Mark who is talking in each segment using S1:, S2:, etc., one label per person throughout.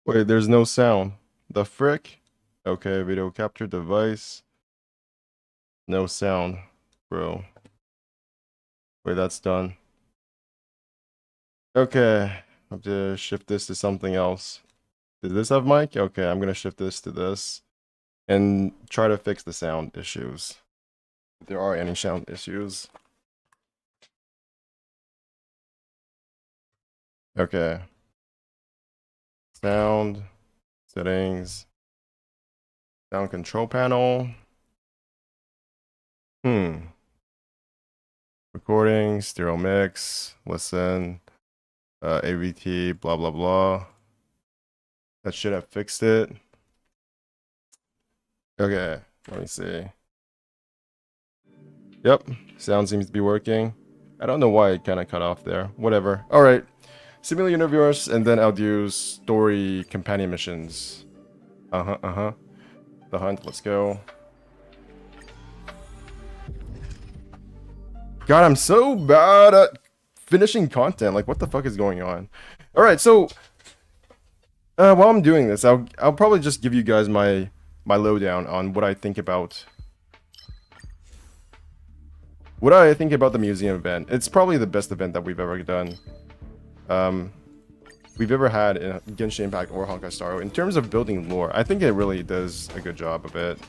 S1: Wait, there's no sound. The frick? Okay, video capture device. No sound, bro. Wait, that's done. Okay, I have to shift this to something else. Does this have mic? Okay, I'm gonna shift this to this and try to fix the sound issues. If there are any sound issues. Okay. Sound, settings, sound control panel. Recording, stereo mix, listen, AVT, blah, blah, blah. That should have fixed it. Okay, let me see. Yep, sound seems to be working. I don't know why it kind of cut off there. Whatever. All right. Simulate universe, and then I'll do story companion missions. The hunt, let's go. God, I'm so bad at finishing content. Like, what the fuck is going on? All right, so while I'm doing this, I'll probably just give you guys my lowdown on what I think about the museum event. It's probably the best event that we've ever done. We've ever had in Genshin Impact or Honkai Star Rail. In terms of building lore, I think it really does a good job of it.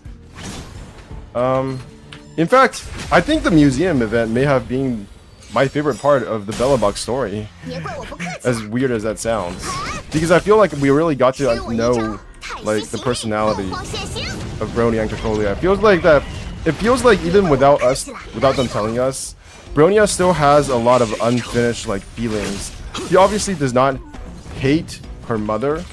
S1: In fact, I think the museum event may have been my favorite part of the Belobog story. As weird as that sounds. Because I feel like we really got to know like the personality of Bronya and Cocolia. It feels like even without them telling us, Bronya still has a lot of unfinished like feelings. He obviously does not hate her mother.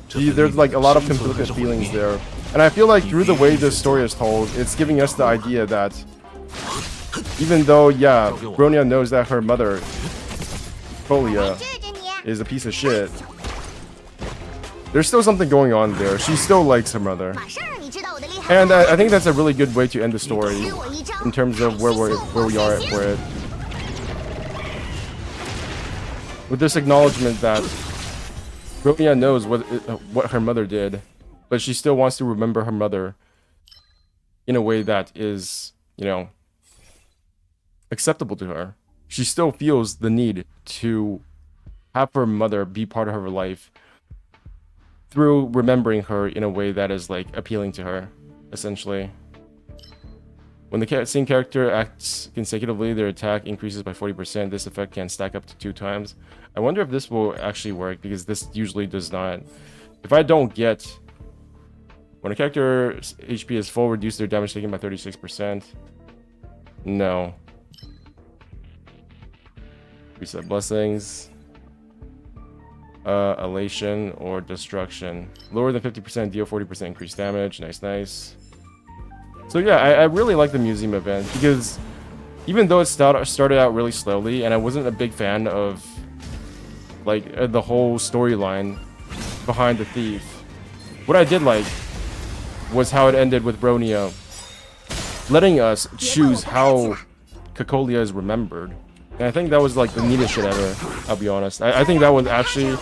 S1: There's like a lot of conflicted feelings there. And I feel like through the way this story is told, it's giving us the idea that even though, yeah, Bronya knows that her mother, Folia, is a piece of shit, there's still something going on there. She still likes her mother. And I think that's a really good way to end the story in terms of where we are for it. With this acknowledgement that Bronya knows what her mother did, but she still wants to remember her mother in a way that is, you know, acceptable to her. She still feels the need to have her mother be part of her life through remembering her in a way that is like appealing to her, essentially. When the same character acts consecutively, their attack increases by 40%. This effect can stack up to 2 times. I wonder if this will actually work, because this usually does not. If I don't get... When a character's HP is full, reduce their damage taken by 36%. No. Reset blessings. Elation or destruction. Lower than 50%, deal 40% increased damage. Nice, nice. So yeah, I really like the museum event, because even though it started out really slowly, and I wasn't a big fan of like the whole storyline behind the thief, what I did like was how it ended with Bronya letting us choose how Cocolia is remembered. And I think that was like the neatest shit ever, I'll be honest. I think that was actually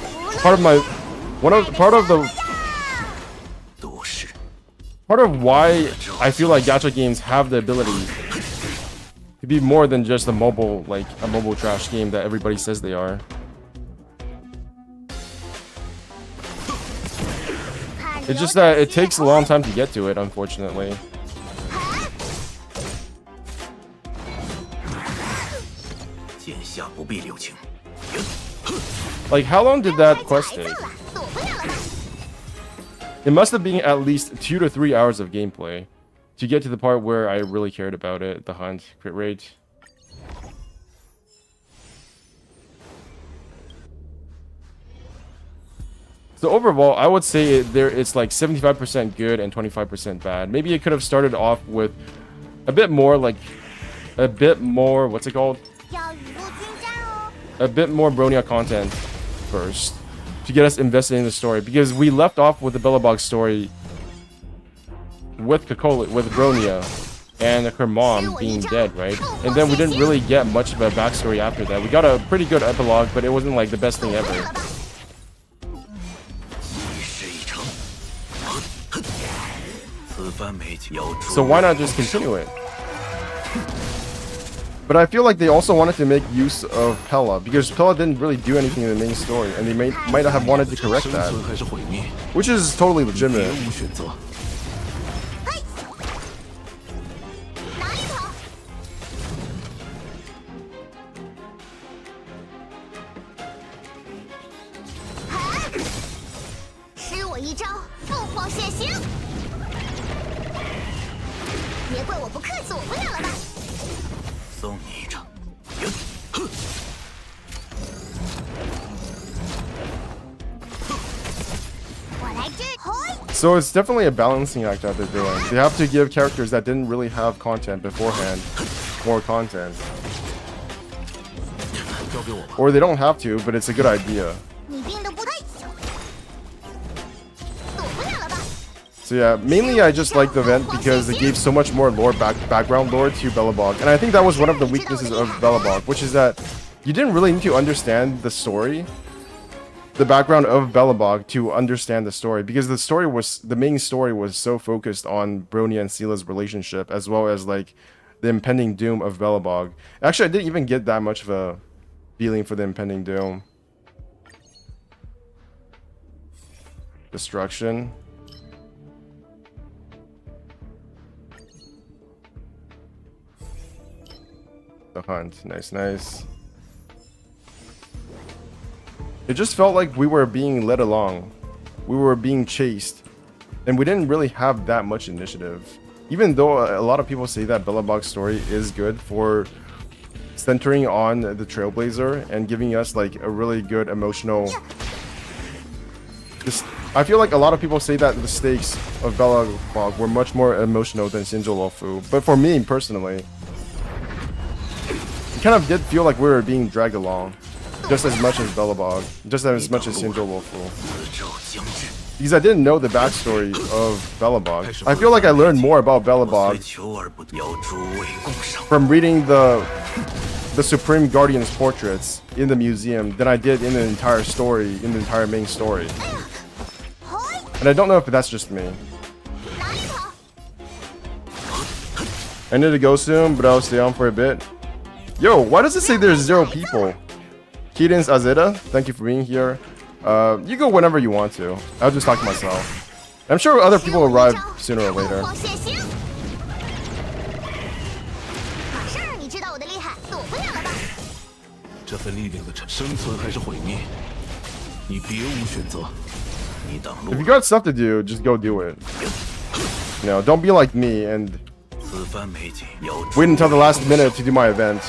S1: part of why I feel like gacha games have the ability to be more than just a mobile trash game that everybody says they are. It's just that it takes a long time to get to it, unfortunately. Like, how long did that quest take? It must have been at least 2 to 3 hours of gameplay to get to the part where I really cared about it. The hunt, crit rate. So overall, I would say it's like 75% good and 25% bad. Maybe it could have started off with a bit more, what's it called? A bit more Bronya content first to get us invested in the story, because we left off with the Belobog story with Bronya and her mom being dead, right? And then we didn't really get much of a backstory after that. We got a pretty good epilogue, but it wasn't like the best thing ever. So why not just continue it? But I feel like they also wanted to make use of Pella, because Pella didn't really do anything in the main story, and they might have wanted to correct that, which is totally legitimate. So it's definitely a balancing act that they're doing. They have to give characters that didn't really have content beforehand more content. Or they don't have to, but it's a good idea. So yeah, mainly I just like the event because it gave so much more lore background lore to Belobog. And I think that was one of the weaknesses of Belobog, which is that you didn't really need to understand the story, the background of Belobog, to understand the story, because the main story was so focused on Bronya and Seela's relationship, as well as like the impending doom of Belobog. Actually, I didn't even get that much of a feeling for the impending doom. Destruction. The hunt. Nice, nice. It just felt like we were being led along. We were being chased. And we didn't really have that much initiative. Even though a lot of people say that Belobog's story is good for centering on the Trailblazer and giving us like a really good emotional... I feel like a lot of people say that the stakes of Belobog were much more emotional than Shinjo-Lofu. But for me, personally, it kind of did feel like we were being dragged along. Just as much as Belobog. Just as much as Shinjo-Lofu. Because I didn't know the backstory of Belobog. I feel like I learned more about Belobog from reading the Supreme Guardian's portraits in the museum than I did in the entire story, in the entire main story. And I don't know if that's just me. I need to go soon, but I'll stay on for a bit. Yo, why does it say there's 0 people? Keaton's Azeda, thank you for being here. You go whenever you want to. I'll just talk to myself. I'm sure other people will arrive sooner or later. If you got stuff to do, just go do it. You know, don't be like me and wait until the last minute to do my event.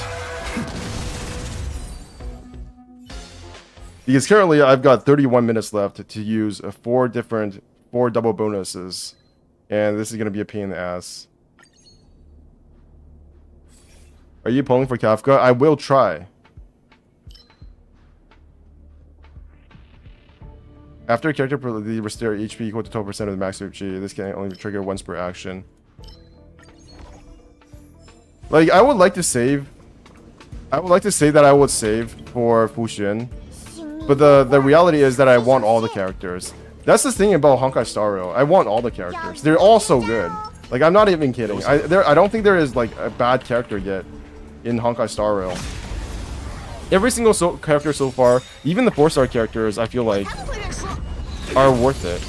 S1: Because currently I've got 31 minutes left to use 4 double bonuses. And this is going to be a pain in the ass. Are you pulling for Kafka? I will try. After a character restore HP equal to 12% of the max HP, this can only trigger once per action. Like, I would like to save. I would like to say that I would save for Fuxin. But the reality is that I want all the characters. That's the thing about Honkai Star Rail. I want all the characters. They're all so good. Like, I'm not even kidding. I don't think there is like a bad character yet in Honkai Star Rail. Every single character so far, even the 4-star characters, I feel like are worth it.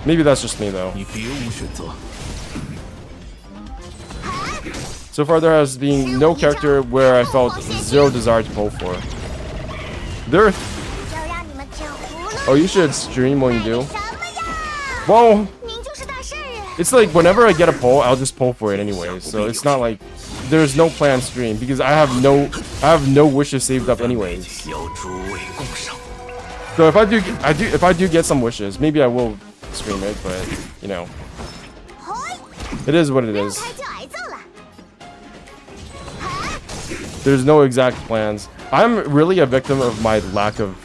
S1: Maybe that's just me though. So far there has been no character where I felt 0 desire to pull for. Oh, you should stream when you do. Well, it's like whenever I get a pull, I'll just pull for it anyway. So it's not like there's no planned stream because I have no wishes saved up anyways. So if I do get some wishes, maybe I will stream it, but you know, it is what it is. There's no exact plans. I'm really a victim of my lack of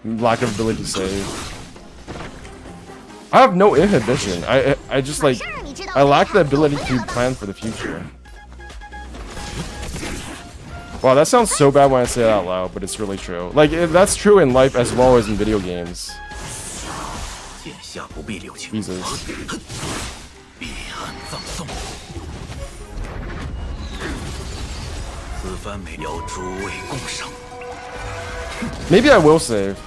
S1: ability to save. I have no inhibition. I just like I lack the ability to plan for the future. Wow, that sounds so bad when I say it out loud, but it's really true. Like that's true in life as well as in video games. Jesus. Maybe I will save.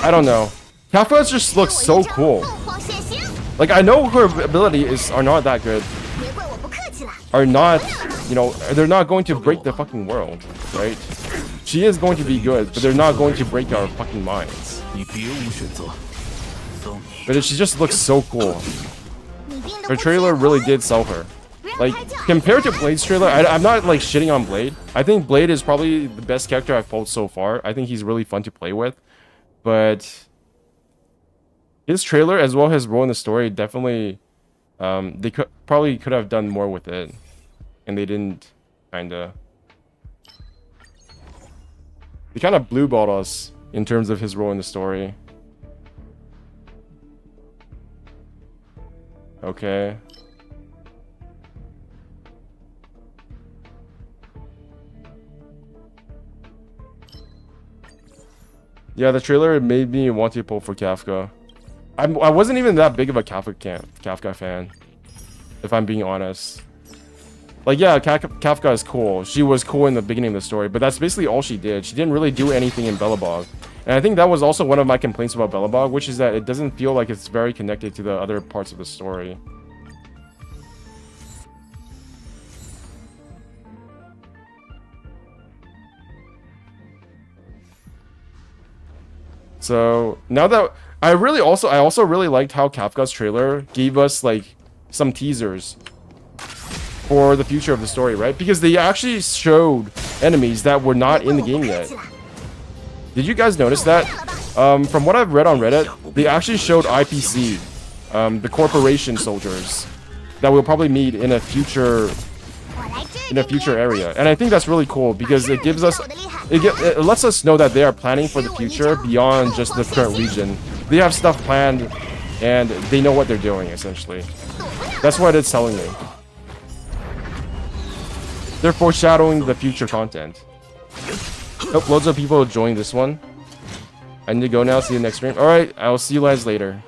S1: I don't know. Kafka just looks so cool. Like, I know her abilities are not that good. Are not, you know, they're not going to break the fucking world, right? She is going to be good, but they're not going to break our fucking minds. But she just looks so cool. Her trailer really did sell her. Like, compared to Blade's trailer, I'm not, like, shitting on Blade. I think Blade is probably the best character I've pulled so far. I think he's really fun to play with. But his trailer, as well as his role in the story, definitely... they probably could have done more with it. And they didn't, kinda. They kind of blueballed us in terms of his role in the story. Okay. Yeah, the trailer made me want to pull for Kafka. I wasn't even that big of a Kafka fan, if I'm being honest. Like, yeah, Kafka is cool. She was cool in the beginning of the story, but that's basically all she did. She didn't really do anything in Belobog. And I think that was also one of my complaints about Belobog, which is that it doesn't feel like it's very connected to the other parts of the story. So now that I also really liked how Kafka's trailer gave us like some teasers for the future of the story, right? Because they actually showed enemies that were not in the game yet. Did you guys notice that? From what I've read on Reddit, they actually showed IPC, the corporation soldiers that we'll probably meet in a future area, and I think that's really cool because it gives us it lets us know that they are planning for the future beyond just the current region. They have stuff planned and they know what they're doing, essentially. That's what it's telling me. They're foreshadowing the future content. Oh, loads of people joined this one. I need to go now. See you next stream. Alright, I'll see you guys later.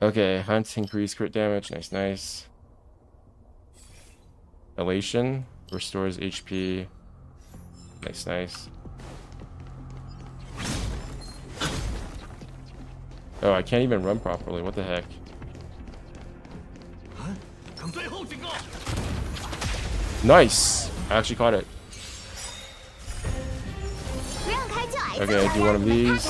S1: Okay, hunt, increase crit damage. Nice, nice. Elation restores HP. Nice, nice. Oh, I can't even run properly. What the heck? Nice! I actually caught it. Okay, do one of these.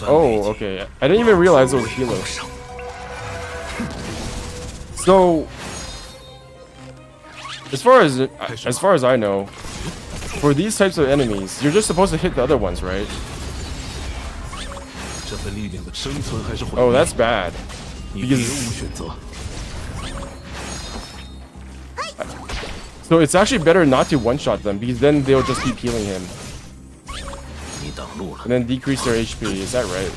S1: Oh, okay. I didn't even realize it was a healer. So, as far as I know, for these types of enemies, you're just supposed to hit the other ones, right? Oh, that's bad. Because so it's actually better not to one-shot them, because then they'll just keep healing him. And then decrease their HP, is that right?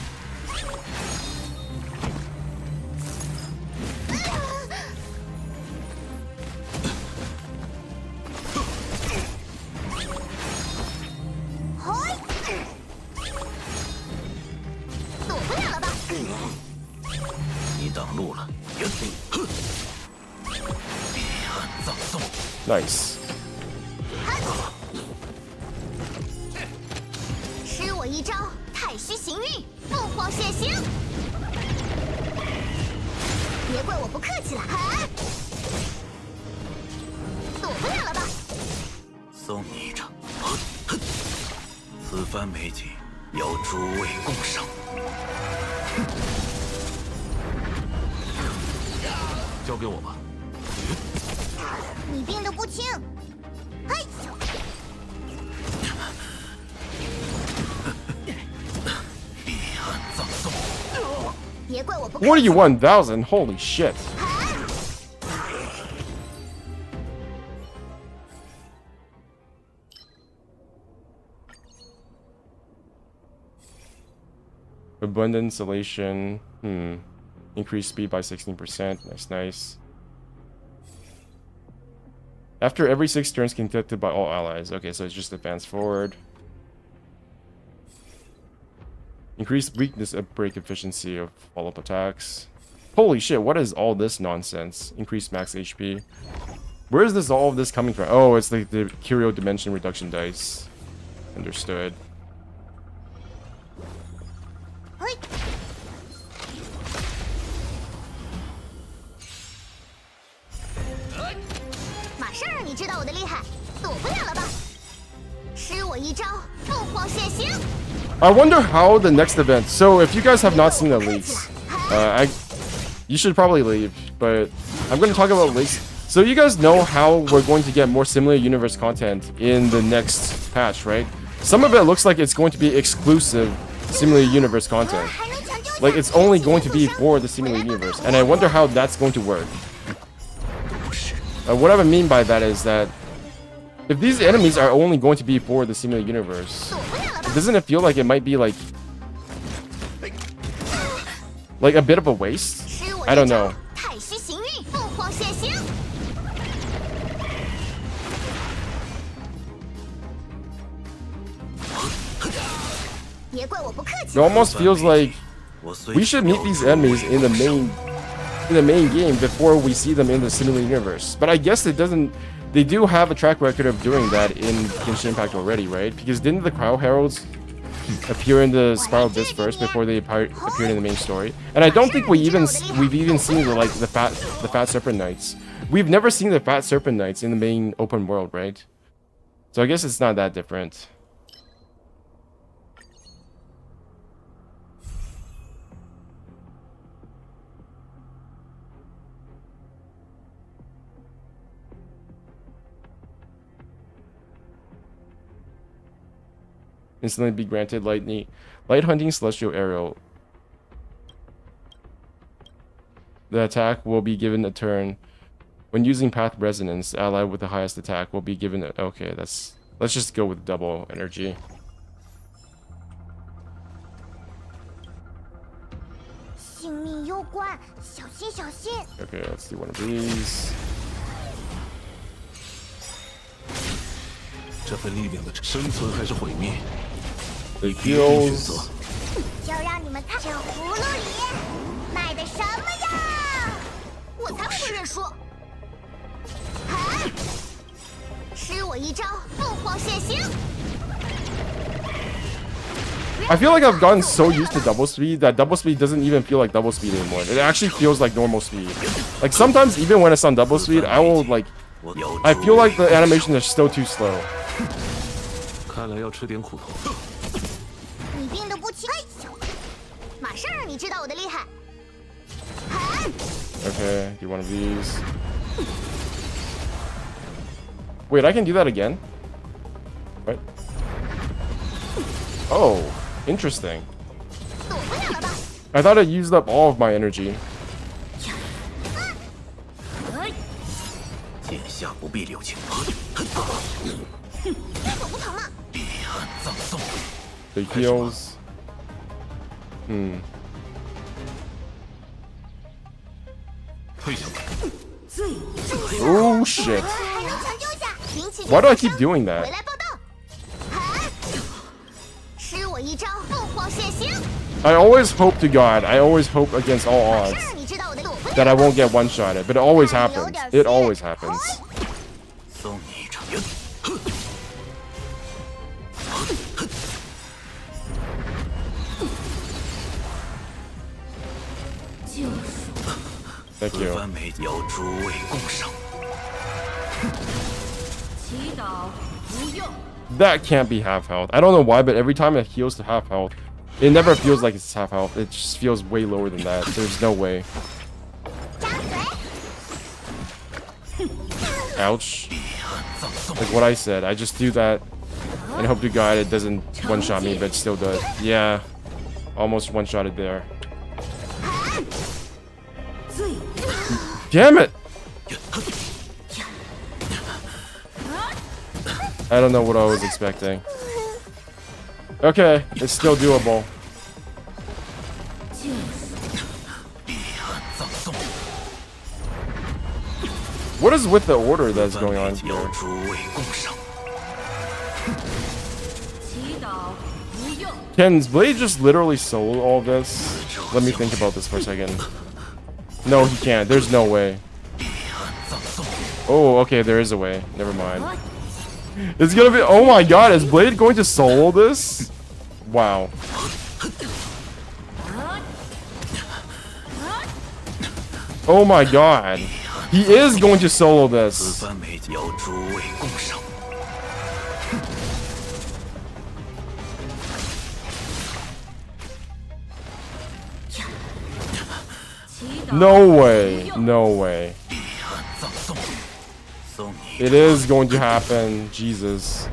S1: Nice. 41,000. Holy shit. Abundant insulation. Increased speed by 16%. Nice. After every 6 turns conducted by all allies. Okay, so it's just advance forward. Increased weakness break efficiency of follow-up attacks. Holy shit, what is all this nonsense? Increased max HP. Where is all of this coming from? Oh, it's like the Curio dimension reduction dice. Understood. I wonder how the next event. So if you guys have not seen the leaks, you should probably leave. But I'm going to talk about leaks. So you guys know how we're going to get more Simulated Universe content in the next patch, right? Some of it looks like it's going to be exclusive Simulated Universe content. Like it's only going to be for the Simulated Universe, and I wonder how that's going to work. What I mean by that is that if these enemies are only going to be for the Simulated Universe, doesn't it feel like it might be like a bit of a waste? I don't know. It almost feels like we should meet these enemies in the main game before we see them in the Simulated Universe. But I guess it doesn't. They do have a track record of doing that in Genshin Impact already, right? Because didn't the Cryo Heralds appear in the Spiral Abyss first before they appeared in the main story? And I don't think we've even seen the Fat Serpent Knights. We've never seen the Fat Serpent Knights in the main open world, right? So I guess it's not that different. Instantly be granted light hunting celestial arrow. The attack will be given a turn. When using path resonance, the ally with the highest attack will be given a... Okay, let's just go with double energy. Okay, let's do one of these. The heals. I feel like I've gotten so used to double speed that double speed doesn't even feel like double speed anymore. It actually feels like normal speed. Like sometimes even when it's on double speed, I feel like the animation is still too slow. Okay, do one of these. Wait, I can do that again? What? Oh, interesting. I thought I used up all of my energy. The heals. Oh shit. Why do I keep doing that? I always hope to God, I always hope against all odds that I won't get one-shotted, but it always happens. It always happens. Thank you. That can't be half health. I don't know why, but every time it heals to half health, it never feels like it's half health. It just feels way lower than that. There's no way. Ouch. Like what I said, I just do that and hope to God it doesn't one-shot me, but it still does. Yeah. Almost one-shotted there. Damn it! I don't know what I was expecting. Okay, it's still doable. What is with the order that's going on here? Can Blade just literally solo all this? Let me think about this for a second. No, he can't. There's no way. Oh, okay, there is a way. Never mind. It's gonna be... Oh my god, is Blade going to solo this? Wow. Oh my god. He is going to solo this. No way. No way. It is going to happen. Jesus.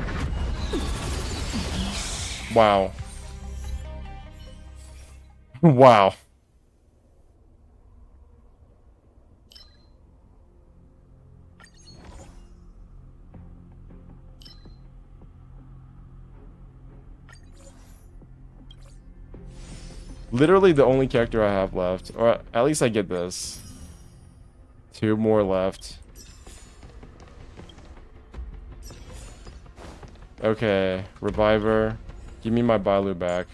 S1: Wow. Wow. Literally the only character I have left. Or at least I get this. 2 more left. Okay, Reviver. Give me my Bailu back.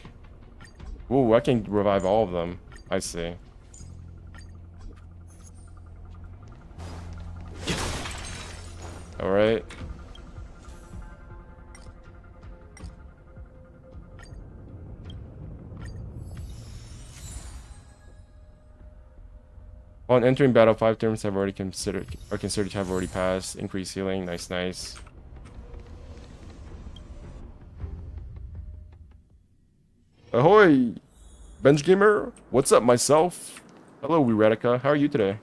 S1: Ooh, I can revive all of them. I see. Alright. On entering battle, 5 turns have already considered to have already passed. Increased healing. Nice, nice. Ahoy! Bench Gamer? What's up, myself? Hello, Weretica. How are you today?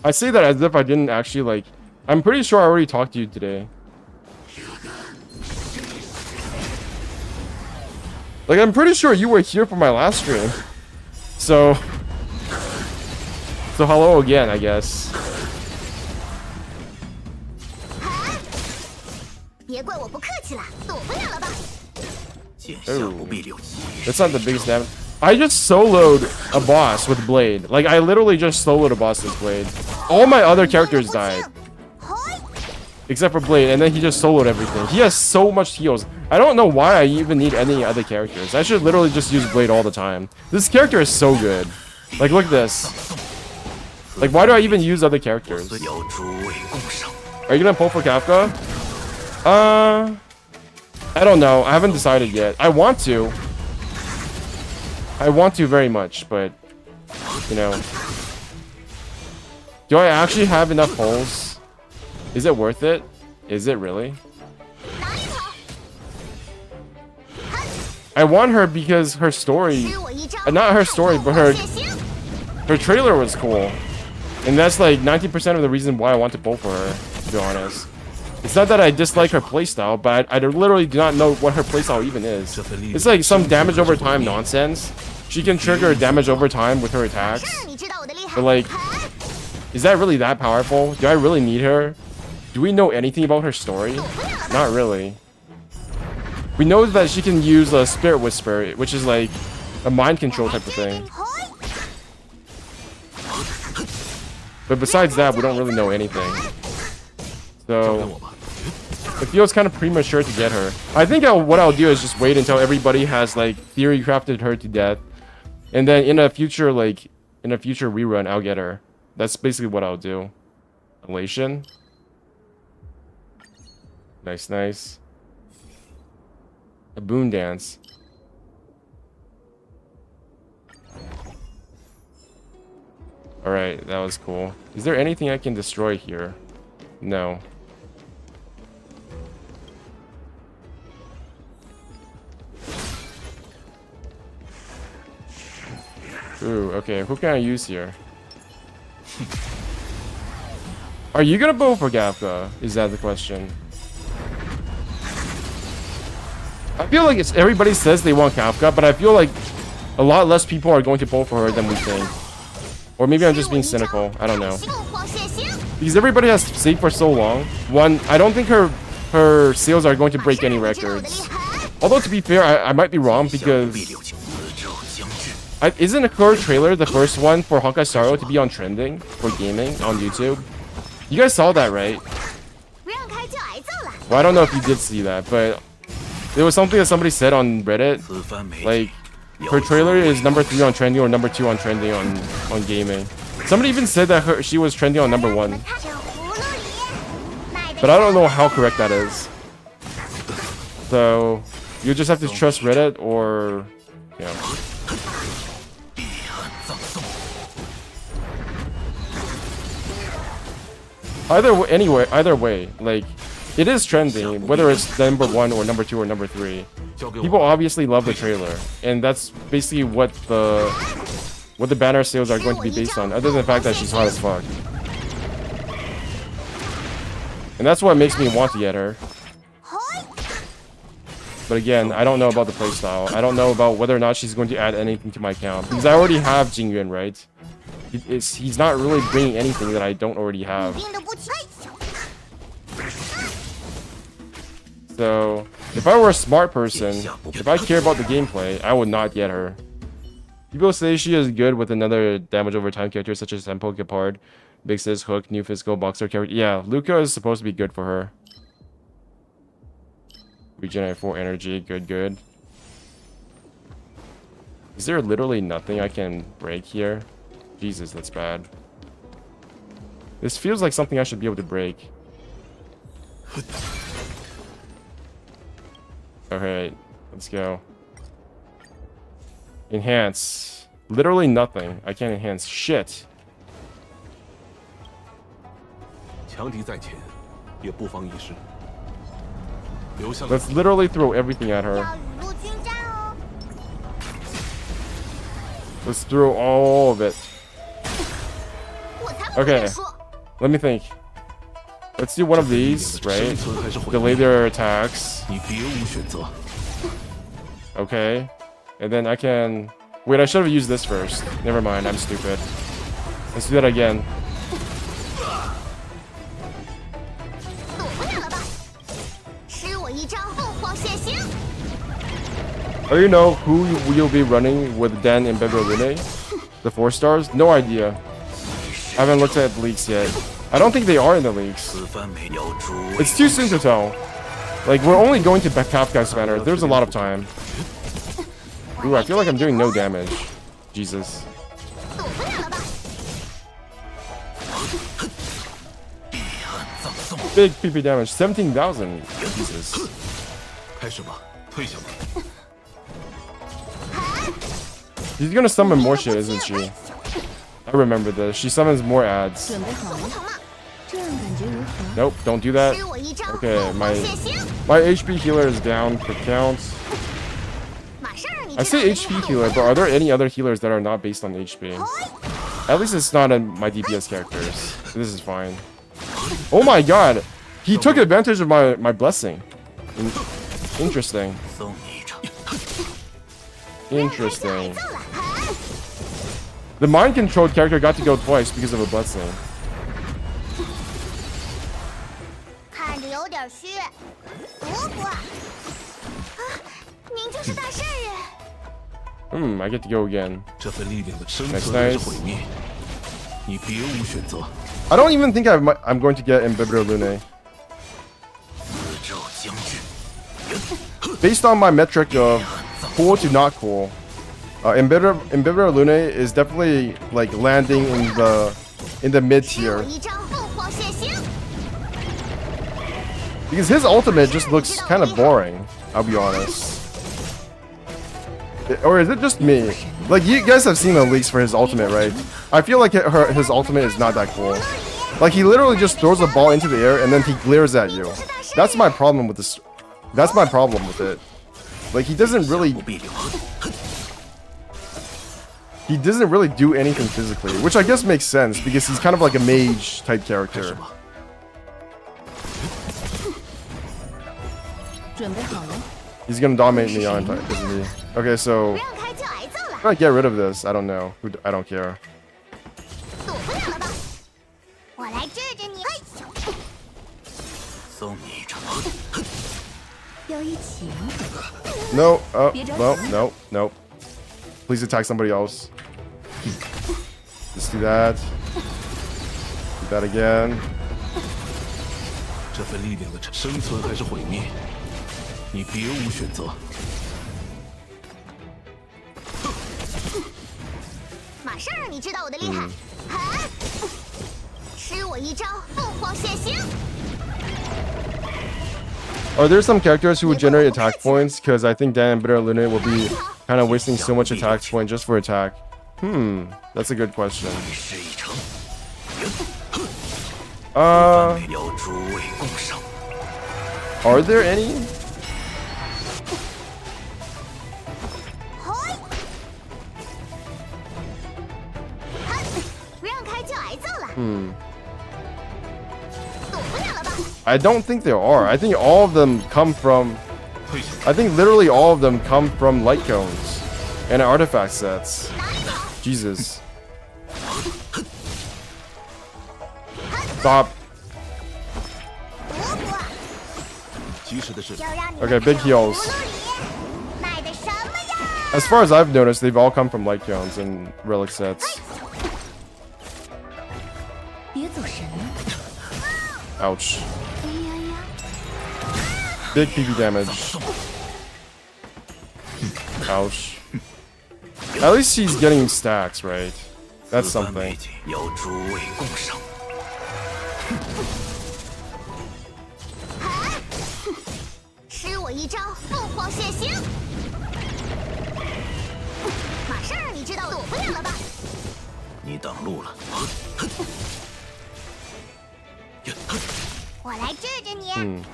S1: I say that as if I didn't actually, like... I'm pretty sure I already talked to you today. Like, I'm pretty sure you were here for my last stream. So hello again, I guess. Oh. That's not the biggest damage. I just soloed a boss with Blade. Like, I literally just soloed a boss with Blade. All my other characters died. Except for Blade, and then he just soloed everything. He has so much heals. I don't know why I even need any other characters. I should literally just use Blade all the time. This character is so good. Like, look at this. Like, why do I even use other characters? Are you gonna pull for Kafka? I don't know. I haven't decided yet. I want to. I want to very much, but, you know. Do I actually have enough holes? Is it worth it? Is it really? I want her because her story... not her story, but her trailer was cool. And that's like 90% of the reason why I want to pull for her, to be honest. It's not that I dislike her playstyle, but I literally do not know what her playstyle even is. It's like some damage over time nonsense. She can trigger damage over time with her attacks. But like, is that really that powerful? Do I really need her? Do we know anything about her story? Not really. We know that she can use a Spirit Whisper, which is like a mind control type of thing. But besides that, we don't really know anything. So it feels kind of premature to get her. I think what I'll do is just wait until everybody has like theory crafted her to death, and then in a future rerun, I'll get her. That's basically what I'll do. Elation. Nice, nice. A boon dance. Alright, that was cool. Is there anything I can destroy here? No. Ooh, okay. Who can I use here? Are you gonna vote for Kafka? Is that the question? I feel like everybody says they want Kafka, but I feel like a lot less people are going to vote for her than we think. Or maybe I'm just being cynical. I don't know. Because everybody has saved for so long. One, I don't think her sales are going to break any records. Although, to be fair, I might be wrong because... isn't her trailer the first one for Honkai Star Rail to be on trending for gaming on YouTube? You guys saw that, right? Well, I don't know if you did see that, but... There was something that somebody said on Reddit. Like, her trailer is number 3 on trending or number 2 on trending on gaming. Somebody even said that she was trending on number 1. But I don't know how correct that is. So, you just have to trust Reddit or... Yeah. Either way, like... It is trending, whether it's number 1 or number 2 or number 3. People obviously love the trailer, and that's basically what the banner sales are going to be based on, other than the fact that she's hot as fuck. And that's what makes me want to get her. But again, I don't know about the playstyle. I don't know about whether or not she's going to add anything to my account, because I already have Jingyuan, right? He's not really bringing anything that I don't already have. So, if I were a smart person, if I care about the gameplay, I would not get her. People say she is good with another damage over time character such as Tempo, Gepard, Big Sis, Hook, new physical boxer character. Yeah, Luca is supposed to be good for her. Regenerate 4 energy, good. Is there literally nothing I can break here? Jesus, that's bad. This feels like something I should be able to break. Alright, let's go. Enhance. Literally nothing. I can't enhance shit. Let's literally throw everything at her. Let's throw all of it. Okay, let me think. Let's do one of these, right? Delay their attacks. Okay. And then I can... Wait, I should have used this first. Never mind, I'm stupid. Let's do that again. Do you know who you'll be running with Dan and Bailu Lune? The 4 stars? No idea. I haven't looked at the leaks yet. I don't think they are in the leaks. It's too soon to tell. Like, we're only going to Kafka's banner. There's a lot of time. Ooh, I feel like I'm doing no damage. Jesus. Big PP damage. 17,000. Jesus. She's gonna summon more shit, isn't she? I remember this. She summons more ads. Nope, don't do that. Okay, my HP healer is down for count. I say HP healer, but are there any other healers that are not based on HP? At least it's not in my DPS characters. This is fine. Oh my god! He took advantage of my blessing. Interesting. Interesting. The mind-controlled character got to go twice because of a blessing. I get to go again. Nice. I don't even think I'm going to get Bailu Lune. Based on my metric of cool to not cool, Bailu Lune is definitely like landing in the mid tier. Because his ultimate just looks kind of boring, I'll be honest. Or is it just me? Like, you guys have seen the leaks for his ultimate, right? I feel like his ultimate is not that cool. Like, he literally just throws a ball into the air and then he glares at you. That's my problem with this. That's my problem with it. Like, he doesn't really do anything physically, which I guess makes sense because he's kind of like a mage type character. He's gonna dominate me on type, isn't he? Okay, so I'm gonna get rid of this. I don't know. I don't care. No, no, no, no. Please attack somebody else. Let's do that. Do that again.
S2: 这份力量的生存还是毁灭，你别无选择。
S3: 马上让你知道我的厉害！吃我一招凤凰现形。
S1: Are there some characters who would generate attack points? Because I think Dan and Bitter Luna will be kind of wasting so much attack point just for attack. That's a good question. Are there any? I don't think there are. I think all of them come from... I think literally all of them come from light cones and artifact sets. Jesus. Stop. Okay, big heals. As far as I've noticed, they've all come from light cones and relic sets. Ouch. Big PP damage. Ouch. At least he's getting stacks, right? That's something.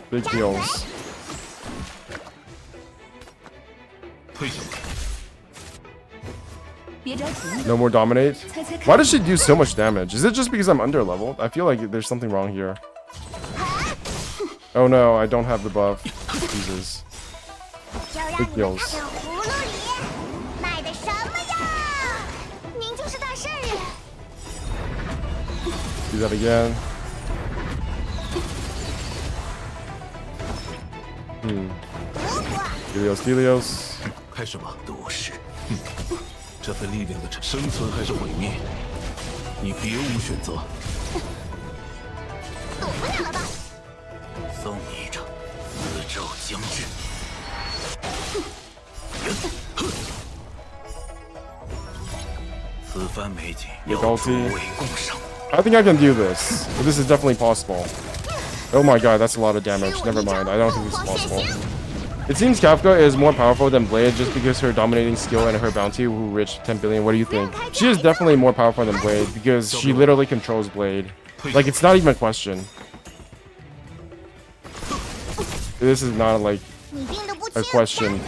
S1: Big heals. No more dominate. Why does she do so much damage? Is it just because I'm under leveled? I feel like there's something wrong here. Oh no, I don't have the buff. Jesus. Big heals. Do that again. Delios, Delios.
S2: 开始吧，都是。这份力量的生存还是毁灭，你别无选择。躲不了了吧？送你一场，死咒将至。此番美景要诸位共赏。
S1: I think I can do this. This is definitely possible. Oh my god, that's a lot of damage. Never mind, I don't think this is possible. It seems Kafka is more powerful than Blade just because her dominating skill and her bounty who reached 10 billion. What do you think? She is definitely more powerful than Blade because she literally controls Blade. Like, it's not even a question. This is not like a question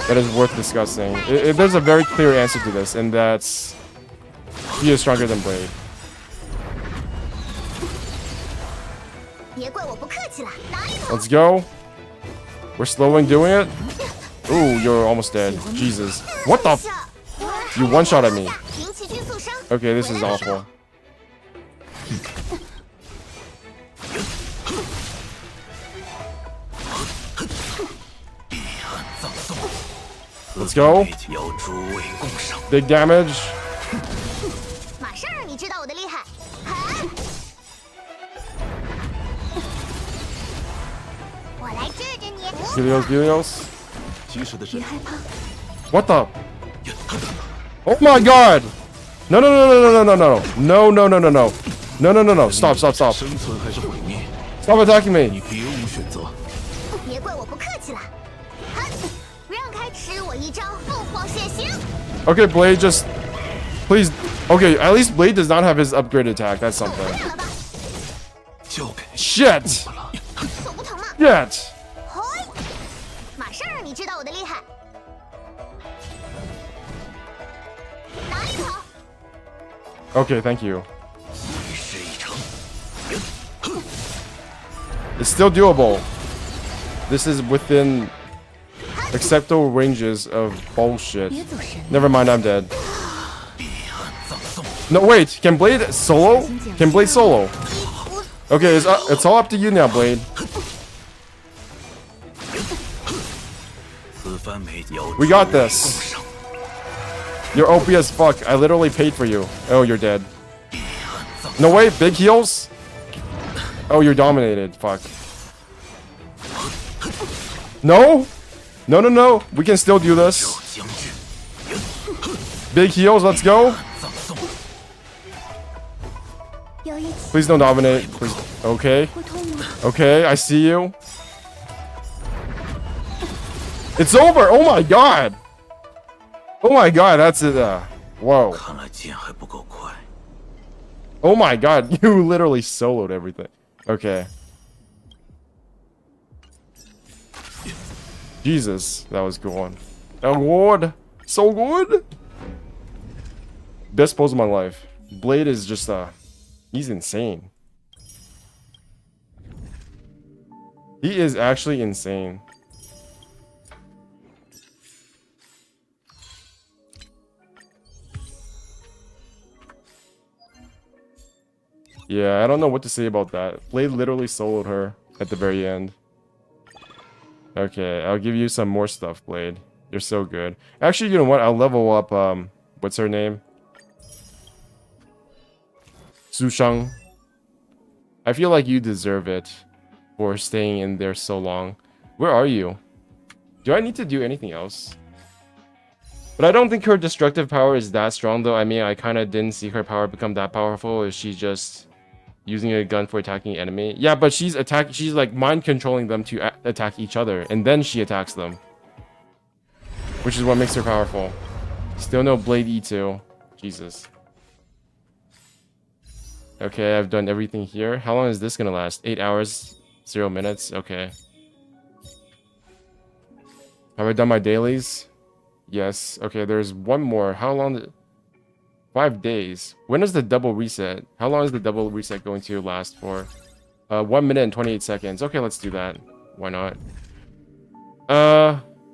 S1: that is worth discussing. There's a very clear answer to this, and that's she is stronger than Blade. Let's go. We're slowly doing it. Ooh, you're almost dead. Jesus. What the? You one-shot at me. Okay, this is awful. Let's go. Big damage. Delios, Delios. What the? Oh my god! No, no, no, no, no, no, no, no, no, no, no, no, no, no, no, no, no! Stop, stop, stop! Stop attacking me! Okay, Blade, just please. Okay, at least Blade does not have his upgraded attack. That's something. Shit! Shit! Okay, thank you. It's still doable. This is within acceptable ranges of bullshit. Never mind, I'm dead. No, wait. Can Blade solo? Can Blade solo? Okay, it's all up to you now, Blade. We got this. You're OP as fuck. I literally paid for you. Oh, you're dead. No way, big heals? Oh, you're dominated. Fuck. No? No, no, no. We can still do this. Big heals, let's go. Please don't dominate. Please. Okay. Okay, I see you. It's over. Oh my god. Oh my god, that's it. Whoa. Oh my god, you literally soloed everything. Okay. Jesus, that was good. Good. So good. Best pose of my life. Blade is just he's insane. He is actually insane. Yeah, I don't know what to say about that. Blade literally soloed her at the very end. Okay, I'll give you some more stuff, Blade. You're so good. Actually, you know what? I'll level up, what's her name? Sushang. I feel like you deserve it for staying in there so long. Where are you? Do I need to do anything else? But I don't think her destructive power is that strong, though. I mean, I kind of didn't see her power become that powerful. Is she just using a gun for attacking enemy? Yeah, but she's like mind controlling them to attack each other, and then she attacks them, which is what makes her powerful. Still no Blade E2. Jesus. Okay, I've done everything here. How long is this gonna last? 8 hours, 0 minutes. Okay. Have I done my dailies? Yes. Okay, there's one more. How long? 5 days. When is the double reset? How long is the double reset going to last for? 1 minute and 28 seconds. Okay, let's do that. Why not?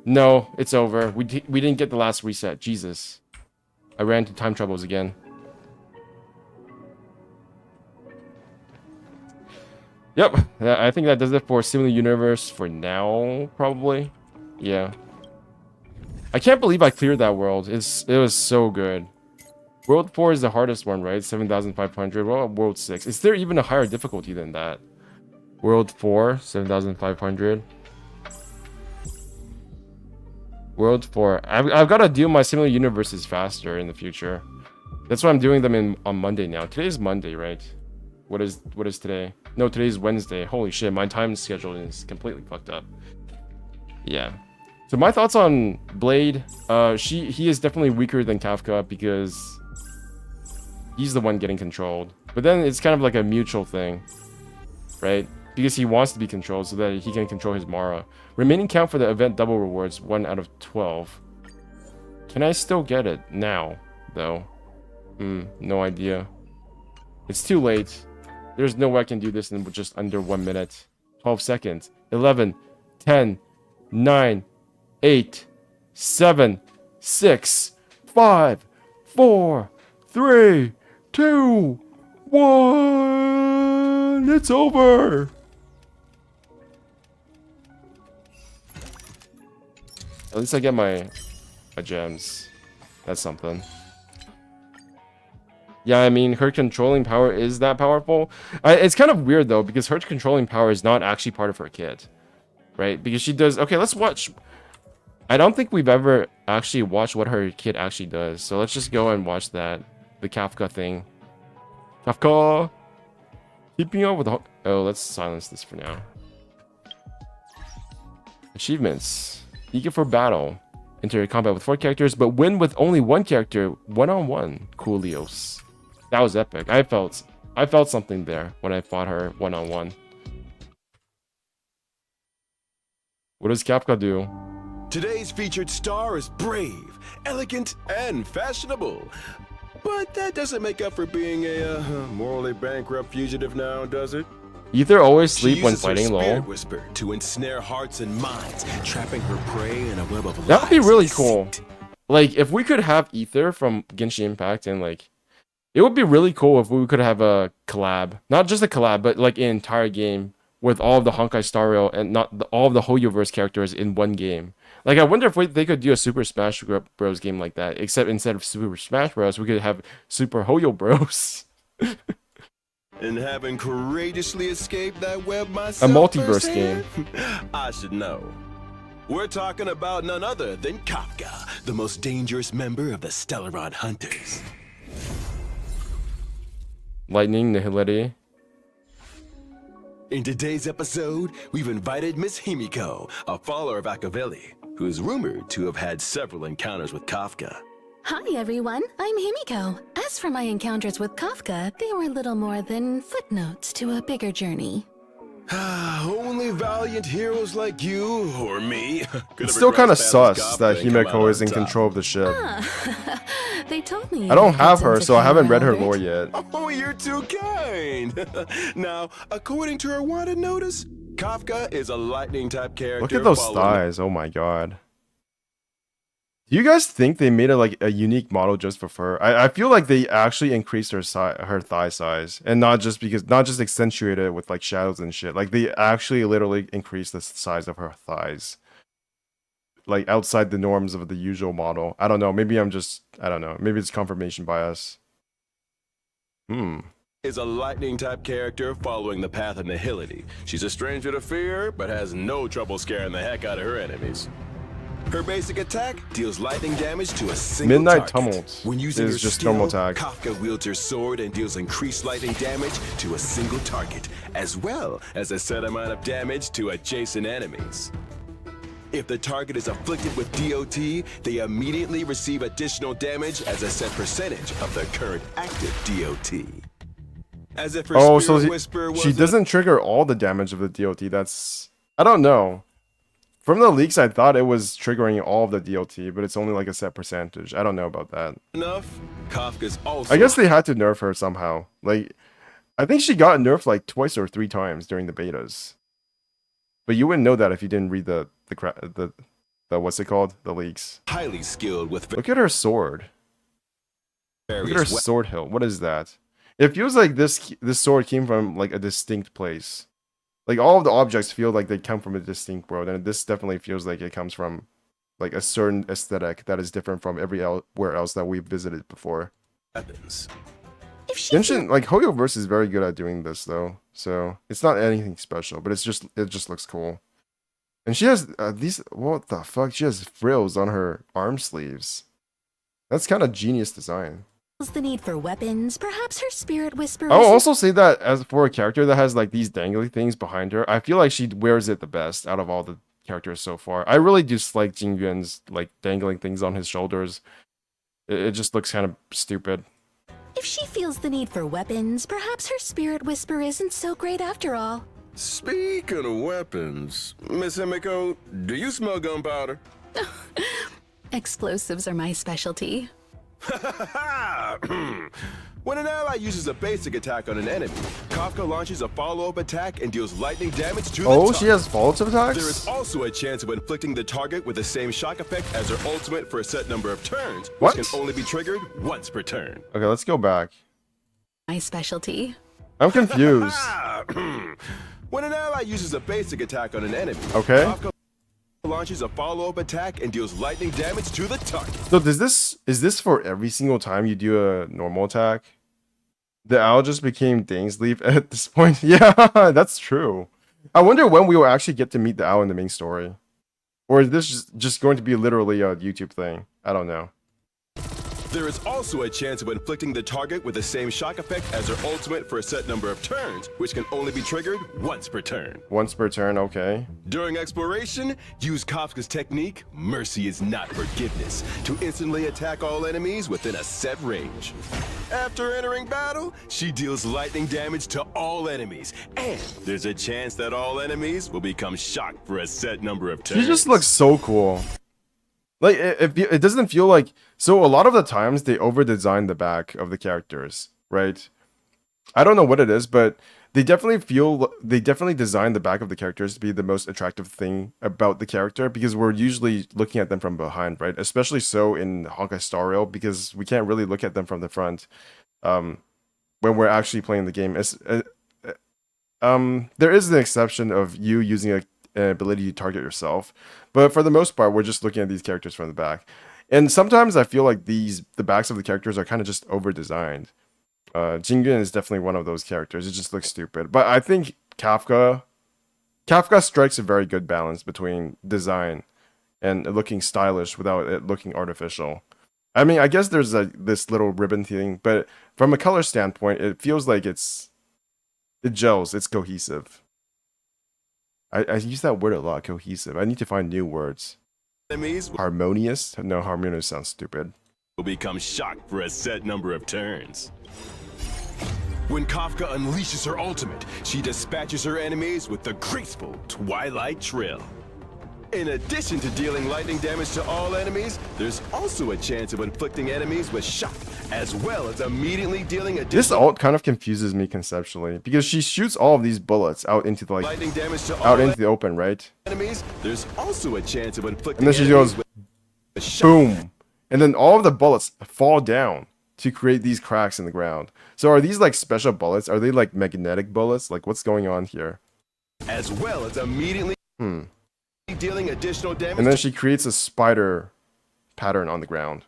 S1: No, it's over. We didn't get the last reset. Jesus. I ran into time troubles again. Yep, I think that does it for Similar Universe for now, probably. Yeah. I can't believe I cleared that world. It was so good. World 4 is the hardest one, right? 7,500. Well, World 6. Is there even a higher difficulty than that? World 4, 7,500. World 4. I've got to do my Similar Universes faster in the future. That's why I'm doing them on Monday now. Today's Monday, right? What is today? No, today's Wednesday. Holy shit, my time schedule is completely fucked up. Yeah. So my thoughts on Blade, he is definitely weaker than Kafka because he's the one getting controlled. But then it's kind of like a mutual thing, right? Because he wants to be controlled so that he can control his Mara. Remaining count for the event double rewards, 1 out of 12. Can I still get it now, though? No idea. It's too late. There's no way I can do this in just under 1 minute. 12 seconds. 11, 10, 9, 8, 7, 6, 5, 4, 3, 2, 1. It's over. At least I get my gems. That's something. Yeah, I mean, her controlling power is that powerful. It's kind of weird, though, because her controlling power is not actually part of her kit. Right? Because she does... Okay, let's watch... I don't think we've ever actually watched what her kit actually does. So let's just go and watch that. The Kafka thing. Kafka! Keeping up with the... Oh, let's silence this for now. Achievements. Eager for battle. Enter combat with 4 characters, but win with only 1 character. One-on-one. Coolios. That was epic. I felt something there when I fought her one-on-one. What does Kafka do?
S4: Today's featured star is brave, elegant, and fashionable. But that doesn't make up for being a morally bankrupt fugitive now, does it?
S1: Ether always sleep
S4: She
S1: when
S4: uses her
S1: fighting
S4: spirit
S1: LOL.
S4: whisper to ensnare hearts and minds, trapping her prey in a web of
S1: That would be
S4: lies
S1: really
S4: and
S1: cool.
S4: deceit.
S1: Like, if we could have Ether from Genshin Impact and, like, It would be really cool if we could have a collab, not just a collab, but like an entire game with all of the Honkai Star Rail and all of the Hoyoverse characters in one game. Like, I wonder if they could do a Super Smash Bros. Game like that, except instead of Super Smash Bros, we could have Super Hoyo Bros.
S4: And having courageously escaped that web
S1: A
S4: myself
S1: multiverse
S4: firsthand,
S1: game.
S4: I should know. We're talking about none other than Kafka, the most dangerous member of the Stellaron Hunters.
S1: Lightning, Nihility.
S4: In today's episode, we've invited Miss Himiko, a follower of Akavelli, who is rumored to have had several encounters with Kafka.
S5: Hi everyone, I'm Himiko. As for my encounters with Kafka, they were little more than footnotes to a bigger journey.
S4: Only valiant heroes like you, or me, could
S1: It's still kind of
S4: sus
S1: sus that Himeko is in control of the ship.
S5: They told me.
S1: I don't
S5: you
S1: have
S5: had
S1: her,
S5: sense
S1: so
S5: of
S1: I haven't read her
S5: humor,
S1: lore
S5: Albert.
S1: yet.
S4: Oh, you're too kind. Now, according to her wanted notice, Kafka is a lightning-type character.
S1: Look at those
S4: following-
S1: thighs. Oh my god. Do you guys think they made a unique model just for her? I feel like they actually increased her thigh size, and not just accentuated it with like shadows and shit. Like they actually literally increased the size of her thighs, like outside the norms of the usual model. I don't know. Maybe I don't know. Maybe it's confirmation bias.
S4: Is a lightning-type character following the path of nihility. She's a stranger to fear, but has no trouble scaring the heck out of her enemies. Her basic attack deals lightning damage to a single
S1: Midnight
S4: target.
S1: Tumult
S4: When using
S1: is
S4: her
S1: just
S4: skill,
S1: normal attack.
S4: Kafka wields her sword and deals increased lightning damage to a single target, as well as a set amount of damage to adjacent enemies. If the target is afflicted with DOT, they immediately receive additional damage as a set percentage of their current active DOT. As if her
S1: Oh,
S4: spirit
S1: so
S4: whisper
S1: she
S4: was
S1: doesn't trigger all the damage of the DOT. That's I don't know. From the leaks, I thought it was triggering all of the DOT, but it's only like a set percentage. I don't know about that.
S4: enough. Kafka's also
S1: I guess they had to nerf her somehow. Like, I think she got nerfed like twice or three times during the betas. But you wouldn't know that if you didn't read the what's it called? The leaks.
S4: highly skilled with
S1: Look at her sword. Look at her
S4: various
S1: sword hilt. What is that? It feels like this sword came from like a distinct place. Like all of the objects feel like they come from a distinct world, and this definitely feels like it comes from like a certain aesthetic that is different from everywhere else that we've visited before.
S4: weapons.
S5: If she
S1: Genshin, like Hoyoverse is very good at doing this though, so it's not anything special, but it just looks cool. And she has these, what the fuck? She has frills on her arm sleeves. That's kind of genius design.
S5: feels the need for weapons, perhaps her spirit whisper.
S1: I'll
S5: isn't-
S1: also say that as for a character that has like these dangly things behind her, I feel like she wears it the best out of all the characters so far. I really dislike Jing Yuan's like dangling things on his shoulders. It just looks kind of stupid.
S5: If she feels the need for weapons, perhaps her spirit whisper isn't so great after all.
S4: Speaking of weapons, Miss Himiko, do you smell gunpowder?
S5: Explosives are my specialty.
S4: When an ally uses a basic attack on an enemy, Kafka launches a follow-up attack and deals lightning damage to the
S1: Oh,
S4: target.
S1: she has follow-up attacks?
S4: There is also a chance of inflicting the target with the same shock effect as her ultimate for a set number of turns,
S1: What?
S4: which can only be triggered once per turn.
S1: Okay, let's go back.
S5: My specialty.
S1: I'm confused.
S4: When an ally uses a basic attack on an enemy,
S1: Okay.
S4: Kafka launches a follow-up attack and deals lightning damage to the target.
S1: So is this for every single time you do a normal attack? The owl just became Dainsleif at this point. Yeah, that's true. I wonder when we will actually get to meet the owl in the main story. Or is this just going to be literally a YouTube thing? I don't know.
S4: There is also a chance of inflicting the target with the same shock effect as her ultimate for a set number of turns, which can only be triggered once per turn.
S1: Once per turn, okay.
S4: During exploration, use Kafka's technique, Mercy is Not Forgiveness, to instantly attack all enemies within a set range. After entering battle, she deals lightning damage to all enemies, and there's a chance that all enemies will become shocked for a set number of turns.
S1: She just looks so cool. Like, it doesn't feel like... So, a lot of the times, they over-design the back of the characters, right? I don't know what it is, but they definitely design the back of the characters to be the most attractive thing about the character, because we're usually looking at them from behind, right? Especially so in Honkai Star Rail, because we can't really look at them from the front. when we're actually playing the game. There is an exception of you using an ability to target yourself, but for the most part, we're just looking at these characters from the back. And sometimes I feel like the backs of the characters are kind of just over designed. Jingyun is definitely one of those characters. It just looks stupid. But I think Kafka strikes a very good balance between design and looking stylish without it looking artificial. I mean, I guess there's this little ribbon thing, but from a color standpoint, it feels like it gels, it's cohesive. I use that word a lot, cohesive. I need to find new words.
S4: Enemies
S1: Harmonious? No, harmonious sounds stupid.
S4: will become shocked for a set number of turns. When Kafka unleashes her ultimate, she dispatches her enemies with the graceful Twilight Trill. In addition to dealing lightning damage to all enemies, there's also a chance of inflicting enemies with shock, as well as immediately dealing additional
S1: This ult kind of confuses me conceptually because she shoots all of these bullets out into the,
S4: lightning damage to all
S1: out into the open, right?
S4: enemies. There's also a chance of inflicting
S1: And then she
S4: enemies
S1: goes
S4: with shock.
S1: boom, and then all of the bullets fall down to create these cracks in the ground. So are these like special bullets? Are they like magnetic bullets? Like what's going on here?
S4: As well as immediately dealing additional damage.
S1: And then she creates a spider pattern on the ground,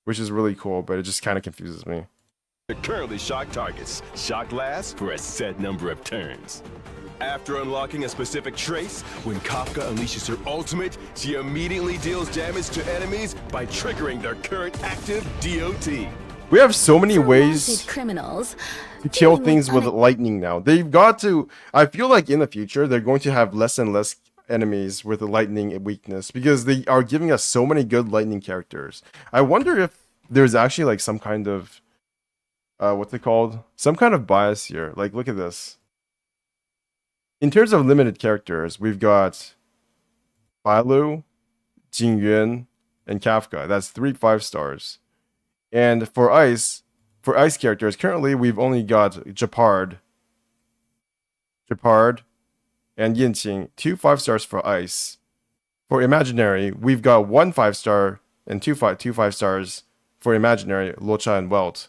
S1: which is really cool, but it just kind of confuses me.
S4: to currently shocked targets. Shock lasts for a set number of turns. After unlocking a specific trace, when Kafka unleashes her ultimate, she immediately deals damage to enemies by triggering their current active DOT.
S1: We have so many
S5: For
S1: ways
S5: wanted criminals
S1: to kill
S5: dealing
S1: things with
S5: une-
S1: lightning now. They've got to. I feel like in the future they're going to have less and less enemies with a lightning weakness because they are giving us so many good lightning characters. I wonder if there's actually like some kind of what's it called? Some kind of bias here. Like look at this. In terms of limited characters, we've got Bailu, Jingyun, and Kafka. That's 3 5-stars. And for ice characters, currently we've only got Japard, and Yanqing, 2 5-stars for ice. For imaginary, we've got 1 5-star and 2 5-stars for imaginary, Locha and Welt.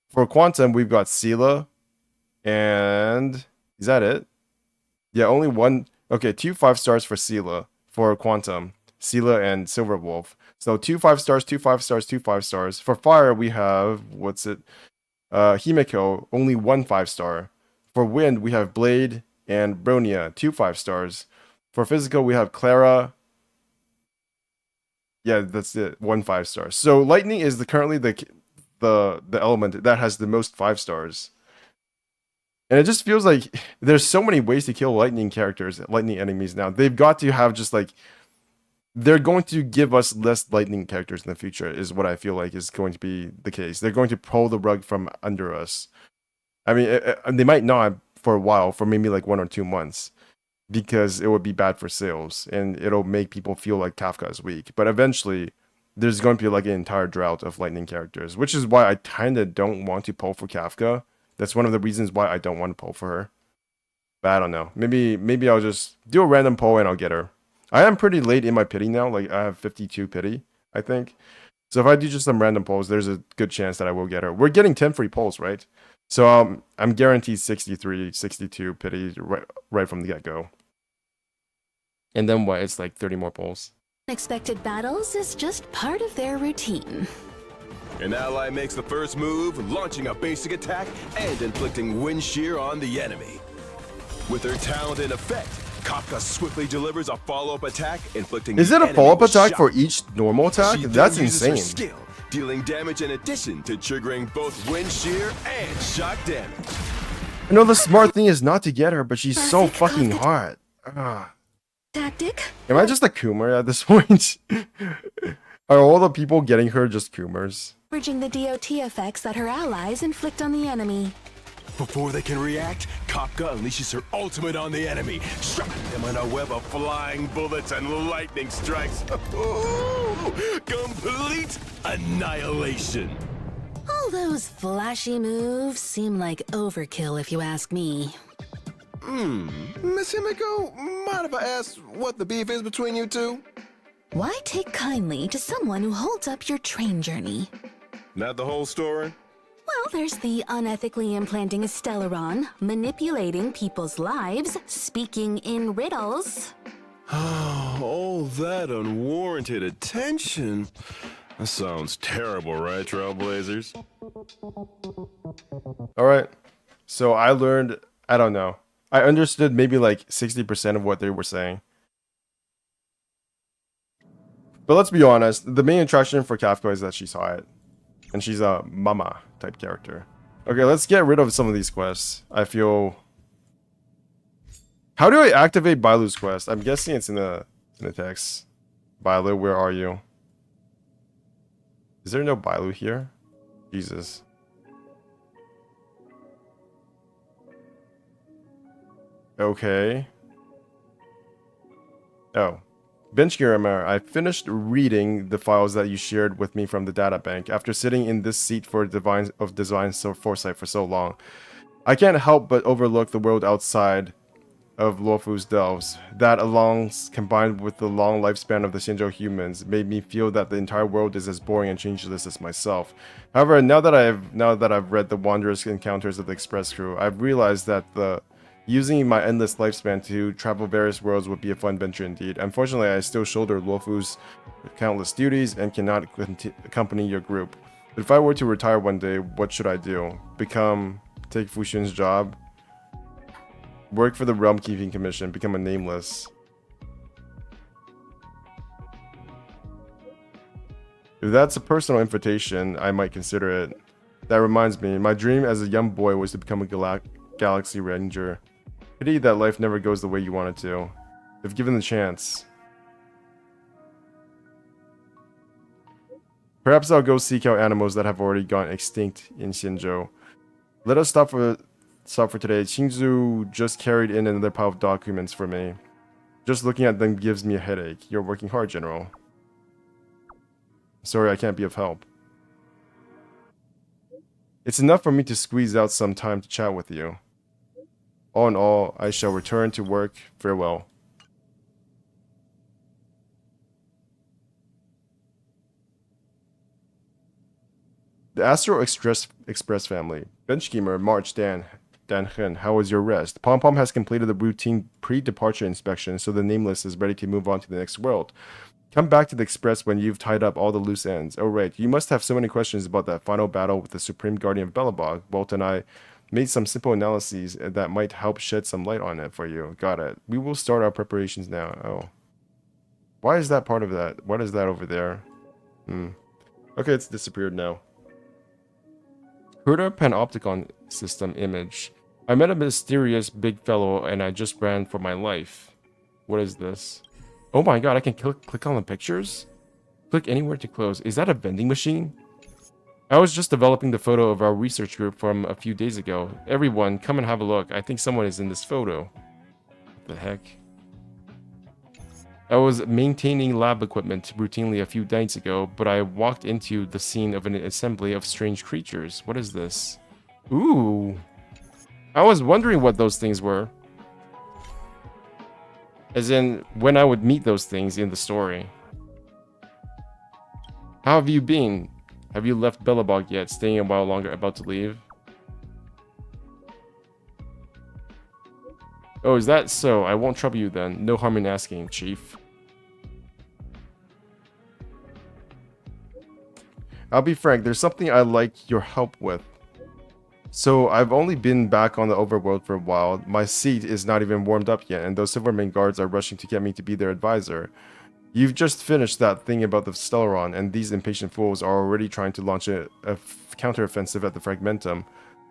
S1: For quantum, we've got Sela, and is that it? Yeah, only one. Okay, 2 5-stars for Sela. For quantum, Sela and Silverwolf. So 2 5-stars, 2 5-stars, 2 5-stars. For fire, we have Himeko, only 1 5-star. For wind, we have Blade and Bronia, 2 5-stars. For physical, we have Clara. Yeah, that's it, 1 5-star. So lightning is currently the element that has the most 5-stars. And it just feels like there's so many ways to kill lightning characters, lightning enemies now. They've got to have just like, they're going to give us less lightning characters in the future is what I feel like is going to be the case. They're going to pull the rug from under us. I mean, they might not for a while, for maybe like 1 or 2 months, because it would be bad for sales and it'll make people feel like Kafka is weak. But eventually, there's going to be like an entire drought of lightning characters, which is why I kind of don't want to pull for Kafka. That's one of the reasons why I don't want to pull for her. But I don't know. Maybe I'll just do a random pull and I'll get her. I am pretty late in my pity now. Like I have 52 pity, I think. So if I do just some random pulls, there's a good chance that I will get her. We're getting 10 free pulls, right? So I'm guaranteed 63, 62 pity right from the get-go. And then what? It's like 30 more pulls.
S5: Unexpected battles is just part of their routine.
S4: An ally makes the first move, launching a basic attack and inflicting wind shear on the enemy. With her talent in effect, Kafka swiftly delivers a follow-up attack, inflicting
S1: Is
S4: the
S1: it a
S4: enemy
S1: follow-up
S4: with
S1: attack
S4: shock.
S1: for each normal attack?
S4: She then
S1: That's
S4: uses her
S1: insane.
S4: skill, dealing damage in addition to triggering both wind shear and shock damage.
S1: I know the smart thing is not to get her, but she's so
S5: Classic
S1: fucking
S5: Kafka
S1: hot. Ah.
S5: Tactic?
S1: Am I just a Coomer at this point? Are all the people getting her just Coomers?
S5: Bridging the DOT effects that her allies inflict on the enemy.
S4: Before they can react, Kafka unleashes her ultimate on the enemy, striking them in a web of flying bullets and lightning strikes. Complete annihilation.
S5: All those flashy moves seem like overkill if you ask me.
S4: Miss Himiko, mind if I ask what the beef is between you two?
S5: Why take kindly to someone who holds up your train journey?
S4: Not the whole story?
S5: Well, there's the unethically implanting a Stellaron, manipulating people's lives, speaking in riddles.
S4: All that unwarranted attention. That sounds terrible, right, Trailblazers?
S1: Alright. So I learned, I don't know. I understood maybe like 60% of what they were saying. But let's be honest, the main attraction for Kafka is that she's hot. And she's a mama type character. Okay, let's get rid of some of these quests. I feel... How do I activate Bailu's quest? I'm guessing it's in the text. Bailu, where are you? Is there no Bailu here? Jesus. Okay. Oh. Benchgrammar, I finished reading the files that you shared with me from the databank after sitting in this seat for design foresight for so long. I can't help but overlook the world outside of Luofu's delves. That along combined with the long lifespan of the Xinzhou humans made me feel that the entire world is as boring and changeless as myself. However, now that I've read the wondrous encounters of the Express crew, I've realized that using my endless lifespan to travel various worlds would be a fun venture indeed. Unfortunately, I still shoulder Luofu's countless duties and cannot accompany your group. But if I were to retire one day, what should I do? Take Fuxun's job? Work for the Realm Keeping Commission, become a nameless. If that's a personal invitation, I might consider it. That reminds me, my dream as a young boy was to become a Galaxy Ranger. Pity that life never goes the way you want it to. If given the chance. Perhaps I'll go seek out animals that have already gone extinct in Xinzhou. Let us stop for today. Qingzu just carried in another pile of documents for me. Just looking at them gives me a headache. You're working hard, General. Sorry, I can't be of help. It's enough for me to squeeze out some time to chat with you. All in all, I shall return to work. Farewell. The Astro Express family. Benchgamer, March, Dan Hen, how was your rest? Pom Pom has completed the routine pre-departure inspection, so the Nameless is ready to move on to the next world. Come back to the Express when you've tied up all the loose ends. Oh right, you must have so many questions about that final battle with the Supreme Guardian of Belobog. Walt and I made some simple analyses that might help shed some light on it for you. Got it. We will start our preparations now. Oh. Why is that part of that? What is that over there? Okay, it's disappeared now. Herder Panopticon System image. I met a mysterious big fellow and I just ran for my life. What is this? Oh my god, I can click on the pictures? Click anywhere to close. Is that a vending machine? I was just developing the photo of our research group from a few days ago. Everyone, come and have a look. I think someone is in this photo. What the heck? I was maintaining lab equipment routinely a few nights ago, but I walked into the scene of an assembly of strange creatures. What is this? Ooh. I was wondering what those things were. As in, when I would meet those things in the story. How have you been? Have you left Belobog yet? Staying a while longer, about to leave? Oh, is that so? I won't trouble you then. No harm in asking, Chief. I'll be frank, there's something I'd like your help with. So, I've only been back on the overworld for a while. My seat is not even warmed up yet, and those Silvermane guards are rushing to get me to be their advisor. You've just finished that thing about the Stellaron, and these impatient fools are already trying to launch a counteroffensive at the Fragmentum.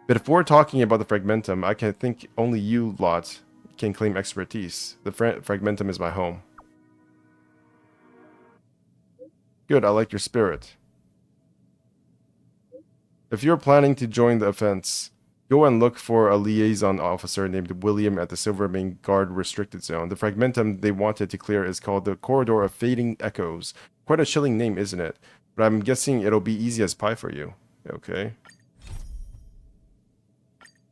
S1: But if we're talking about the Fragmentum, I can think only you lot can claim expertise. The Fragmentum is my home. Good, I like your spirit. If you're planning to join the offense, go and look for a liaison officer named William at the Silvermane Guard Restricted Zone. The Fragmentum they wanted to clear is called the Corridor of Fading Echoes. Quite a chilling name, isn't it? But I'm guessing it'll be easy as pie for you. Okay.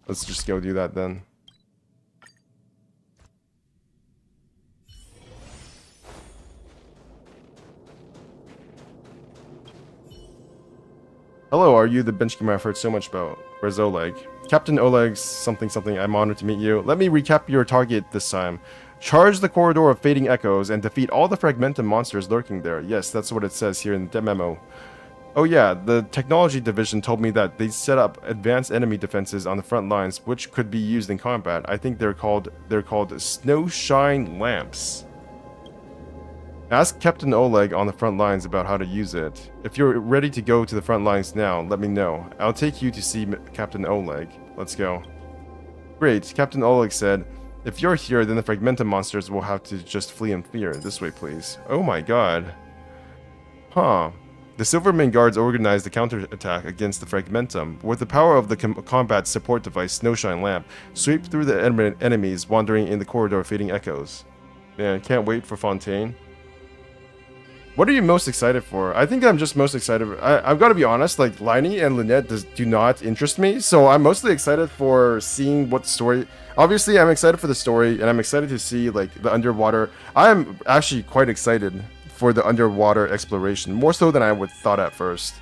S1: Let's just go do that then. Hello, are you the benchkeeper I've heard so much about? Where's Oleg? Captain Oleg's something something, I'm honored to meet you. Let me recap your target this time. Charge the corridor of fading echoes and defeat all the fragmentum monsters lurking there. Yes, that's what it says here in the memo. Oh yeah, the technology division told me that they set up advanced enemy defenses on the front lines which could be used in combat. I think they're called snowshine lamps. Ask Captain Oleg on the front lines about how to use it. If you're ready to go to the front lines now, let me know. I'll take you to see Captain Oleg. Let's go. Great, Captain Oleg said, if you're here, then the fragmentum monsters will have to just flee in fear. This way, please. Oh my god. Huh. The Silverman Guards organized the counterattack against the fragmentum. With the power of the combat support device, Snowshine Lamp, sweep through the enemies wandering in the corridor of fading echoes. Man, can't wait for Fontaine. What are you most excited for? I think I'm just most excited. I've got to be honest, like, Liney and Lynette do not interest me, so I'm mostly excited for seeing what story... Obviously, I'm excited for the story, and I'm excited to see, like, the underwater... I'm actually quite excited for the underwater exploration, more so than I would thought at first.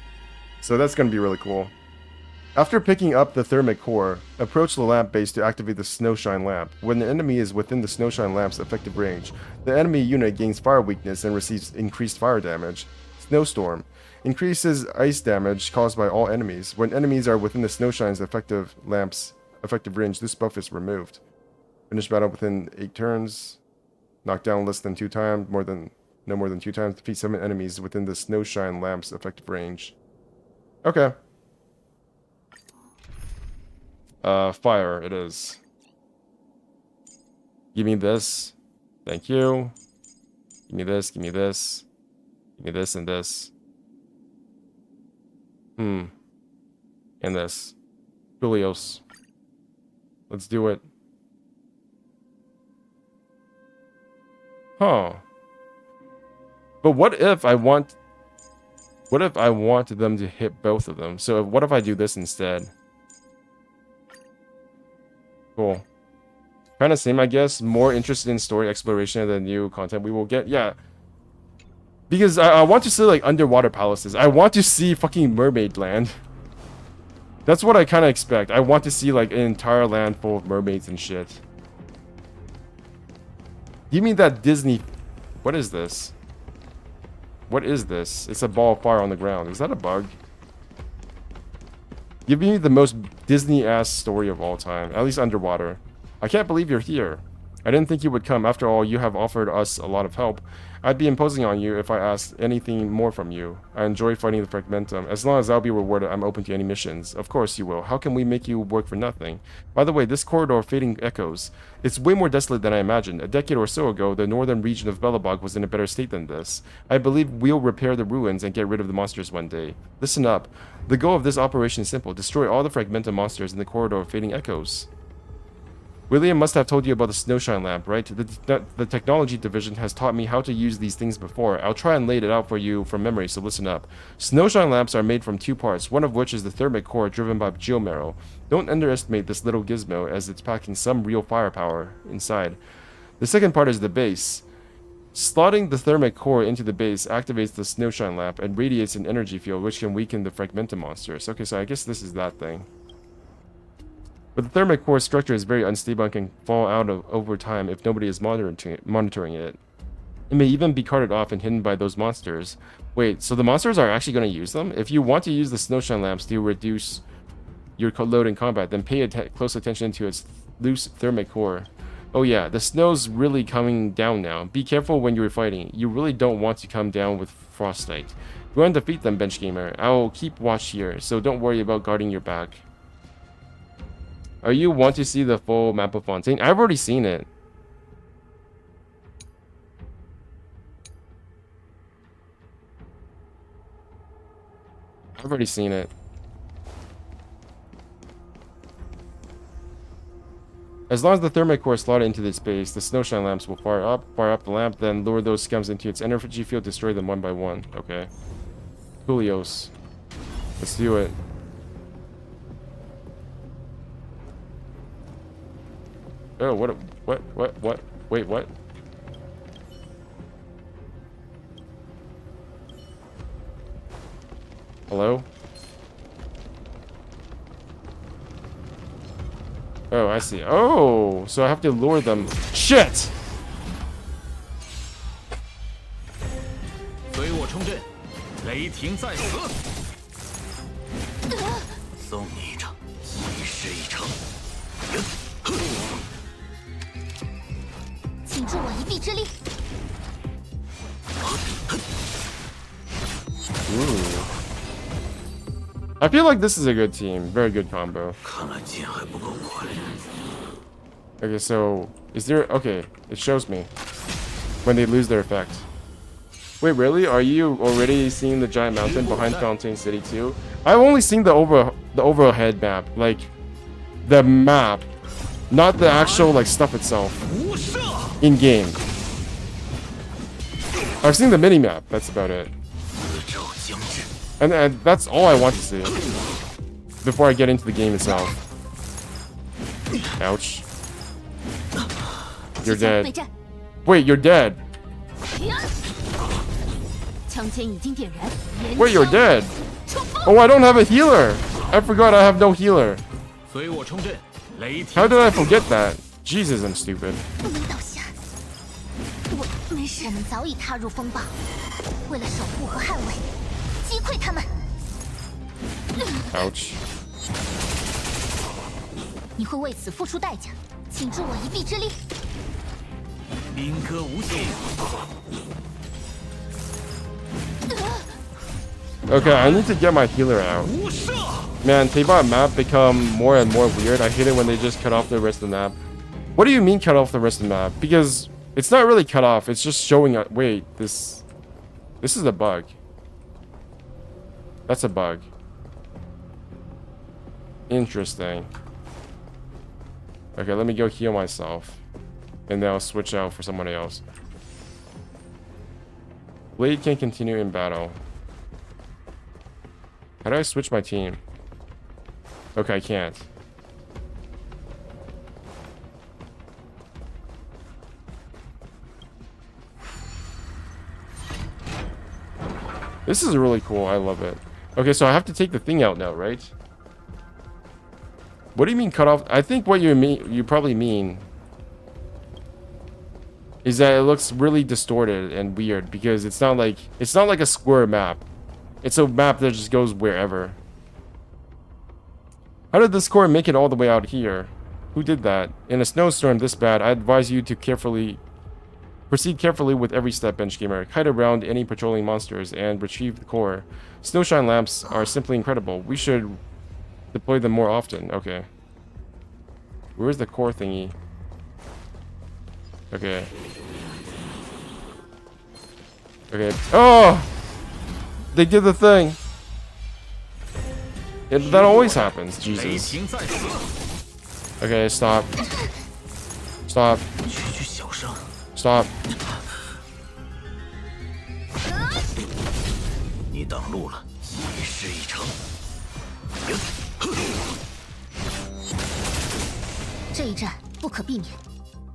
S1: So that's going to be really cool. After picking up the thermic core, approach the lamp base to activate the Snowshine Lamp. When the enemy is within the Snowshine Lamp's effective range, the enemy unit gains fire weakness and receives increased fire damage. Snowstorm increases ice damage caused by all enemies. When enemies are within the Snowshine's effective lamp's effective range, this buff is removed. Finish battle within 8 turns. Knock down less than 2 times, no more than 2 times. Defeat 7 enemies within the Snowshine Lamp's effective range. Okay. Fire it is. Give me this. Thank you. Give me this, give me this. Give me this and this. And this. Julios. Let's do it. Huh. But what if I want them to hit both of them? So what if I do this instead? Cool. Kind of same, I guess. More interested in story exploration of the new content we will get. Yeah. Because I want to see, like, underwater palaces. I want to see fucking mermaid land. That's what I kind of expect. I want to see, like, an entire land full of mermaids and shit. Give me that Disney... What is this? What is this? It's a ball of fire on the ground. Is that a bug? Give me the most Disney-ass story of all time. At least underwater. I can't believe you're here. I didn't think you would come. After all, you have offered us a lot of help. I'd be imposing on you if I asked anything more from you. I enjoy fighting the fragmentum. As long as I'll be rewarded, I'm open to any missions. Of course you will. How can we make you work for nothing? By the way, this corridor of fading echoes. It's way more desolate than I imagined. A decade or so ago, the northern region of Belobog was in a better state than this. I believe we'll repair the ruins and get rid of the monsters one day. Listen up. The goal of this operation is simple. Destroy all the fragmentum monsters in the corridor of fading echoes. William must have told you about the Snowshine Lamp, right? The technology division has taught me how to use these things before. I'll try and lay it out for you from memory, so listen up. Snowshine lamps are made from 2 parts, one of which is the thermic core driven by geomarrow. Don't underestimate this little gizmo, as it's packing some real firepower inside. The second part is the base. Slotting the thermic core into the base activates the Snowshine Lamp and radiates an energy field which can weaken the fragmentum monsters. Okay, so I guess this is that thing. But the thermic core structure is very unstable and can fall out over time if nobody is monitoring it. It may even be carted off and hidden by those monsters. Wait, so the monsters are actually going to use them? If you want to use the Snowshine Lamps to reduce your load in combat, then pay close attention to its loose thermic core. Oh yeah, the snow's really coming down now. Be careful when you're fighting. You really don't want to come down with frostbite. Go and defeat them, bench gamer. I'll keep watch here, so don't worry about guarding your back. Are you want to see the full map of Fontaine? I've already seen it. I've already seen it. As long as the thermic core is slotted into this base, the Snowshine Lamps will fire up the lamp, then lure those scums into its energy field, destroy them one by one. Okay. Julios. Let's do it. Oh, what? Wait, what? Hello? Oh, I see. Oh, so I have to lure them. Shit!
S2: 随我冲阵，雷霆在此。送你一程，一事一成。
S3: 请助我一臂之力。
S1: Ooh. I feel like this is a good team. Very good combo.
S2: 看来剑还不够快。
S1: Okay, so is there... Okay, it shows me when they lose their effect. Wait, really? Are you already seeing the giant mountain behind Fountain City too? I've only seen the overhead map, like the map, not the actual like stuff itself in game. I've seen the mini map. That's about it. And that's all I want to see before I get into the game itself. Ouch. You're dead. Wait, you're dead. Wait, you're dead. Oh, I don't have a healer. I forgot I have no healer. How did I forget that? Jesus, I'm stupid.
S3: 不能倒下。我们早已踏入风暴，为了守护和捍卫，击溃他们。
S1: Ouch.
S3: 你会为此付出代价，请助我一臂之力。
S2: 兵戈无形。
S1: Okay, I need to get my healer out. Man, Teyvat map become more and more weird. I hate it when they just cut off the rest of the map. What do you mean cut off the rest of the map? Because it's not really cut off. It's just showing up. Wait, this is a bug. That's a bug. Interesting. Okay, let me go heal myself. And then I'll switch out for someone else. Blade can continue in battle. How do I switch my team? Okay, I can't. This is really cool. I love it. Okay, so I have to take the thing out now, right? What do you mean cut off? I think what you probably mean is that it looks really distorted and weird because it's not like a square map. It's a map that just goes wherever. How did this core make it all the way out here? Who did that? In a snowstorm this bad, I advise you to proceed carefully with every step, bench gamer. Hide around any patrolling monsters and retrieve the core. Snowshine lamps are simply incredible. We should deploy them more often. Okay. Where's the core thingy? Okay. Okay. Oh! They did the thing. That always happens. Jesus. Okay, stop. Stop. Stop.
S2: 你挡路了，一事一成。
S3: 这一战不可避免，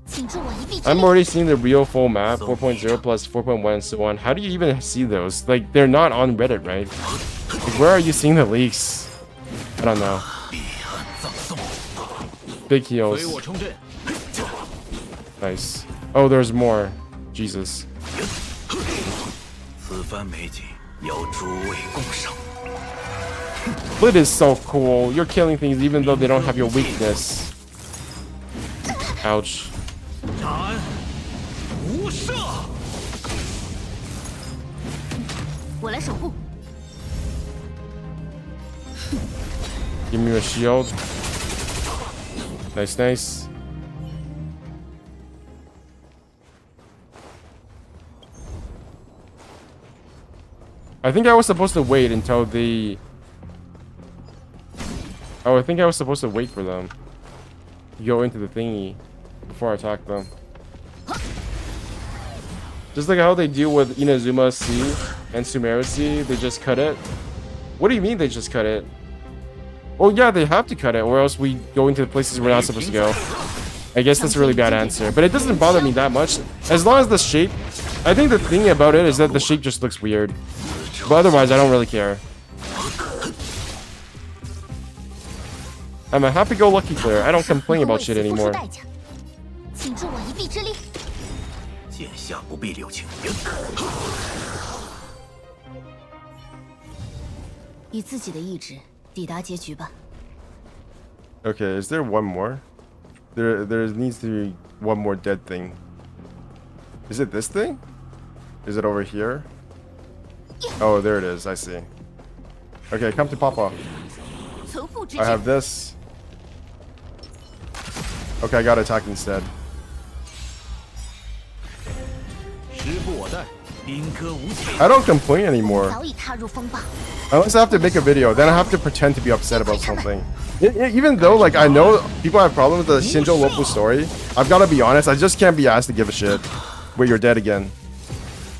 S3: 请助我一臂之
S1: I'm
S3: 力。
S1: already seeing the real full map, 4.0 plus 4.1 and so on. How do you even see those? Like, they're not on Reddit, right? Like, where are you seeing the leaks? I don't know. Big heals. Nice. Oh, there's more. Jesus.
S2: 此番美景要诸位共赏。
S1: Split is so cool. You're killing things even though they don't have your weakness. Ouch.
S2: 斩无赦。
S3: 我来守护。
S1: Give me a shield. Nice, nice. I think I was supposed to wait until the... Oh, I think I was supposed to wait for them to go into the thingy before I attack them. Just like how they do with Inazuma C and Sumeru C, they just cut it. What do you mean they just cut it? Oh yeah, they have to cut it or else we go into the places we're not supposed to go. I guess that's a really bad answer, but it doesn't bother me that much. As long as the shape... I think the thing about it is that the shape just looks weird. But otherwise, I don't really care. I'm a happy-go-lucky player. I don't complain about shit
S3: 付出
S1: anymore.
S3: 代价，请助我一臂之力。
S2: 剑下不必留情面。
S3: 以自己的意志抵达结局吧。
S1: Okay, is there one more? There needs to be one more dead thing. Is it this thing? Is it over here? Oh, there it is. I see. Okay, come to Papa.
S3: 仇富之
S1: I
S3: 剑
S1: have this. Okay, I got attack instead.
S2: 时不我待，宾客无情。
S1: I don't complain anymore.
S3: 早已踏入风暴。
S1: Unless I have to make a video, then I have to pretend to be upset about something. Even though, like, I know people have problems with the Shinjo Lopu story, I've got to be honest, I just can't be asked to give a shit. Wait, you're dead again.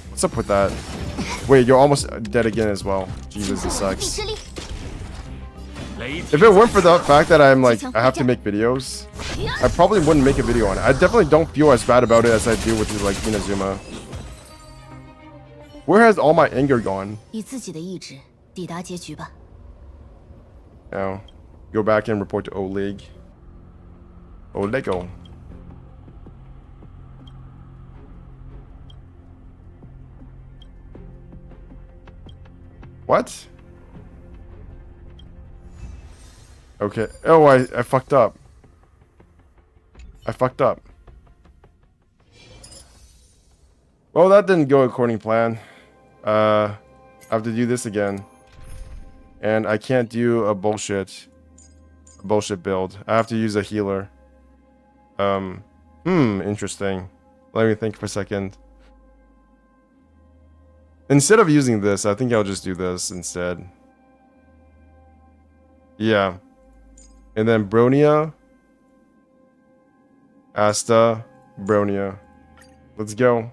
S1: What's up with that? Wait, you're almost dead again as well. Jesus, this
S3: 助我一臂
S1: sucks.
S3: 之力。
S1: If it weren't for the fact that I'm like, I have to make videos, I probably wouldn't make a video on it. I definitely don't feel as bad about it as I do with like Inazuma. Where has all my anger gone?
S3: 以自己的意志抵达结局吧。
S1: Now, go back and report to Oleg. Olego. What? Okay. Oh, I fucked up. I fucked up. Well, that didn't go according to plan. I have to do this again. And I can't do a bullshit build. I have to use a healer. Interesting. Let me think for a second. Instead of using this, I think I'll just do this instead. Yeah. And then Bronia, Asta, Bronia. Let's go.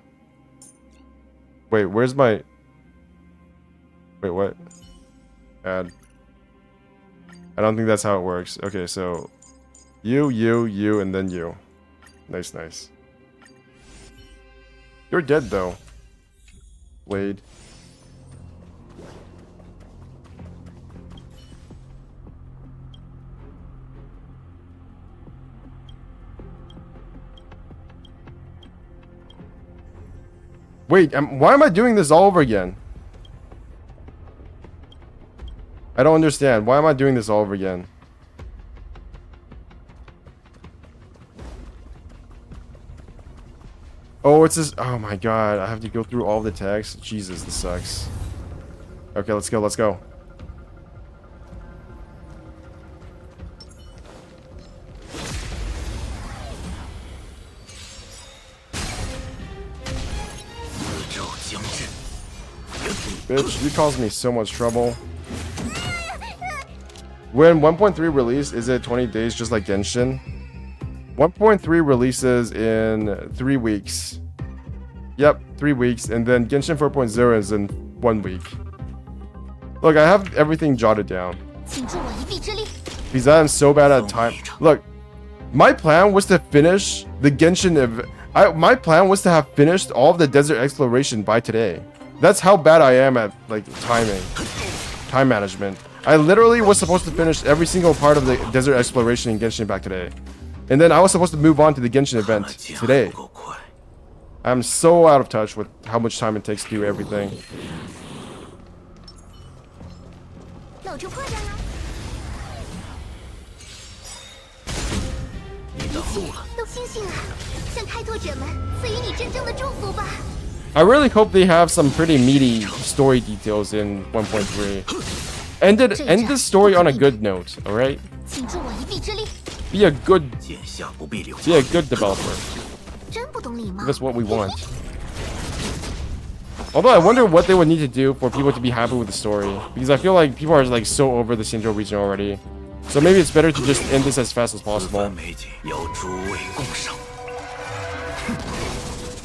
S1: Wait, where's my... Wait, what? Add. I don't think that's how it works. Okay, so... You, and then you. Nice, nice. You're dead, though. Blade. Wait, why am I doing this all over again? I don't understand. Why am I doing this all over again? Oh, it's this. Oh my god. I have to go through all the text. Jesus, this sucks. Okay, let's go. Let's go. Bitch, you caused me so much trouble. When 1.3 released, is it 20 days just like Genshin? 1.3 releases in 3 weeks. Yep, 3 weeks. And then Genshin 4.0 is in 1 week. Look, I have everything jotted down.
S3: 请助我一臂之力。
S1: Because I am so bad at time. Look, my plan was to finish the Genshin my plan was to have finished all of the desert exploration by today. That's how bad I am at like time management. I literally was supposed to finish every single part of the desert exploration in Genshin Impact today. And then I was supposed to move on to the Genshin event today. I'm so out of touch with how much time it takes to do everything.
S3: 露出破绽了。一切都星星啊，向开拓者们赐予你真正的祝福吧。
S1: I really hope they have some pretty meaty story details in 1.3. End the story on a good note, alright?
S3: 请助我一臂之力。
S1: Be a good
S2: 剑下不必留情。
S1: be a good developer.
S3: 真不懂礼貌。
S1: That's what we want. Although I wonder what they would need to do for people to be happy with the story. Because I feel like people are like so over the Shinjo region already. So maybe it's better to just end this as fast as
S2: 此
S1: possible.
S2: 番美景要诸位共赏。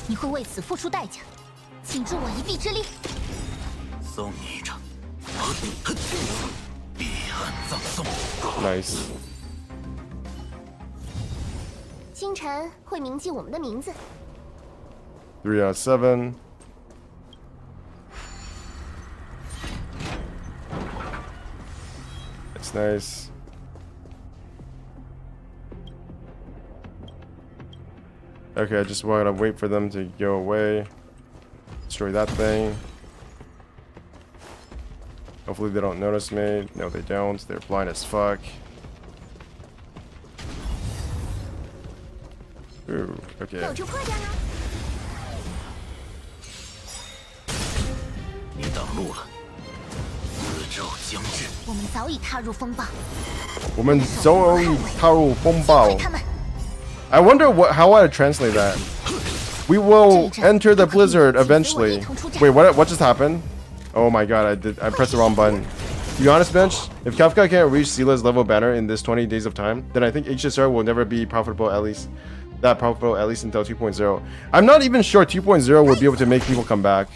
S3: 你会为此付出代价，请助我一臂之力。
S2: 送你一场彼岸葬送。
S1: Nice.
S3: 星辰会铭记我们的名字。
S1: 3 out of 7. That's nice. Okay, I just want to wait for them to go away. Destroy that thing. Hopefully they don't notice me. No, they don't. They're blind as fuck. Ooh, okay.
S3: 有就快点啊！
S2: 你挡路了，死咒将至。
S3: 我们早已踏入风暴，
S1: 我们早已踏入风暴。
S3: 击溃他们。
S1: I wonder how I translate that. We will enter the blizzard eventually. Wait, what just happened? Oh my god, I pressed the wrong button. To be honest, Bench, if Kafka can't reach Sila's level banner in this 20 days of time, then I think HSR will never be profitable, at least until 2.0. I'm not even sure 2.0 will be able to make people come back.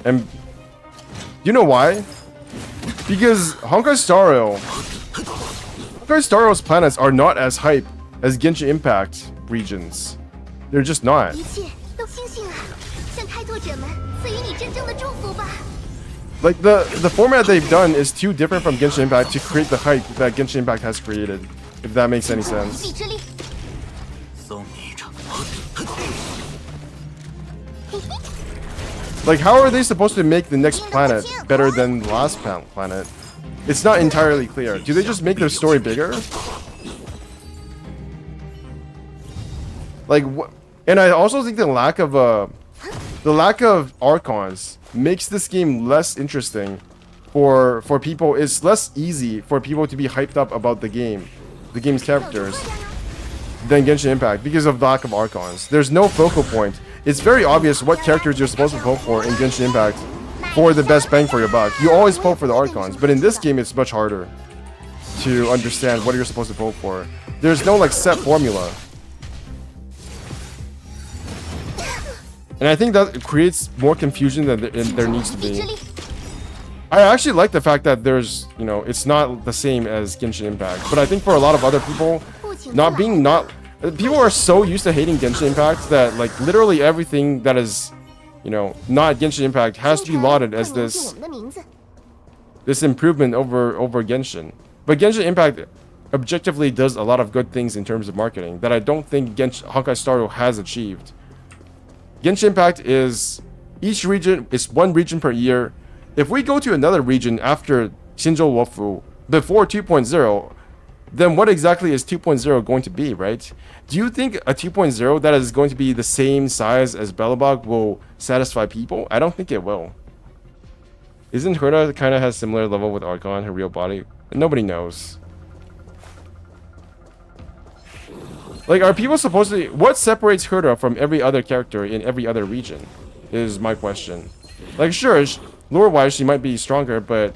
S1: And you know why? Because Honkai Star's planets are not as hype as Genshin Impact regions. They're just not.
S3: 一切都星星啊，向开拓者们赐予你真正的祝福吧。
S1: Like the format they've done is too different from Genshin Impact to create the hype that Genshin Impact has created. If that makes any
S3: 一
S1: sense.
S3: 臂之力，
S2: 送你一场。
S1: Like, how are they supposed to make the next planet better than the last planet? It's not entirely clear. Do they just make their story bigger? Like, and I also think the lack of Archons makes this game less interesting for people. It's less easy for people to be hyped up about the game's characters, than Genshin Impact because of the lack of Archons. There's no focal point. It's very obvious what characters you're supposed to poke for in Genshin Impact for the best bang for your buck. You always poke for the Archons, but in this game it's much harder to understand what you're supposed to poke for. There's no like set formula. And I think that creates more confusion than there needs to
S3: 一臂之
S1: be.
S3: 力，
S1: I actually like the fact that there's, you know, it's not the same as Genshin Impact. But I think for a lot of other people, people are so used to hating Genshin Impact that like literally everything that is, you know, not Genshin Impact has to be lauded as
S3: 更能记我
S1: this
S3: 们的名字。
S1: improvement over Genshin. But Genshin Impact objectively does a lot of good things in terms of marketing that I don't think Honkai Star Rail has achieved. Genshin Impact is each region is one region per year. If we go to another region after Shinjo Wofu before 2.0, then what exactly is 2.0 going to be, right? Do you think a 2.0 that is going to be the same size as Belobog will satisfy people? I don't think it will. Isn't Herda kind of has similar level with Archon, her real body? Nobody knows. Like, are people supposed to... What separates Herda from every other character in every other region? Is my question. Like, sure, lore-wise, she might be stronger, but...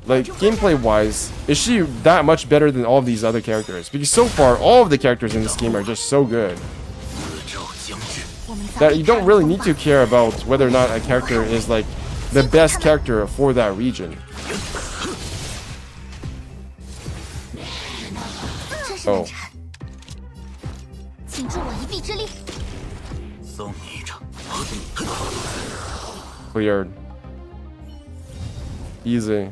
S1: Like, gameplay-wise, is she that much better than all of these other characters? Because so far, all of the characters in this game are just so good.
S2: 死咒将至。
S3: 我们早
S1: That
S3: 已
S1: you
S3: 踏
S1: don't
S3: 入
S1: really
S3: 风
S1: need
S3: 暴
S1: to care about whether or not a character is, like, the best character for that region.
S3: 真是难缠。请助我一臂之力。
S2: 送你一场。
S1: Cleared. Easy.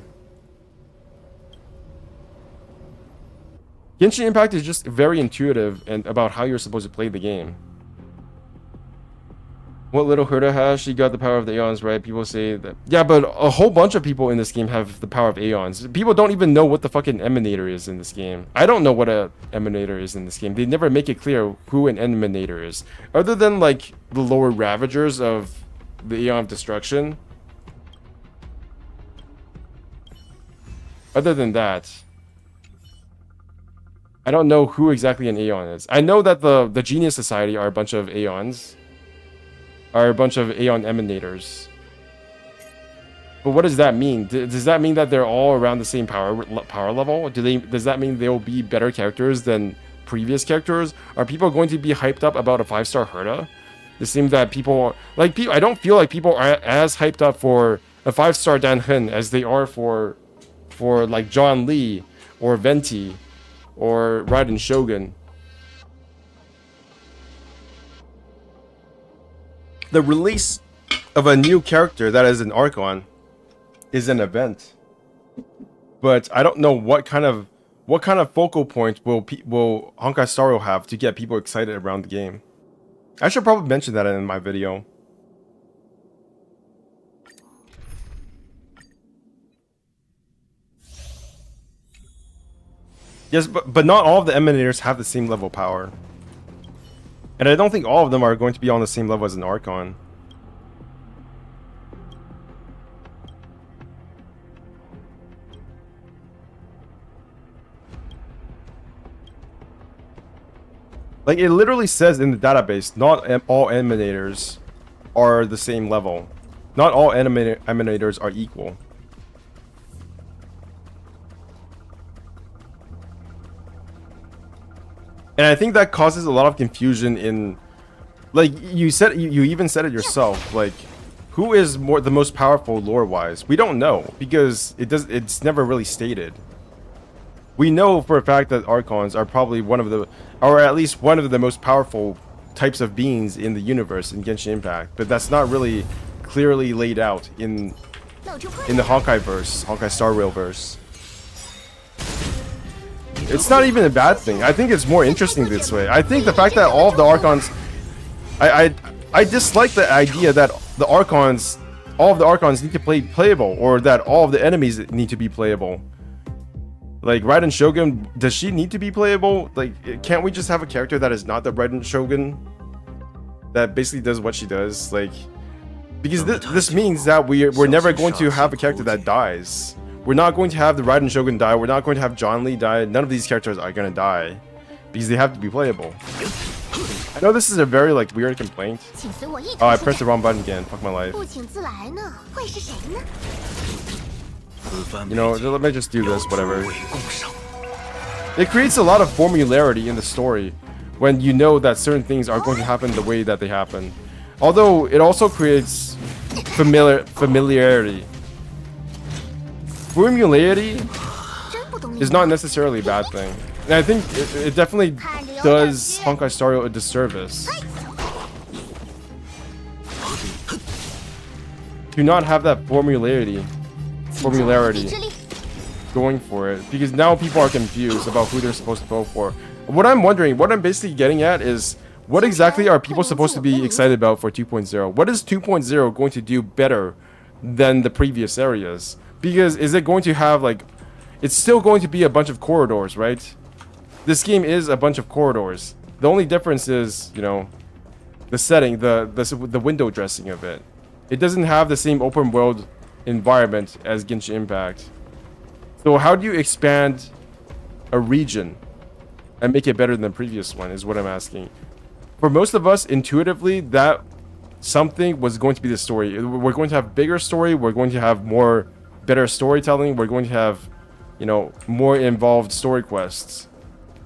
S1: Genshin Impact is just very intuitive and about how you're supposed to play the game. What little Herda has, she got the power of the Aeons, right? People say that. Yeah, but a whole bunch of people in this game have the power of Aeons. People don't even know what the fucking Emanator is in this game. I don't know what a Emanator is in this game. They never make it clear who an Emanator is. Other than, like, the lower Ravagers of the Aeon of Destruction. Other than that, I don't know who exactly an Aeon is. I know that the Genius Society are a bunch of Aeons. Are a bunch of Aeon Emanators. But what does that mean? Does that mean that they're all around the same power level? Does that mean they'll be better characters than previous characters? Are people going to be hyped up about a 5-star Herda? It seems that people... Like, I don't feel like people are as hyped up for a 5-star Dan Hen as they are for like John Lee or Venti or Raiden Shogun. The release of a new character that is an Archon is an event, but I don't know what kind of focal point will Honkai Star Rail have to get people excited around the game. I should probably mention that in my video. Yes, but not all of the Emanators have the same level of power. And I don't think all of them are going to be on the same level as an Archon. Like, it literally says in the database, not all Emanators are the same level. Not all Emanators are equal. And I think that causes a lot of confusion in, like, you even said it yourself, like, who is the most powerful lore-wise? We don't know, because it's never really stated. We know for a fact that Archons are probably or at least one of the most powerful types of beings in the universe in Genshin Impact, but that's not really clearly laid out in the Honkai verse, Honkai Star Rail verse. It's not even a bad thing. I think it's more interesting this way. I think the fact that all of the Archons, I dislike the idea that all of the Archons need to be playable, or that all of the enemies need to be playable. Like, Raiden Shogun, does she need to be playable? Like, can't we just have a character that is not the Raiden Shogun? That basically does what she does? Like, because this means that we're never going to have a character that dies. We're not going to have the Raiden Shogun die. We're not going to have John Lee die. None of these characters are going to die. Because they have to be playable. I know this is a very, like, weird complaint. Oh, I pressed the wrong button again. Fuck my life. You know, let me just do this, whatever. It creates a lot of formularity in the story when you know that certain things are going to happen the way that they happen. Although, it also creates familiarity. Familiarity is not necessarily a bad thing. And I think it definitely does Honkai Star Rail a disservice to not have that formularity going for it, because now people are confused about who they're supposed to vote for. What I'm basically getting at is, what exactly are people supposed to be excited about for 2.0? What is 2.0 going to do better than the previous areas? Because is it going to have, like, it's still going to be a bunch of corridors, right? This game is a bunch of corridors. The only difference is, you know, the setting, the window dressing of it. It doesn't have the same open world environment as Genshin Impact. So how do you expand a region and make it better than the previous one is what I'm asking. For most of us, intuitively, that something was going to be the story. We're going to have bigger story. We're going to have better storytelling. We're going to have, you know, more involved story quests.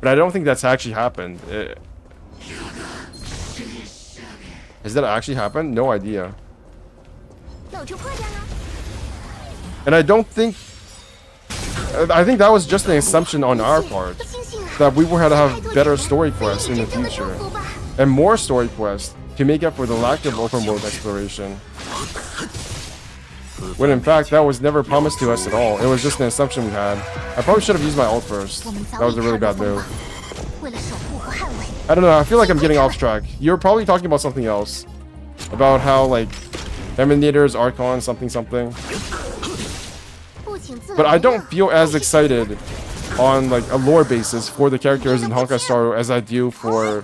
S1: But I don't think that's actually happened. Has that actually happened? No idea. And I don't think... I think that was just an assumption on our part. That we will have to have better story quests in the future. And more story quests to make up for the lack of open world exploration. When in fact, that was never promised to us at all. It was just an assumption we had. I probably should have used my ult first. That was a really bad move. I don't know, I feel like I'm getting off track. You're probably talking about something else. About how, like, Emanators, Archon, something. But I don't feel as excited on, like, a lore basis for the characters in Honkai Star Rail as I do for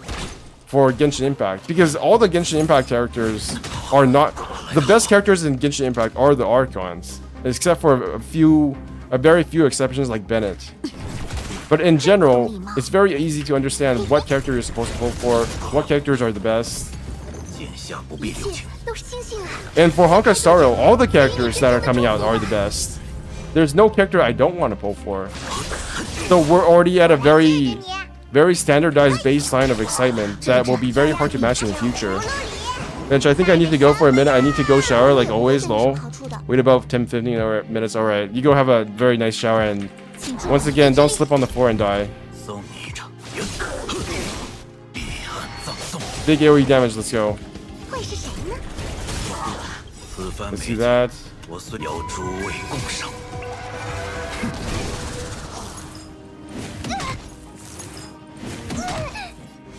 S1: Genshin Impact. Because all the Genshin Impact characters are not... The best characters in Genshin Impact are the Archons. Except for a very few exceptions like Bennett. But in general, it's very easy to understand what character you're supposed to vote for, what characters are the best. And for Honkai Star Rail, all the characters that are coming out are the best. There's no character I don't want to vote for. So we're already at a very standardized baseline of excitement that will be very hard to match in the future. Bench, I think I need to go for a minute. I need to go shower like always, lol. Wait about 10-15 minutes, alright. You go have a very nice shower, and once again, don't slip on the floor and die. Big AoE damage, let's go. Let's do that.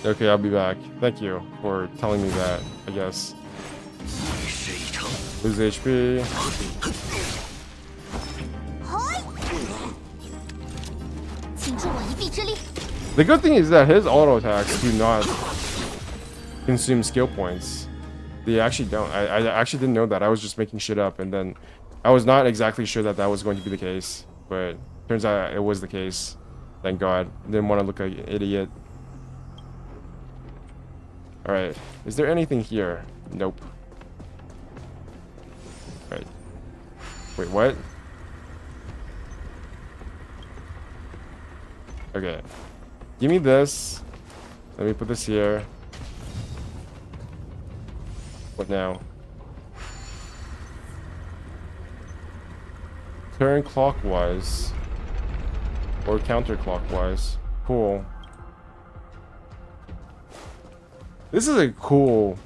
S1: Okay, I'll be back. Thank you for telling me that, I guess.
S2: 一事已成，
S1: Lose HP.
S3: 请助我一臂之力。
S1: The good thing is that his auto attacks do not consume skill points. They actually don't. I actually didn't know that. I was just making shit up, and then I was not exactly sure that that was going to be the case. But turns out it was the case. Thank God. Didn't want to look like an idiot. Alright. Is there anything here? Nope. Alright. Wait, what? Okay. Give me this. Let me put this here. What now? Turn clockwise. Or counterclockwise. Cool. This is a cool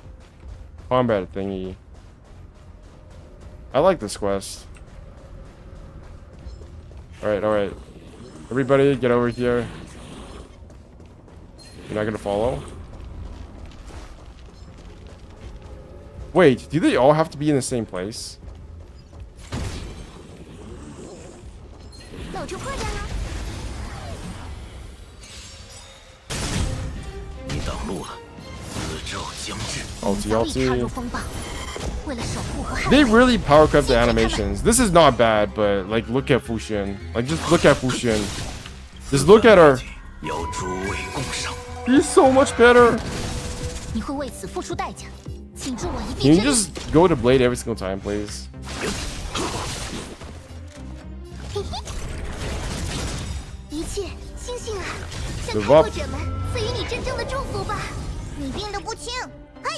S1: combat thingy. I like this quest. Alright, alright. Everybody get over here. You're not gonna follow? Wait, do they all have to be in the same place?
S3: 露出破绽了。
S2: 你挡路了，死咒将至。
S3: 我们早已踏入
S1: LT.
S3: 风暴，为了守护和捍
S1: They
S3: 卫。
S1: really power crept the animations. This is not bad, but like look at Fuxian. Like just look at Fuxian. Just look at her.
S2: 要诸位共赏。
S1: She's so much better.
S3: 你会为此付出代价，请助我一
S1: Can
S3: 臂
S1: you
S3: 之力。
S1: just go to Blade every single time, please?
S3: 一切，星星啊，向
S1: Move
S3: 开
S1: up.
S3: 拓者们赐予你真正的祝福吧。你病得不轻，哎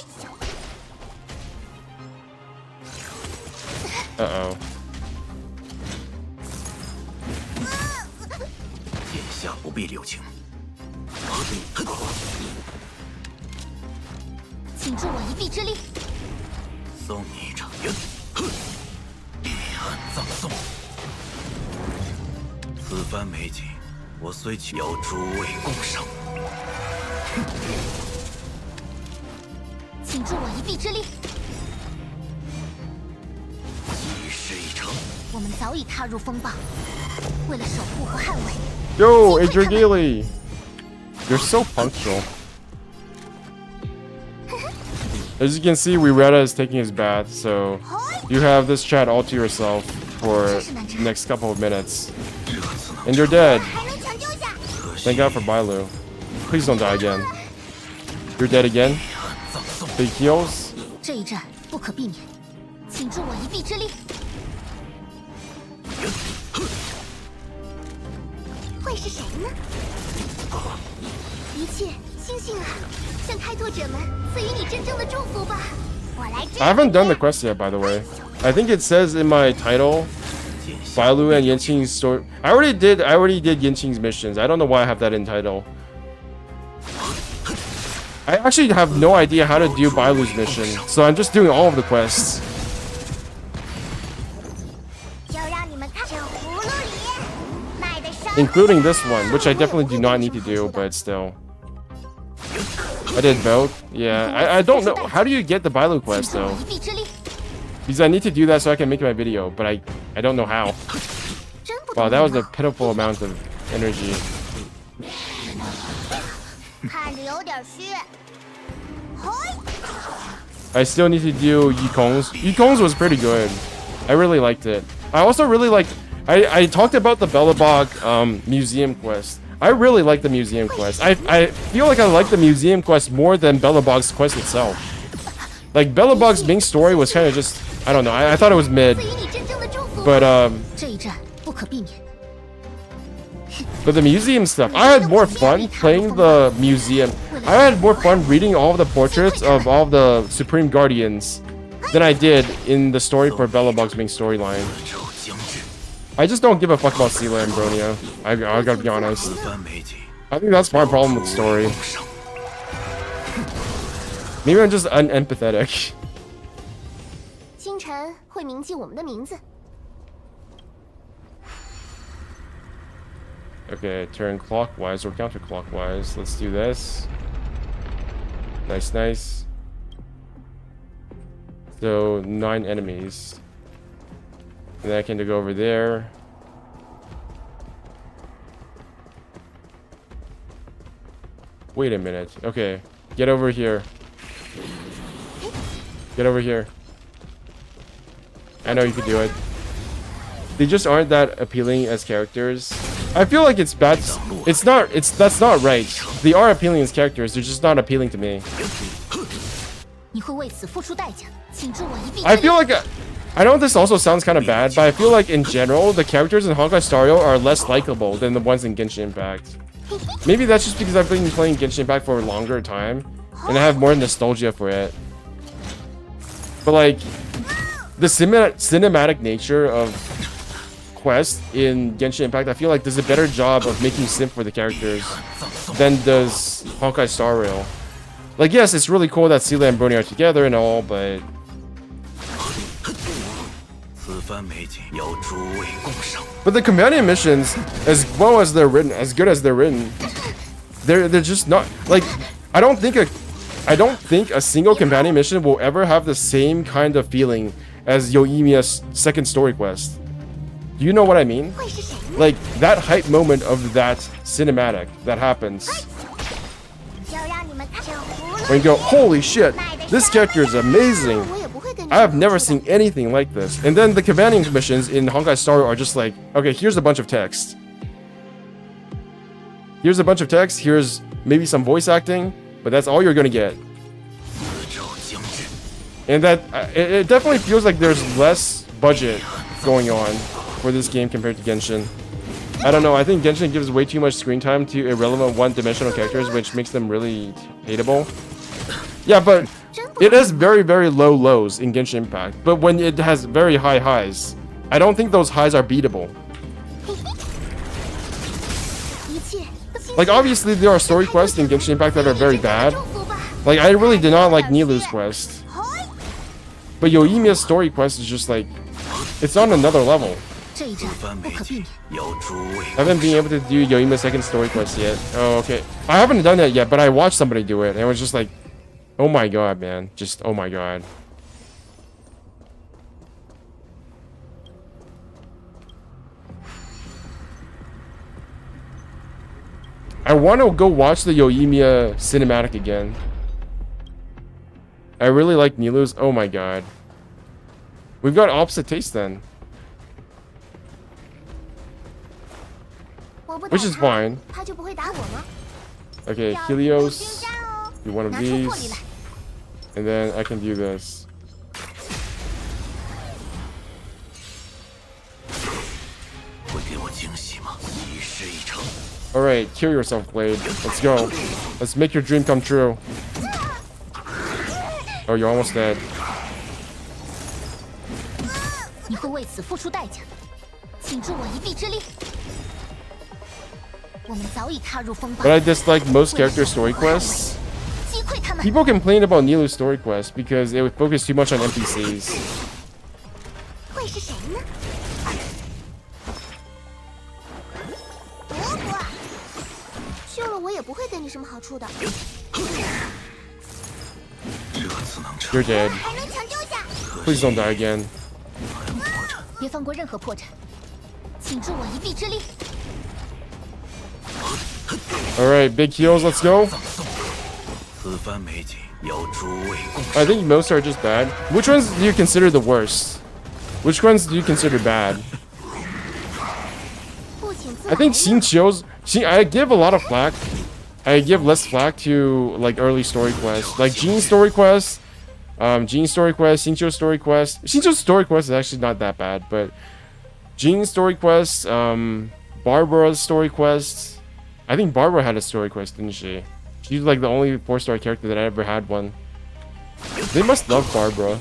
S3: 呦！
S1: Uh-oh.
S2: 眼下不必留情。
S3: 请助我一臂之力。
S2: 送你一场冤，彼岸葬送。此番美景，我虽去，邀诸位共赏。
S3: 请助我一臂之力。
S2: 一事已成，
S3: 我们早已踏入风暴，为了守护和捍卫。
S1: Yo, Adrian Gailey. You're so punctual. As you can see, Wireta is taking his bath, so you have this chat all to yourself for the next couple of minutes.
S2: 这次能
S1: And you're dead.
S3: 还能抢救下。
S1: Thank God for Bailu. Please don't die again. You're dead again?
S2: 彼岸葬送。
S1: Big heals?
S3: 这一战不可避免，请助我一臂之力。会是谁呢？一切，星星啊，向开拓者们赐予你真正的祝福吧。我来追。
S1: I haven't done the quest yet, by the way. I think it says in my title,
S2: 眼下
S1: Bailu and Yanqing's story. I already did Yanqing's missions. I don't know why I have that in title. I actually have no idea how to do Bailu's mission, so I'm just doing all of the quests.
S3: 就让你们看这葫芦里卖的伤。
S1: Including this one, which I definitely do not need to do, but still. I did both. Yeah, I don't know. How do you get the Bailu
S3: 请
S1: quest,
S3: 助我
S1: though?
S3: 一臂之力。
S1: Because I need to do that so I can make my video, but I don't know how.
S3: 真不懂
S1: Wow, that was a
S3: 吗
S1: pitiful amount of energy.
S3: 看着有点虚。嘿，
S1: I still need to do Yikong's. Yikong's was pretty good. I really liked it. I also really liked... I talked about the Belobog museum quest. I really like the museum quest. I feel like I like the museum quest more than Belobog's quest itself. Like, Belobog's main story was kind of just... I don't know. I thought it was mid.
S3: 赐予你真正的祝福。
S1: But,
S3: 这一战不可避免。
S1: But the museum stuff, I had more fun playing the museum. I had more fun reading all of the portraits of all of the Supreme Guardians than I did in the story for Belobog's main storyline.
S2: 死咒将至。
S1: I just don't give a fuck about Sela and Bronia. I gotta be honest.
S2: 此番美景，
S1: I think that's my problem with the story.
S2: 共赏。
S1: Maybe I'm just unempathetic.
S3: 星辰会铭记我们的名字。
S1: Okay, turn clockwise or counterclockwise. Let's do this. Nice, nice. So 9 enemies. And then I can go over there. Wait a minute. Okay. Get over here. Get over here. I know you can do it. They just aren't that appealing as characters. I feel like it's bad. That's not right. They are appealing as characters. They're just not appealing to me. I feel like I know this also sounds kind of bad, but I feel like in general the characters in Honkai Star Rail are less likable than the ones in Genshin Impact. Maybe that's just because I've been playing Genshin Impact for a longer time and I have more nostalgia for it. But like the cinematic nature of quests in Genshin Impact, I feel like does a better job of making simp for the characters than does Honkai Star Rail. Like, yes, it's really cool that Seele and Brony are together and all, but the companion missions, as well as they're written, as good as they're written, they're just not like I don't think a single companion mission will ever have the same kind of feeling as Yoimiya's second story quest. Do you know what I mean? Like that hype moment of that cinematic that happens. When you go, holy shit, this character is amazing. I have never seen anything like this. And then the companion missions in Honkai Star Rail are just like, okay, here's a bunch of text. Here's a bunch of text. Here's maybe some voice acting, but that's all you're gonna get. And that it definitely feels like there's less budget going on for this game compared to Genshin. I don't know, I think Genshin gives way too much screen time to irrelevant one-dimensional characters, which makes them really hateable. Yeah, but it has very, very low lows in Genshin Impact. But when it has very high highs, I don't think those highs are beatable. Like, obviously, there are story quests in Genshin Impact that are very bad. Like, I really did not like Nilou's quest. But Yoimiya's story quest is just like, it's on another level. I haven't been able to do Yoimiya's second story quest yet. Oh, okay. I haven't done that yet, but I watched somebody do it, and it was just like, oh my god, man. Just, oh my god. I want to go watch the Yoimiya cinematic again. I really like Nilou's. Oh my god. We've got opposite taste then. Which is fine. Okay, Helios. Do one of these. And then I can do this. Alright, kill yourself, Blade. Let's go. Let's make your dream come true. Oh, you're almost dead. But I dislike most character story quests. People complain about Nilou's story quest because it would focus too much on NPCs. You're dead. Please don't die again. Alright, big heals, let's go. I think most are just bad. Which ones do you consider the worst? Which ones do you consider bad? I think Xingqiu's... I give a lot of flack. I give less flack to like early story quests. Like Jean's story quest. Jean's story quest, Xingqiu's story quest. Xingqiu's story quest is actually not that bad, but Jean's story quest, Barbara's story quest. I think Barbara had a story quest, didn't she? She's like the only 4-star character that I ever had one. They must love Barbara.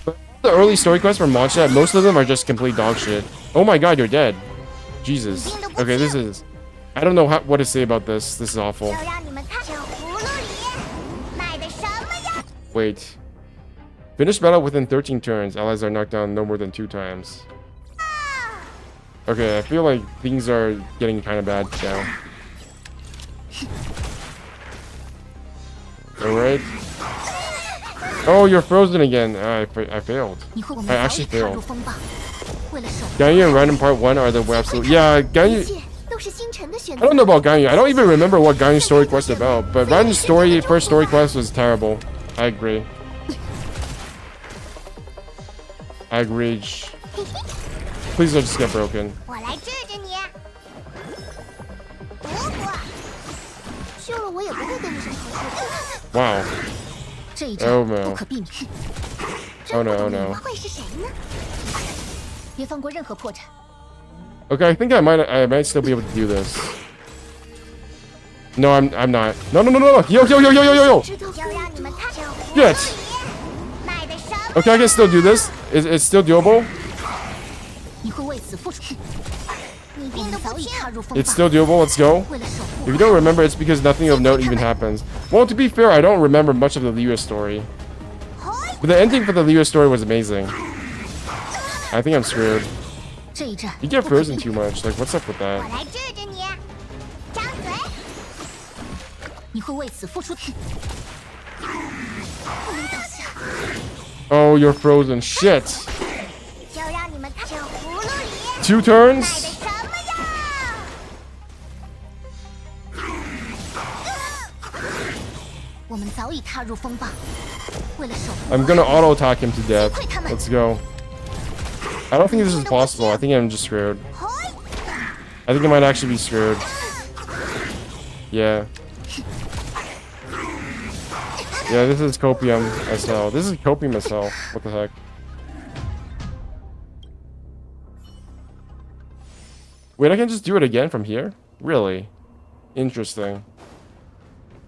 S1: But the early story quests from Mondstadt, most of them are just complete dog shit. Oh my god, you're dead. Jesus. Okay, this is... I don't know what to say about this. This is awful. Wait. Finish battle within 13 turns. Allies are knocked down no more than 2 times. Okay, I feel like things are getting kind of bad now. Alright. Oh, you're frozen again. I failed.
S3: 我们
S1: I
S3: 早
S1: actually
S3: 已踏入
S1: failed.
S3: 风暴，为了守护
S1: Ganyu and Random Part 1 are the absolute. Yeah,
S3: 一
S1: Ganyu.
S3: 切都是星辰的选
S1: I
S3: 择。
S1: don't know about Ganyu. I don't even remember what Ganyu's story quest is about. But Random's story, first story quest was terrible. I agree. I agree. Please don't just get broken.
S3: 我来治治你。不过，修了我也不会跟你什么合适。
S1: Wow.
S3: 这一战
S1: Oh no.
S3: 不可避免。
S1: Oh no,
S3: 真
S1: oh
S3: 不懂
S1: no.
S3: 你们会是谁呢？别放过任何破绽。
S1: Okay, I think I might still be able to do this. No, I'm not. No. Yo.
S3: 知道就让你们看。
S1: Shit.
S3: 卖的少。
S1: Okay, I can still do this. It's still doable.
S3: 你会为此付出。你变得早已踏入风
S1: It's
S3: 暴。
S1: still doable. Let's go.
S3: 为了守护
S1: If you don't remember, it's because nothing of note even happens. Well, to be fair, I don't remember much of the Liyue story. But the ending for the Liyue story was amazing. I think I'm screwed.
S3: 这一战
S1: You get frozen too much. Like, what's up with that?
S3: 来治治你。张嘴。你会为此付出。不能倒下。
S1: Oh, you're frozen. Shit.
S3: 就让你们看这葫芦里
S1: 2 turns?
S3: 什么呀！我们早已踏入风暴，为了守护。
S1: I'm gonna auto attack him to death. Let's go. I don't think this is possible. I think I'm just screwed. I think I might actually be screwed. Yeah. Yeah, this is Copium SL. This is Copium SL. What the heck? Wait, I can just do it again from here? Really? Interesting.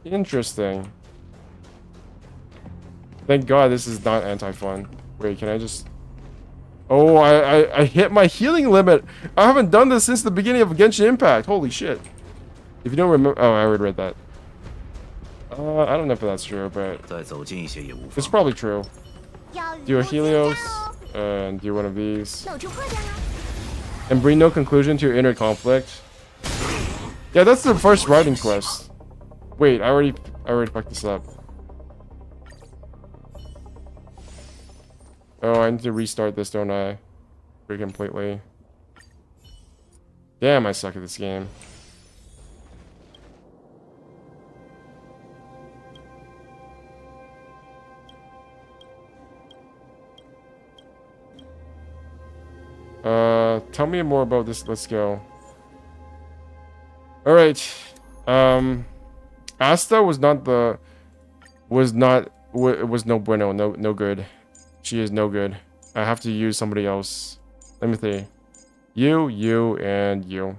S1: Interesting. Thank God this is not anti-fun. Wait, can I just... Oh, I hit my healing limit. I haven't done this since the beginning of Genshin Impact. Holy shit. If you don't remember... Oh, I already read that. I don't know if that's true, but... It's probably true. Do a Helios, and do one of these.
S3: 露出破绽了。
S1: And bring no conclusion to your inner conflict. Yeah, that's the first writing quest. Wait, I already fucked this up. Oh, I need to restart this, don't I? Completely. Damn, I suck at this game. Tell me more about this. Let's go. All right. Asta was no bueno, no good. She is no good. I have to use somebody else. Let me see. You, and you.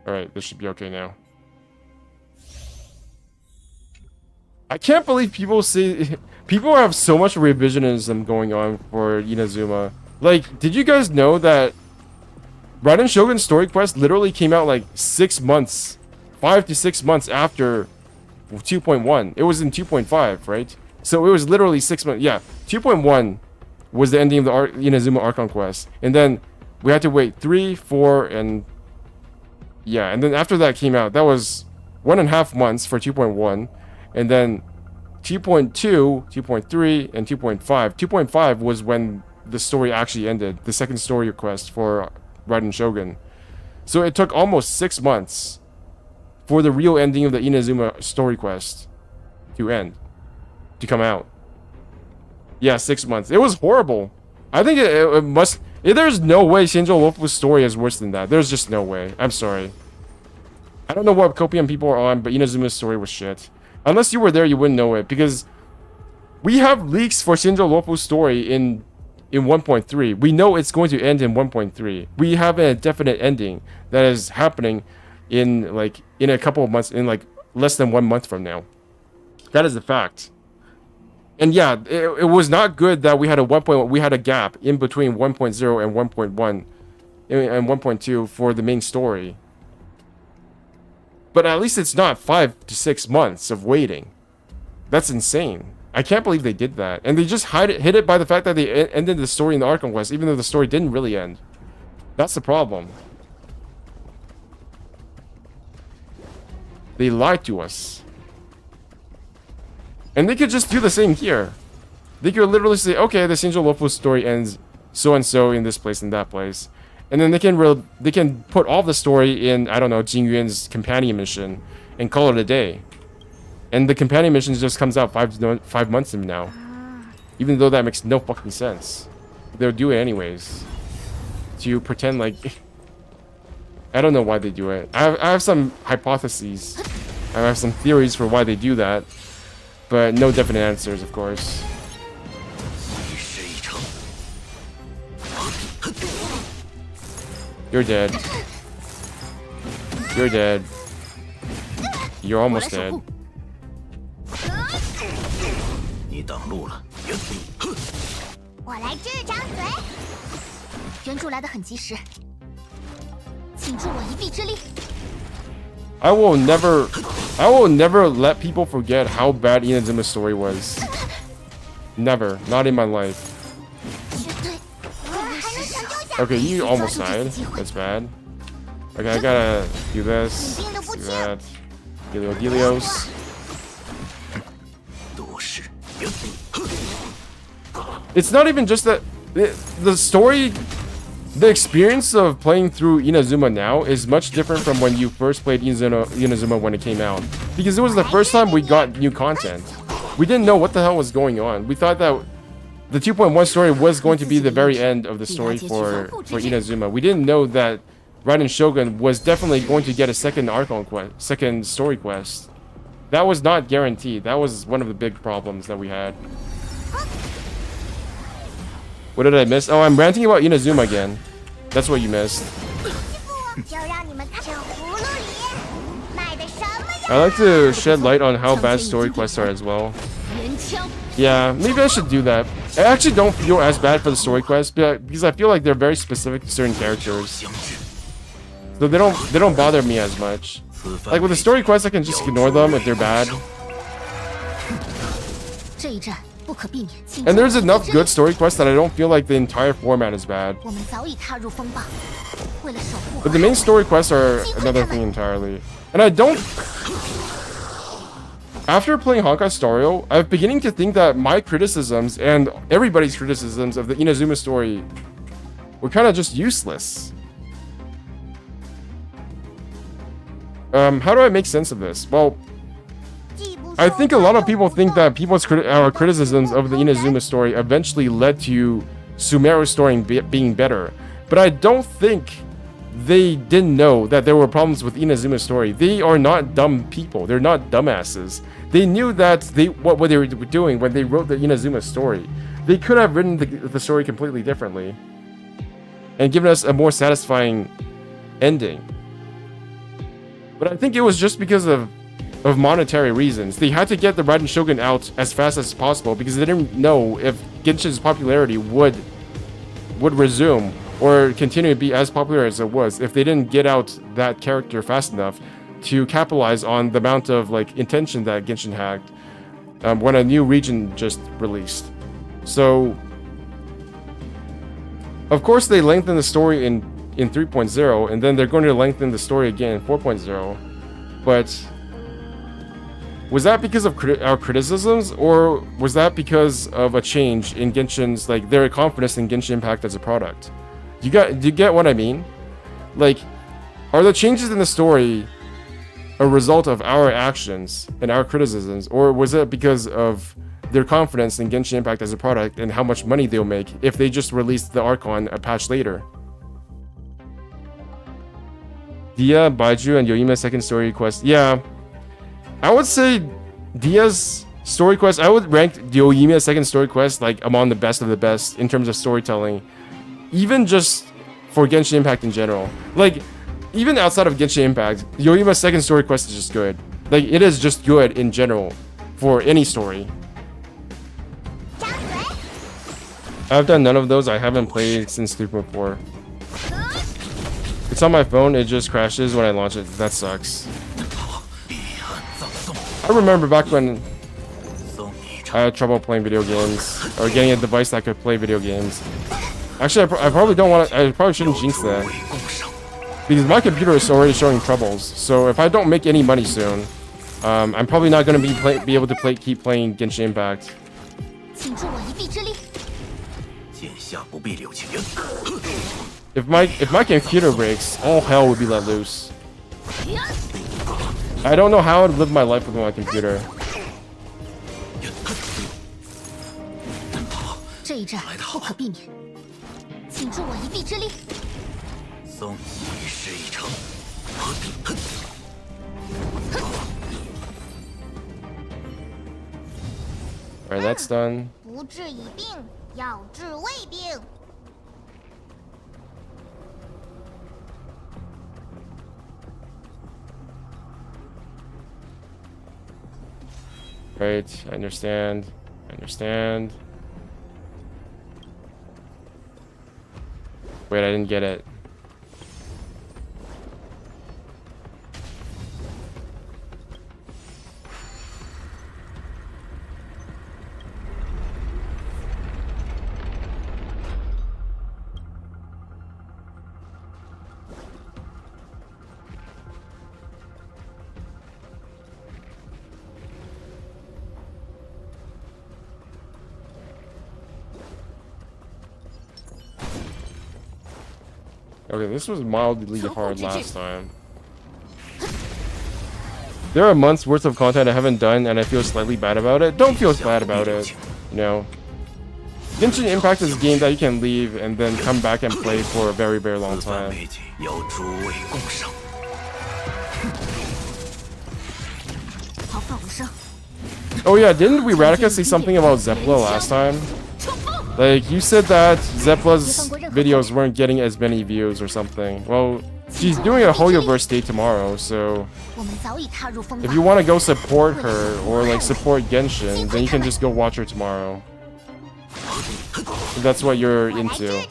S1: All right, this should be okay now. I can't believe people have so much revisionism going on for Inazuma. Like, did you guys know that Raiden Shogun's story quest literally came out like 6 months, 5 to 6 months after 2.1? It was in 2.5, right? So it was literally 6 months. Yeah, 2.1 was the ending of the Inazuma Archon quest, and then we had to wait 3, 4, and yeah, and then after that came out, that was 1.5 months for 2.1, and then 2.2, 2.3, and 2.5. 2.5 was when the story actually ended, the second story quest for Raiden Shogun. So it took almost 6 months for the real ending of the Inazuma story quest to come out. Yeah, 6 months. It was horrible. I think it must... There's no way Shinjo Wolf's story is worse than that. There's just no way. I'm sorry. I don't know what Copium people are on, but Inazuma's story was shit. Unless you were there, you wouldn't know it, because we have leaks for Shinjo Wolf's story in 1.3. We know it's going to end in 1.3. We have a definite ending that is happening in a couple of months, in like less than 1 month from now. That is a fact. And yeah, it was not good that we had a gap in between 1.0 and 1.1 and 1.2 for the main story. But at least it's not 5 to 6 months of waiting. That's insane. I can't believe they did that. And they just hid it by the fact that they ended the story in the Archon quest, even though the story didn't really end. That's the problem. They lied to us. And they could just do the same here. They could literally say, okay, the Angel Luofu story ends so and so in this place and that place. And then they can put all the story in, I don't know, Jing Yuan's companion mission and call it a day. And the companion mission just comes out 5 months from now. Even though that makes no fucking sense. They'll do it anyways. To pretend like... I don't know why they do it. I have some hypotheses. I have some theories for why they do that. But no definite answers, of course. You're dead. You're dead. You're almost dead.
S2: 你挡路了。
S3: 我来支张嘴。援助来得很及时，请助我一臂之力。
S1: I will never let people forget how bad Inazuma's story was. Never. Not in my life. Okay, you almost died. That's bad. Okay, I gotta do this. Do that. Delios. It's not even just that the story, the experience of playing through Inazuma now is much different from when you first played Inazuma when it came out. Because it was the first time we got new content. We didn't know what the hell was going on. We thought that the 2.1 story was going to be the very end of the story for Inazuma. We didn't know that Raiden Shogun was definitely going to get a second Archon quest, second story quest. That was not guaranteed. That was one of the big problems that we had. What did I miss? Oh, I'm ranting about Inazuma again. That's what you missed. I like to shed light on how bad story quests are as well. Yeah, maybe I should do that. I actually don't feel as bad for the story quests because I feel like they're very specific to certain characters. So they don't bother me as much. Like with the story quests, I can just ignore them if they're bad. And there's enough good story quests that I don't feel like the entire format is bad. But the main story quests are another thing entirely. And I don't... After playing Honkai Star Rail, I'm beginning to think that my criticisms and everybody's criticisms of the Inazuma story were kind of just useless. How do I make sense of this? Well, I think a lot of people think that people's criticisms of the Inazuma story eventually led to Sumeru's story being better. But I don't think they didn't know that there were problems with Inazuma's story. They are not dumb people. They're not dumbasses. They knew that what they were doing when they wrote the Inazuma story. They could have written the story completely differently and given us a more satisfying ending. But I think it was just because of monetary reasons. They had to get the Raiden Shogun out as fast as possible because they didn't know if Genshin's popularity would resume or continue to be as popular as it was if they didn't get out that character fast enough to capitalize on the amount of like intention that Genshin had when a new region just released. So of course they lengthened the story in 3.0 and then they're going to lengthen the story again in 4.0. But was that because of our criticisms, or was that because of a change in Genshin's, like, their confidence in Genshin Impact as a product? Do you get what I mean? Like, are the changes in the story a result of our actions and our criticisms, or was it because of their confidence in Genshin Impact as a product and how much money they'll make if they just released the Archon a patch later? Dia, Baiju, and Yoima's second story quest. Yeah. I would say Dia's story quest, I would rank Yoimiya's second story quest like among the best of the best in terms of storytelling. Even just for Genshin Impact in general. Like, even outside of Genshin Impact, Yoimiya's second story quest is just good. Like, it is just good in general for any story. I've done none of those. I haven't played since 3.4. It's on my phone, it just crashes when I launch it. That sucks. I remember back when I had trouble playing video games or getting a device that could play video games. Actually, I probably don't want to. I probably shouldn't jinx that because my computer is already showing troubles. So if I don't make any money soon, I'm probably not gonna be able to keep playing Genshin Impact.
S3: 请助我一臂之力。
S2: 剑下不必留情面。
S1: If my computer breaks, all hell would be let loose. I don't know how I'd live my life with my computer.
S3: 这一战不可避免，请助我一臂之力。
S2: 送你一事一成。
S1: Alright, that's done.
S3: 不治已病，要治未病。
S1: Right, I understand. I understand. Wait, I didn't get it. Okay, this was mildly hard last time. There are months worth of content I haven't done and I feel slightly bad about it. Don't feel bad about it, you know. Genshin Impact is a game that you can leave and then come back and play for a very, very long time. Oh yeah, didn't we Radika say something about Zepla last time? Like, you said that Zepla's videos weren't getting as many views or something. Well, she's doing a Hoyoverse day tomorrow, so if you want to go support her or like support Genshin, then you can just go watch her tomorrow. If that's what you're into.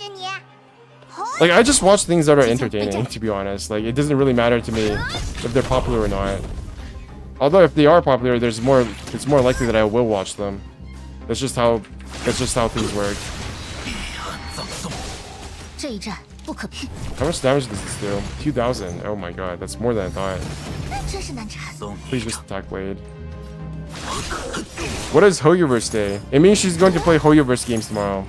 S1: Like, I just watch things that are entertaining, to be honest. Like, it doesn't really matter to me if they're popular or not. Although if they are popular, it's more likely that I will watch them. That's just how things work. How much damage does this do? 2,000. Oh my god, that's more than I thought. Please just attack Blade. What is Hoyoverse Day? It means she's going to play Hoyoverse games tomorrow.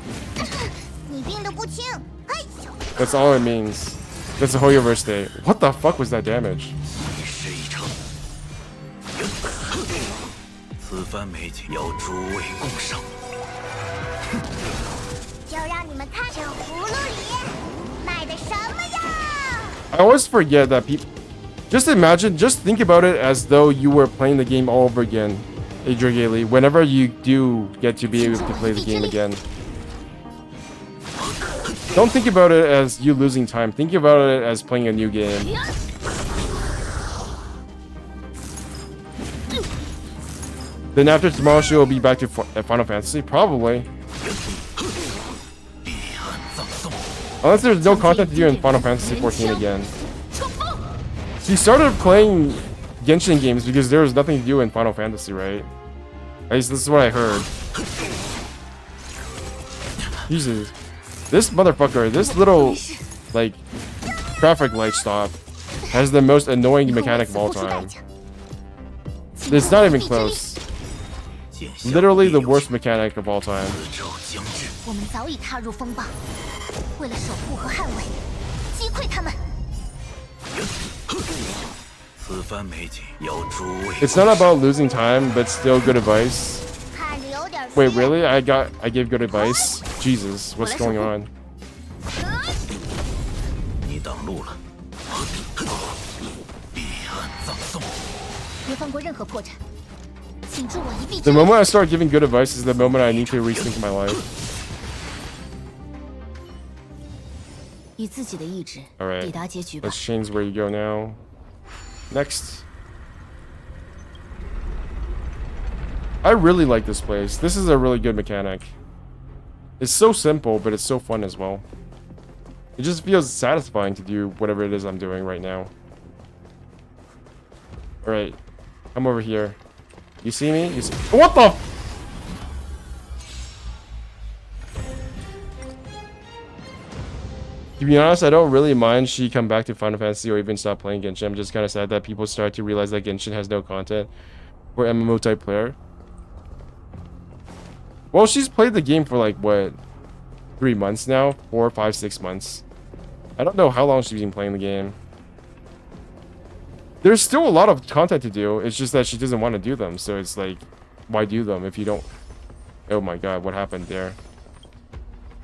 S1: That's all it means. That's a Hoyoverse Day. What the fuck was that damage? I always forget that people... Just think about it as though you were playing the game all over again, Adrigaily, whenever you do get to be able to play the game again. Don't think about it as you losing time. Think about it as playing a new game. Then after tomorrow, she will be back to Final Fantasy? Probably. Unless there's no content to do in Final Fantasy 14 again. She started playing Genshin games because there was nothing to do in Final Fantasy, right? At least this is what I heard. Jesus. This motherfucker, this little, like, traffic light stop has the most annoying mechanic of all time. It's not even close. Literally the worst mechanic of all time. It's not about losing time, but still good advice. Wait, really? I gave good advice? Jesus, what's going on? The moment I start giving good advice is the moment I need to rethink my life. Alright, let's change where you go now. Next. I really like this place. This is a really good mechanic. It's so simple, but it's so fun as well. It just feels satisfying to do whatever it is I'm doing right now. Alright, come over here. You see me? You see— what the— To be honest, I don't really mind she come back to Final Fantasy or even stop playing Genshin. I'm just kind of sad that people start to realize that Genshin has no content for MMO type player. Well, she's played the game for like, what, 3 months now? 4, 5, 6 months. I don't know how long she's been playing the game. There's still a lot of content to do. It's just that she doesn't want to do them. So it's like, why do them if you don't... Oh my god, what happened there?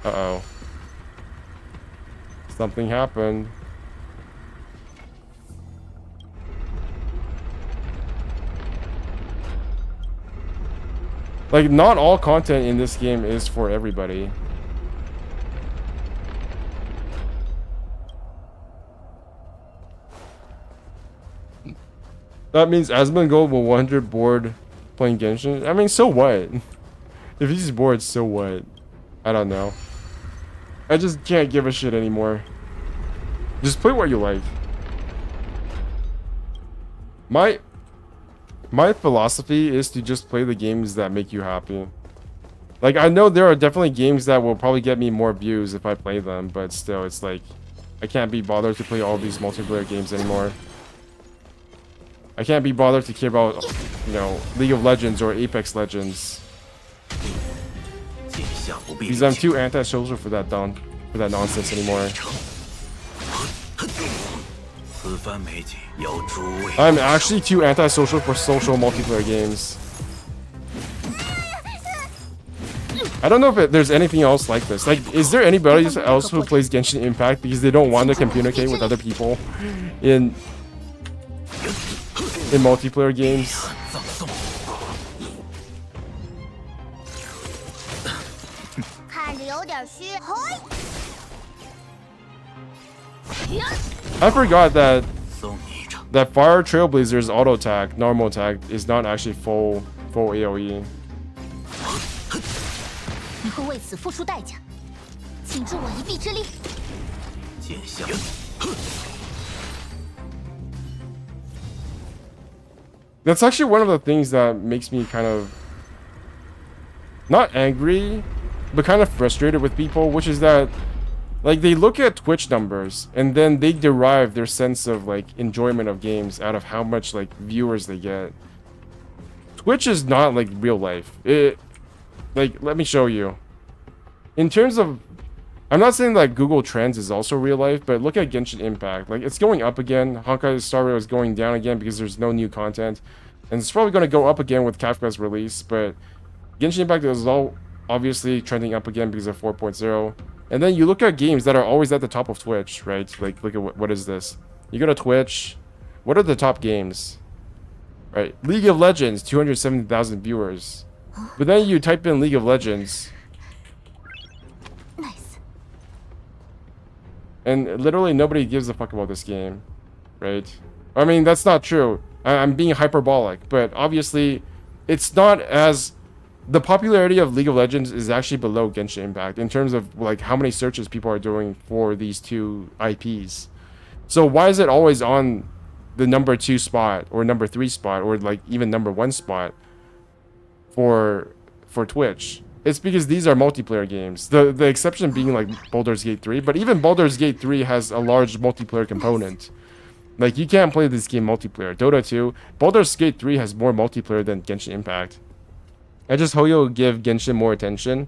S1: Uh-oh. Something happened. Like, not all content in this game is for everybody. That means Asmongold will 100 bored playing Genshin. I mean, so what? If he's bored, so what? I don't know. I just can't give a shit anymore. Just play what you like. My philosophy is to just play the games that make you happy. Like, I know there are definitely games that will probably get me more views if I play them, but still, it's like, I can't be bothered to play all these multiplayer games anymore. I can't be bothered to care about, you know, League of Legends or Apex Legends. Because I'm too anti-social for that nonsense anymore. I'm actually too anti-social for social multiplayer games. I don't know if there's anything else like this. Like, is there anybody else who plays Genshin Impact because they don't want to communicate with other people in multiplayer games? I forgot that Fire Trailblazer's auto attack, normal attack, is not actually full AoE. That's actually one of the things that makes me kind of not angry, but kind of frustrated with people, which is that, like, they look at Twitch numbers and then they derive their sense of like enjoyment of games out of how much like viewers they get. Twitch is not like real life. Like, let me show you. In terms of, I'm not saying that Google Trends is also real life, but look at Genshin Impact. Like, it's going up again. Honkai Star Rail is going down again because there's no new content. And it's probably going to go up again with Kafka's release, but Genshin Impact is all obviously trending up again because of 4.0. And then you look at games that are always at the top of Twitch, right? Like, look at what is this? You go to Twitch. What are the top games? Right? League of Legends, 270,000 viewers. But then you type in League of Legends.
S3: Nice.
S1: And literally nobody gives a fuck about this game, right? I mean, that's not true. I'm being hyperbolic, but obviously it's not as... The popularity of League of Legends is actually below Genshin Impact in terms of like how many searches people are doing for these two IPs. So why is it always on the number 2 spot or number 3 spot or like even number 1 spot for Twitch? It's because these are multiplayer games. The exception being like Baldur's Gate 3, but even Baldur's Gate 3 has a large multiplayer component. Like, you can't play this game multiplayer. Dota 2, Baldur's Gate 3 has more multiplayer than Genshin Impact. I just hope you'll give Genshin more attention.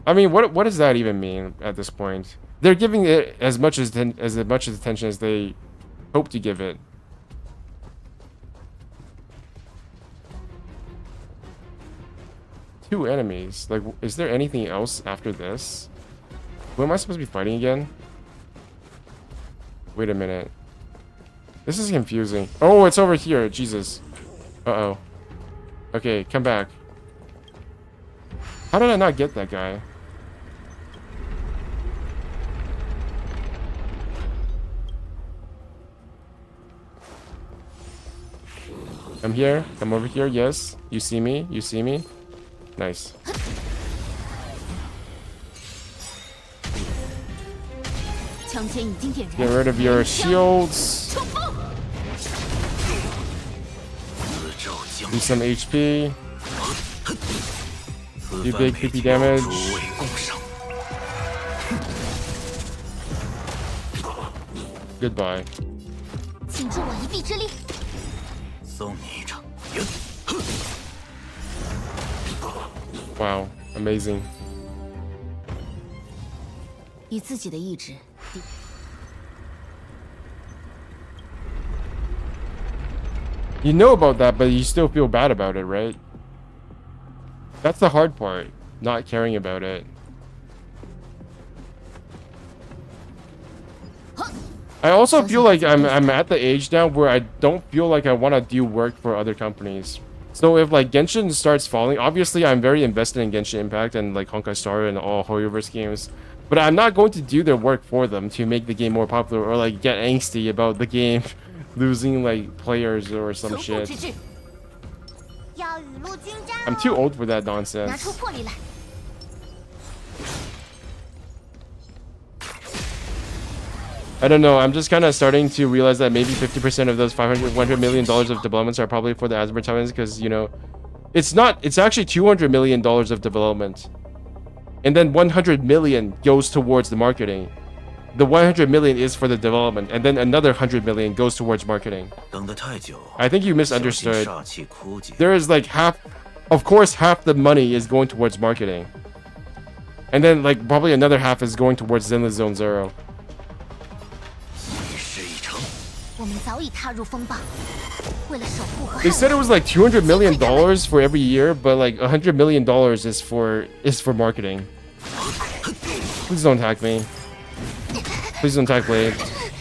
S1: I mean, what does that even mean at this point? They're giving it as much attention as they hope to give it. Two enemies. Like, is there anything else after this? Who am I supposed to be fighting again? Wait a minute. This is confusing. Oh, it's over here. Jesus. Uh-oh. Okay, come back. How did I not get that guy? I'm here. I'm over here. Yes. You see me? You see me? Nice. Get rid of your shields. Do some HP. Do big creepy damage. Goodbye.
S3: 请助我一臂之力。
S2: 送你一场。
S1: Wow, amazing.
S3: 以自己的意志。
S1: You know about that, but you still feel bad about it, right? That's the hard part, not caring about it. I also feel like I'm at the age now where I don't feel like I want to do work for other companies. So if like Genshin starts falling, obviously I'm very invested in Genshin Impact and like Honkai Star and all Hoyoverse games, but I'm not going to do their work for them to make the game more popular or like get angsty about the game losing like players or some shit. I'm too old for that
S3: 拿
S1: nonsense.
S3: 出魄力来！
S1: I don't know, I'm just kind of starting to realize that maybe 50% of those $100 million of developments are probably for the advertisements because, you know, it's actually $200 million of development. And then 100 million goes towards the marketing. The 100 million is for the development, and then another 100 million goes towards marketing.
S2: 等得太久，
S1: I think you
S2: 小心
S1: misunderstood.
S2: 煞气枯竭。
S1: There is like of course half the money is going towards marketing. And then like probably another half is going towards Zenless Zone Zero.
S2: 一事一成。
S3: 我们早已踏入风暴，为了守护和
S1: They
S3: 捍
S1: said it
S3: 卫，
S1: was like $200 million for every year, but like $100 million is for marketing. Please don't attack me. Please don't attack Blade.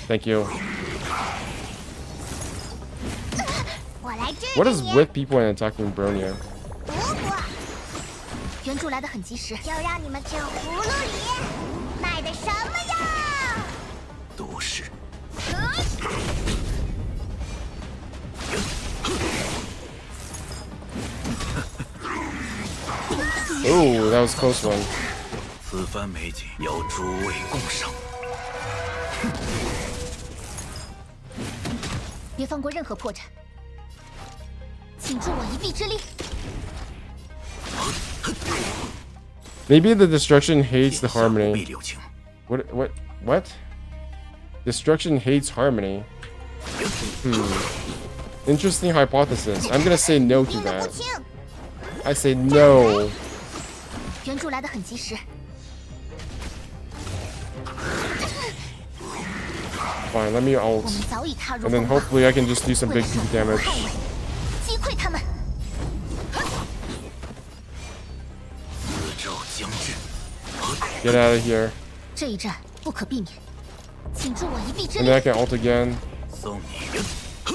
S1: Thank you.
S3: 我来治
S1: What
S3: 治
S1: is
S3: 你。
S1: with people and attacking Bronya?
S3: 不过，援助来的很及时，就让你们这葫芦里卖的什么呀？
S2: 都市。
S1: Oh, that was a close one.
S2: 此番美景邀诸位共赏。
S3: 别放过任何破绽，请助我一臂之力。
S1: Maybe the destruction hates the
S2: 眼下不必
S1: harmony.
S2: 留情。
S1: What? Destruction hates harmony. Interesting hypothesis. I'm gonna say no to
S3: 命得不
S1: that.
S3: 轻，
S1: I say no.
S3: 援助来的很及时。
S1: Fine, let me
S3: 我
S1: ult.
S3: 们早已踏入
S1: And then
S3: 风暴，
S1: hopefully I can just do some
S3: 为
S1: big
S3: 了守
S1: peak
S3: 护和
S1: damage.
S3: 捍卫，击溃他们。
S2: 此咒将至，
S1: Get out of here.
S3: 这一战不可避免，请助我一臂之
S1: And
S3: 力
S1: then。I can ult again.
S2: 送你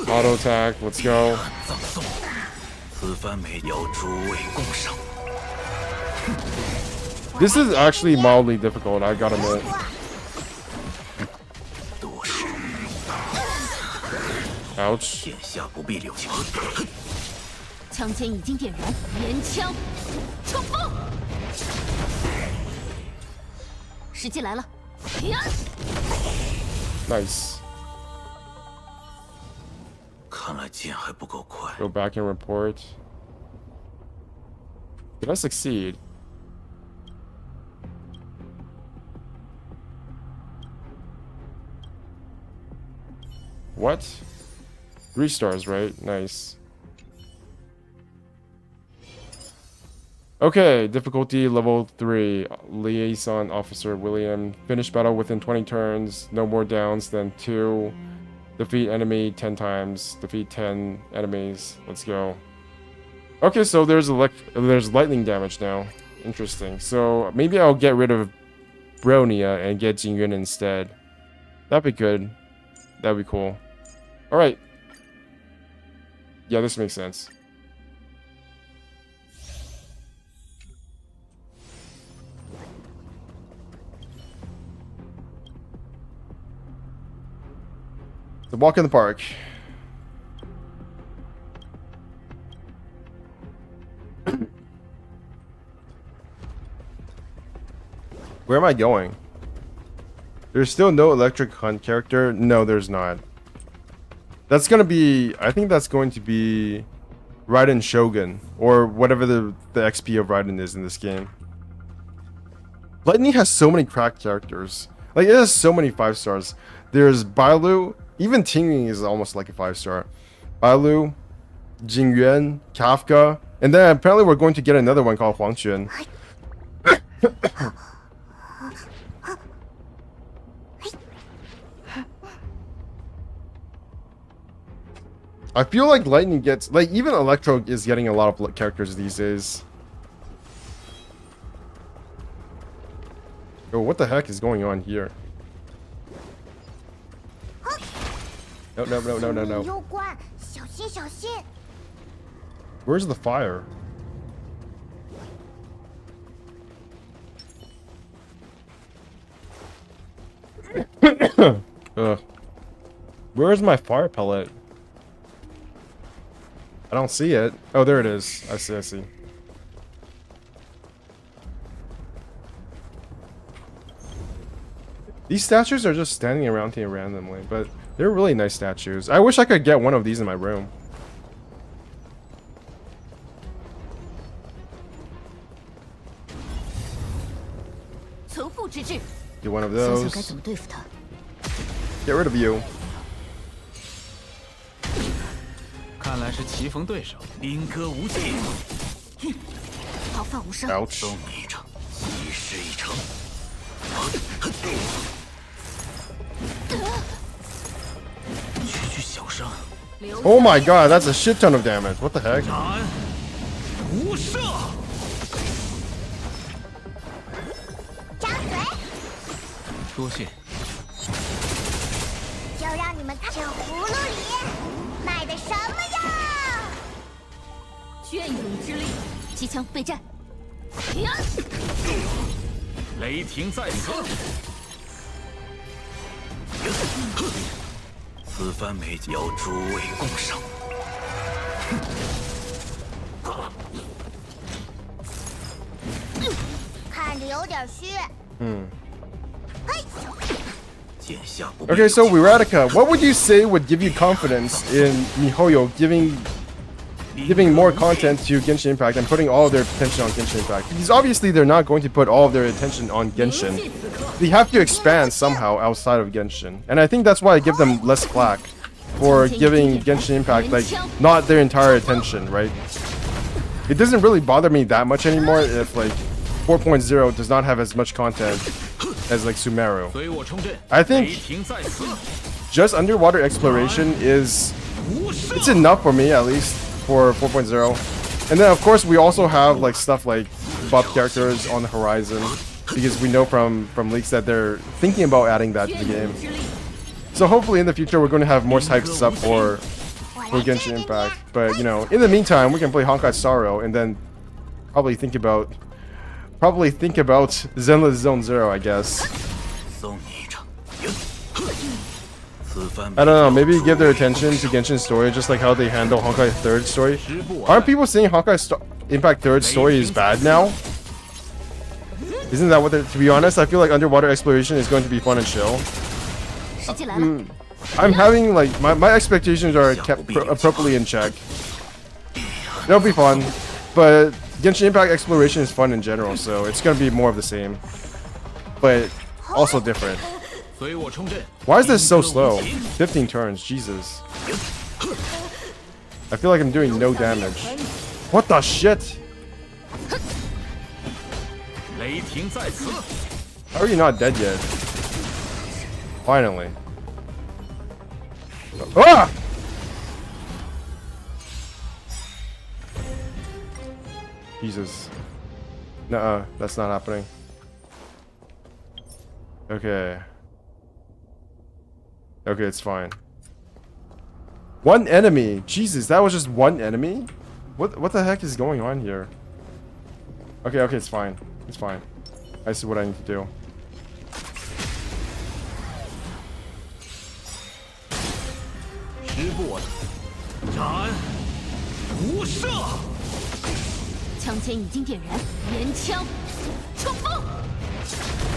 S1: Auto attack. Let's go.
S2: 葬送。此番美邀诸位共赏。
S1: This is actually mildly difficult, I gotta admit.
S2: 都市，
S1: Ouch.
S2: 眼下不必留情。
S3: 枪尖已经点燃，连枪冲锋！时机来了，
S1: Nice.
S2: 看来剑还不够快。
S1: Go back and report. Did I succeed? What? 3 stars, right? Nice. Okay, difficulty level 3. Liaison Officer William. Finish battle within 20 turns. No more downs than 2. Defeat enemy 10 times. Defeat 10 enemies. Let's go. Okay, so there's lightning damage now. Interesting. So maybe I'll get rid of Bronya and get Jingyun instead. That'd be good. That'd be cool. Alright. Yeah, this makes sense. The walk in the park. Where am I going? There's still no electric hunt character? No, there's not. That's gonna be... I think that's going to be... Raiden Shogun. Or whatever the XP of Raiden is in this game. Lightning has so many cracked characters. Like, it has so many 5 stars. There's Bailu. Even Tingling is almost like a 5-star. Bailu, Jingyuan, Kafka, and then apparently we're going to get another one called Huangquan. I feel like Lightning gets, like, even Electro is getting a lot of characters these days. Yo, what the heck is going on here? No, no, no, no, no, no. Where's the fire? Where's my fire pellet? I don't see it. Oh, there it is. I see, I see. These statues are just standing around here randomly, but they're really nice statues. I wish I could get one of these in my room. Get one of those. Get rid of you.
S2: 看来是棋逢对手，兵戈无情。
S3: 毫发无伤。
S1: Ouch.
S2: 送你一场，一事一成。区区小伤。
S1: Oh my god, that's a shit ton of damage. What the heck?
S2: 长安无赦。
S3: 张嘴，
S2: 多谢。
S3: 就让你们看这葫芦里卖的什么呀！隽永之力，机枪备战。
S2: 雷霆在此。此番美酒要诸位共赏。
S3: 看着有点虚。嘿。
S1: Okay, so Wiratica, what would you say would give you confidence in MiHoYo giving more content to Genshin Impact and putting all of their attention on Genshin Impact? Because obviously they're not going to put all of their attention on Genshin. They have to expand somehow outside of Genshin. And I think that's why I give them less flack for giving Genshin Impact like not their entire attention, right? It doesn't really bother me that much anymore if like 4.0 does not have as much content as like Sumeru. I think just underwater exploration it's enough for me, at least for 4.0. And then of course we also have like stuff like buff characters on the horizon, because we know from leaks that they're thinking about adding that to the game. So hopefully in the future we're going to have more type stuff for Genshin Impact. But you know, in the meantime we can play Honkai Sorrow and then probably think about Zenless Zone Zero, I guess. I don't know, maybe give their attention to Genshin's story just like how they handle Honkai 3rd story. Aren't people saying Honkai Impact 3rd story is bad now? Isn't that what they're... To be honest, I feel like underwater exploration is going to be fun and chill. I'm having like... My expectations are kept appropriately in check. It'll be fun, but Genshin Impact exploration is fun in general, so it's gonna be more of the same. But also different. Why is this so slow? 15 turns, Jesus. I feel like I'm doing no damage. What the shit? How are you not dead yet? Finally. Ah! Jesus. Nuh-uh, that's not happening. Okay. Okay, it's fine. One enemy! Jesus, that was just one enemy? What the heck is going on here? Okay, okay, it's fine. It's fine. I see what I need to do.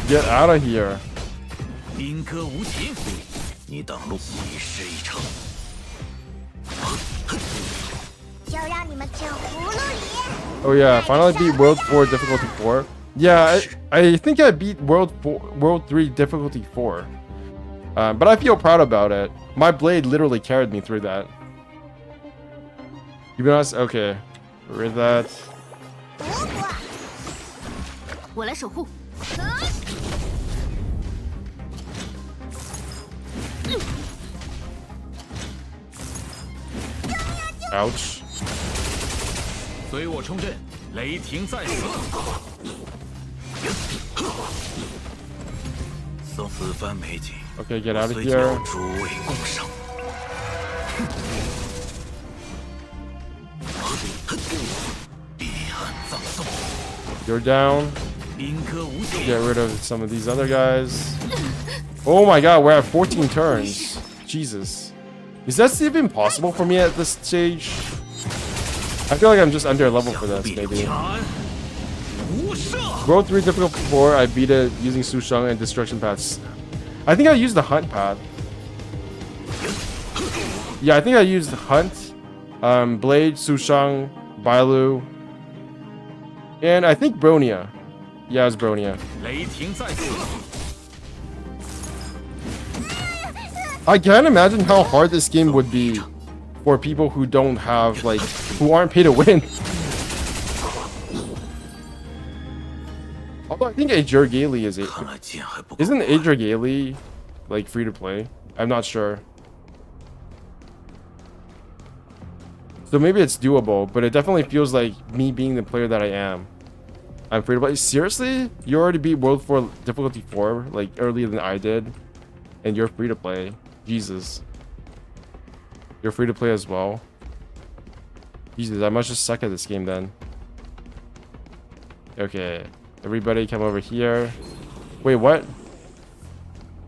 S1: Get out of here. Oh yeah, finally beat World 4 difficulty 4. Yeah, I think I beat World 3 difficulty 4. But I feel proud about it. My blade literally carried me through that. You be honest? Okay. Read that.
S3: 我来守护。
S1: Ouch.
S2: 随我冲阵，雷霆在此。此番美景，
S1: Okay, get out of
S2: 随
S1: here.
S2: 叫诸位共赏。彼岸葬送，
S1: You're down.
S2: 宾客无解。
S1: Get rid of some of these other guys. Oh my god, we're at 14 turns. Jesus. Is that even possible for me at this stage? I feel like I'm just under level for this, maybe.
S2: 无赦。
S1: World 3 difficult 4, I beat it using Sushang and destruction paths. I think I used the hunt path. Yeah, I think I used hunt, blade, Sushang, Bailu, and I think Bronia. Yeah, it was Bronia.
S2: 雷霆在此。
S1: I can't imagine how hard this game would be for people who don't have, like, who aren't paid to win. Although I think Ajurgali is a...
S2: 看来剑还不够。
S1: Isn't Ajurgali, like, free to play? I'm not sure. So maybe it's doable, but it definitely feels like me being the player that I am. I'm free to play. Seriously? You already beat World 4 difficulty 4, like, earlier than I did, and you're free to play. Jesus. You're free to play as well. Jesus, I must just suck at this game then. Okay. Everybody come over here. Wait, what?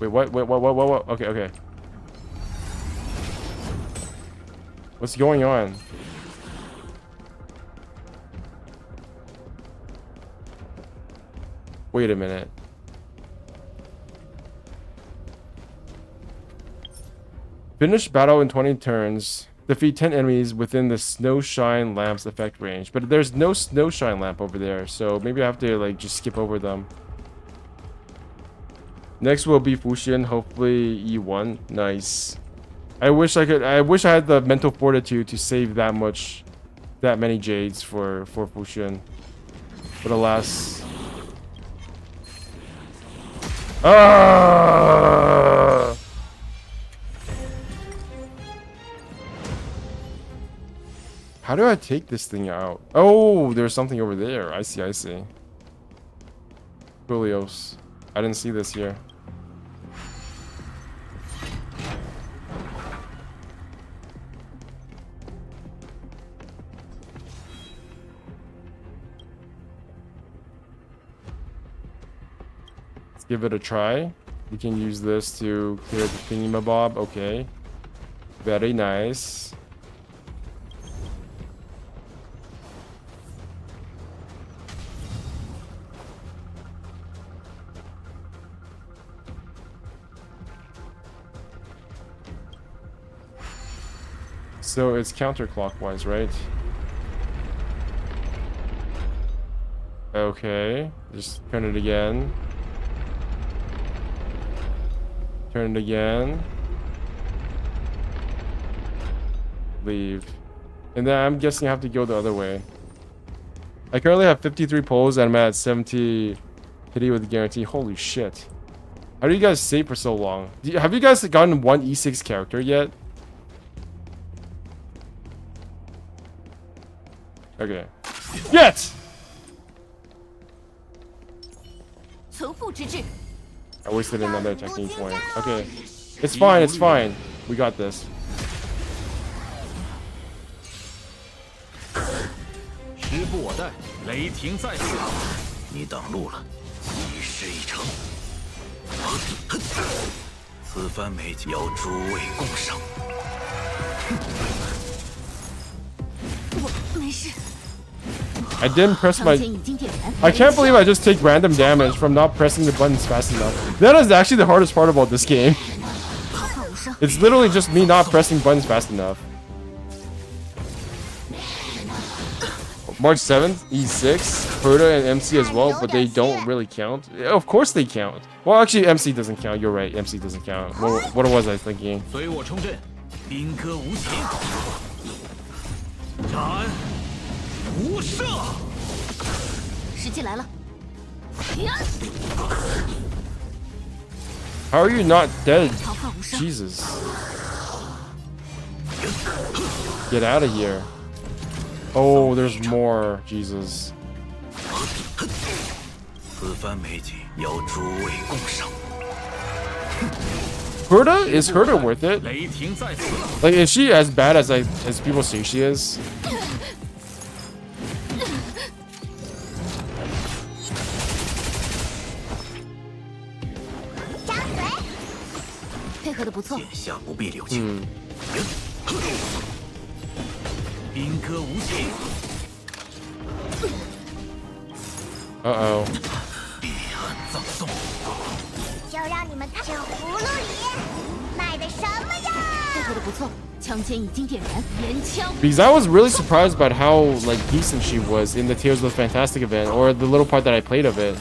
S1: Wait, what? Okay, okay. What's going on? Wait a minute. Finish battle in 20 turns. Defeat 10 enemies within the Snowshine Lamp's effect range. But there's no Snowshine Lamp over there, so maybe I have to, like, just skip over them. Next will be Fuxian, hopefully E1. Nice. I wish I had the mental fortitude to save that many jades for Fuxian. But alas. Ah! How do I take this thing out? Oh, there's something over there. I see, I see. Julios. I didn't see this here. Let's give it a try. We can use this to clear the thingamabob. Okay. Very nice. So it's counterclockwise, right? Okay, just turn it again. Turn it again. Leave. And then I'm guessing I have to go the other way. I currently have 53 pulls and I'm at 70 hitting with guarantee. Holy shit. How do you guys save for so long? Have you guys gotten one E6 character yet? Okay. Get! I wasted another attacking point. Okay. It's fine, it's fine. We got this.
S2: 时不我待，雷霆在此。你挡路了，一事已成。此番美景邀诸位共赏。
S3: 我没事。
S1: I didn't press my... I can't believe I just take random damage from not pressing the buttons fast enough. That is actually the hardest part about this game. It's literally just me not pressing buttons fast enough. March 7th, E6, Herta and MC as well, but they don't really count. Yeah, of course they count. Well, actually, MC doesn't count. You're right, MC doesn't count. What was I thinking?
S2: 随我冲阵，兵戈无情，斩无赦。
S3: 时机来了。
S1: How are you not dead?
S3: 逃课无声。
S1: Jesus. Get out of here. Oh, there's more. Jesus.
S2: 此番美景邀诸位共赏。
S1: Herta? Is Herta worth it?
S2: 雷霆在此。
S1: Like, is she as bad as people say she is?
S3: 张嘴。配合的不错。
S2: 眼下不必留情。兵戈无情。
S1: Uh-oh.
S2: 彼岸葬送。
S3: 就让你们看这葫芦里卖的什么呀？配合的不错，枪尖已经点燃，连枪。
S1: Because I was really surprised about how like decent she was in the Tales of the Fantastic event, or the little part that I played of it.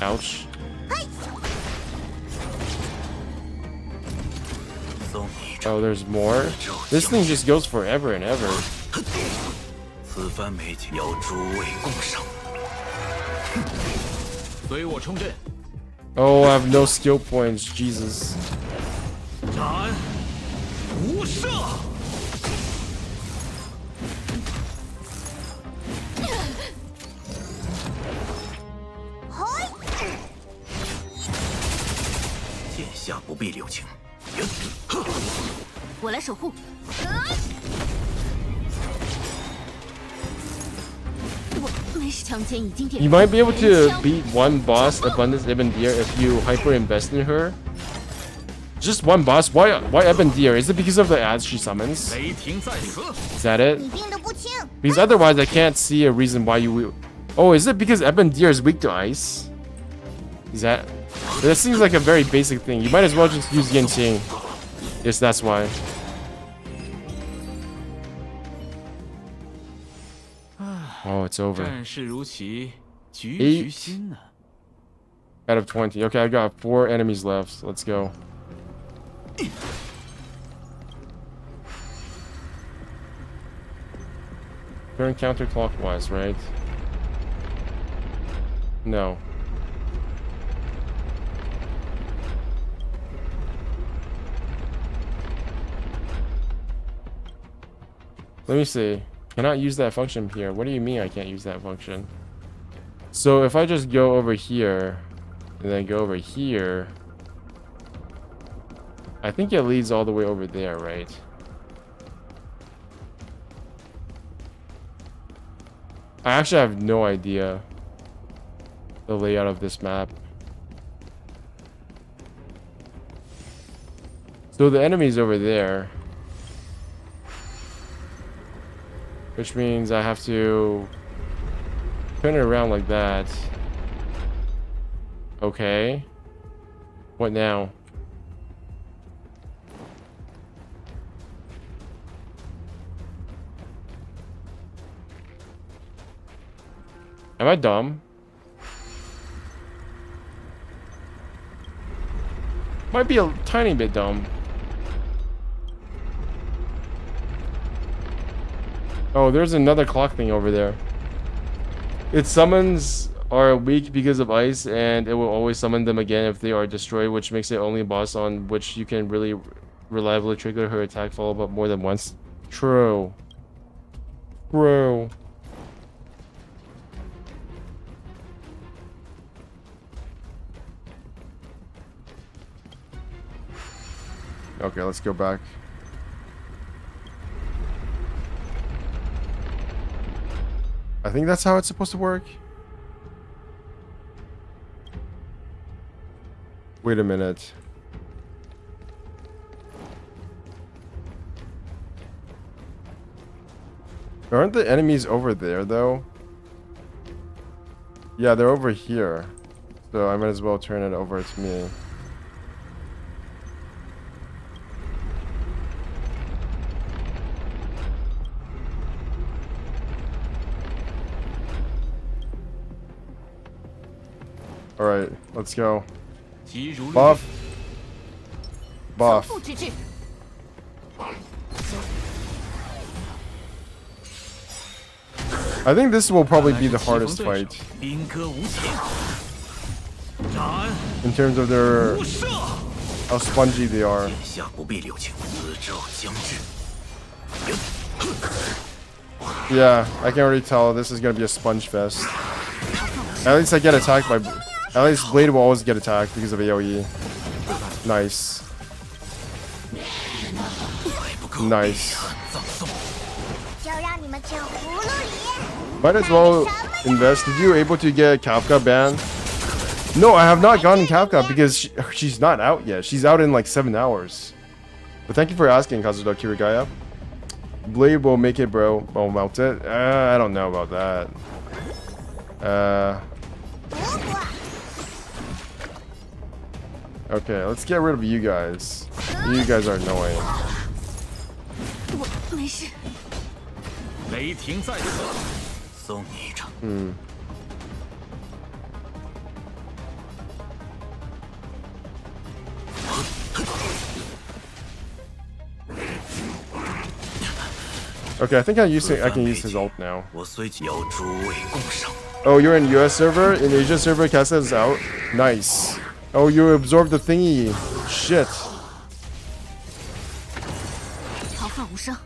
S1: Ouch.
S2: 送你这
S1: Oh, there's more? This thing just goes forever and ever.
S2: 此番美景邀诸位共赏。随我冲阵，
S1: Oh, I have no skill points. Jesus.
S2: 斩无赦。剑下不必留情。
S3: 我来守护。我没事，枪尖已经点
S1: You
S3: 燃。
S1: might be able
S3: 连
S1: to
S3: 枪
S1: beat one boss, Abundance Ebendir, if you hyper invest in her. Just one boss? Why Ebendir? Is it because of the ads she summons?
S2: 雷霆在此。
S1: Is that it?
S3: 你病得不轻。
S1: Because otherwise I can't see a reason why you would... Oh, is it because Ebendir is weak to ice? Is that... That seems like a very basic thing. You might as well just use Yanqing. Yes, that's why. Oh, it's over.
S2: 战事如棋，局
S1: Eight.
S2: 局新呢。
S1: Out of 20. Okay, I got 4 enemies left. Let's go. Turn counterclockwise, right? No. Let me see. Cannot use that function here. What do you mean I can't use that function? So if I just go over here and then go over here, I think it leads all the way over there, right? I actually have no idea the layout of this map. So the enemy's over there, which means I have to turn it around like that. Okay. What now? Am I dumb? Might be a tiny bit dumb. Oh, there's another clock thing over there. Its summons are weak because of ice, and it will always summon them again if they are destroyed, which makes it only a boss on which you can really reliably trigger her attack follow-up more than once. True. True. Okay, let's go back. I think that's how it's supposed to work. Wait a minute. Aren't the enemies over there, though? Yeah, they're over here. So I might as well turn it over to me. Alright, let's go.
S2: 急如律令。
S1: Buff.
S3: 相
S1: Buff.
S3: 父之志。
S1: I think this will probably be the hardest
S2: 看来是
S1: fight
S2: 棋逢对手兵戈无情。斩！
S1: in terms of their
S2: 无赦！
S1: how spongy they are.
S2: 天下不必留情，死者将至。
S1: Yeah, I can already tell this is gonna be a sponge fest. At least I get attacked by. At least Blade will always get attacked because of AoE. Nice.
S2: 还不够
S1: Nice.
S2: 葬送。
S3: 就让你们吃葫芦里。
S1: Might as well invest. Did you able to get Kafka banned? No, I have not gotten Kafka because she's not out yet. She's out in like 7 hours. But thank you for asking, Kazuda Kirigaya. Blade will make it, bro. Oh, melt it? I don't know about that.
S3: 不过，
S1: Okay, let's get rid of you guys. You guys are annoying.
S3: 我没事。
S2: 雷霆在此，送你一程。
S1: Okay, I think I can use his ult now.
S2: 我虽要诸位共赏。
S1: Oh, you're in US server? In Asia server, Kasa is out? Nice. Oh, you absorbed the thingy. Shit.
S3: 逃犯无声。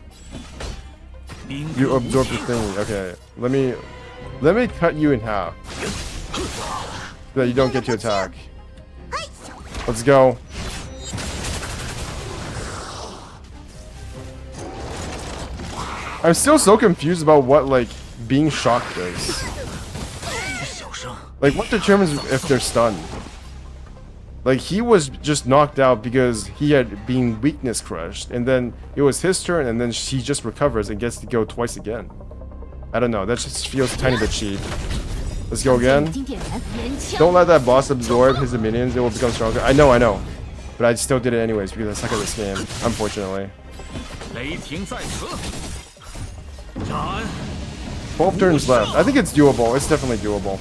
S2: 兵
S1: You
S2: 戈无
S1: absorbed the
S2: 情。
S1: thingy. Okay, let me cut you in half. So that you don't get to attack. Let's go. I'm still so confused about what like being shocked is.
S2: 小声，
S1: Like what determines if they're stunned? Like he was just knocked out because he had been weakness crushed, and then it was his turn, and then he just recovers and gets to go twice again. I don't know. That just feels a tiny bit cheap. Let's go again.
S3: 经点燃，连枪。
S1: Don't let that boss absorb his minions. It will become stronger. I know. But I still did it anyways because I suck at this game, unfortunately.
S2: 雷霆在此。斩！
S1: 12 turns left. I think it's doable. It's definitely doable.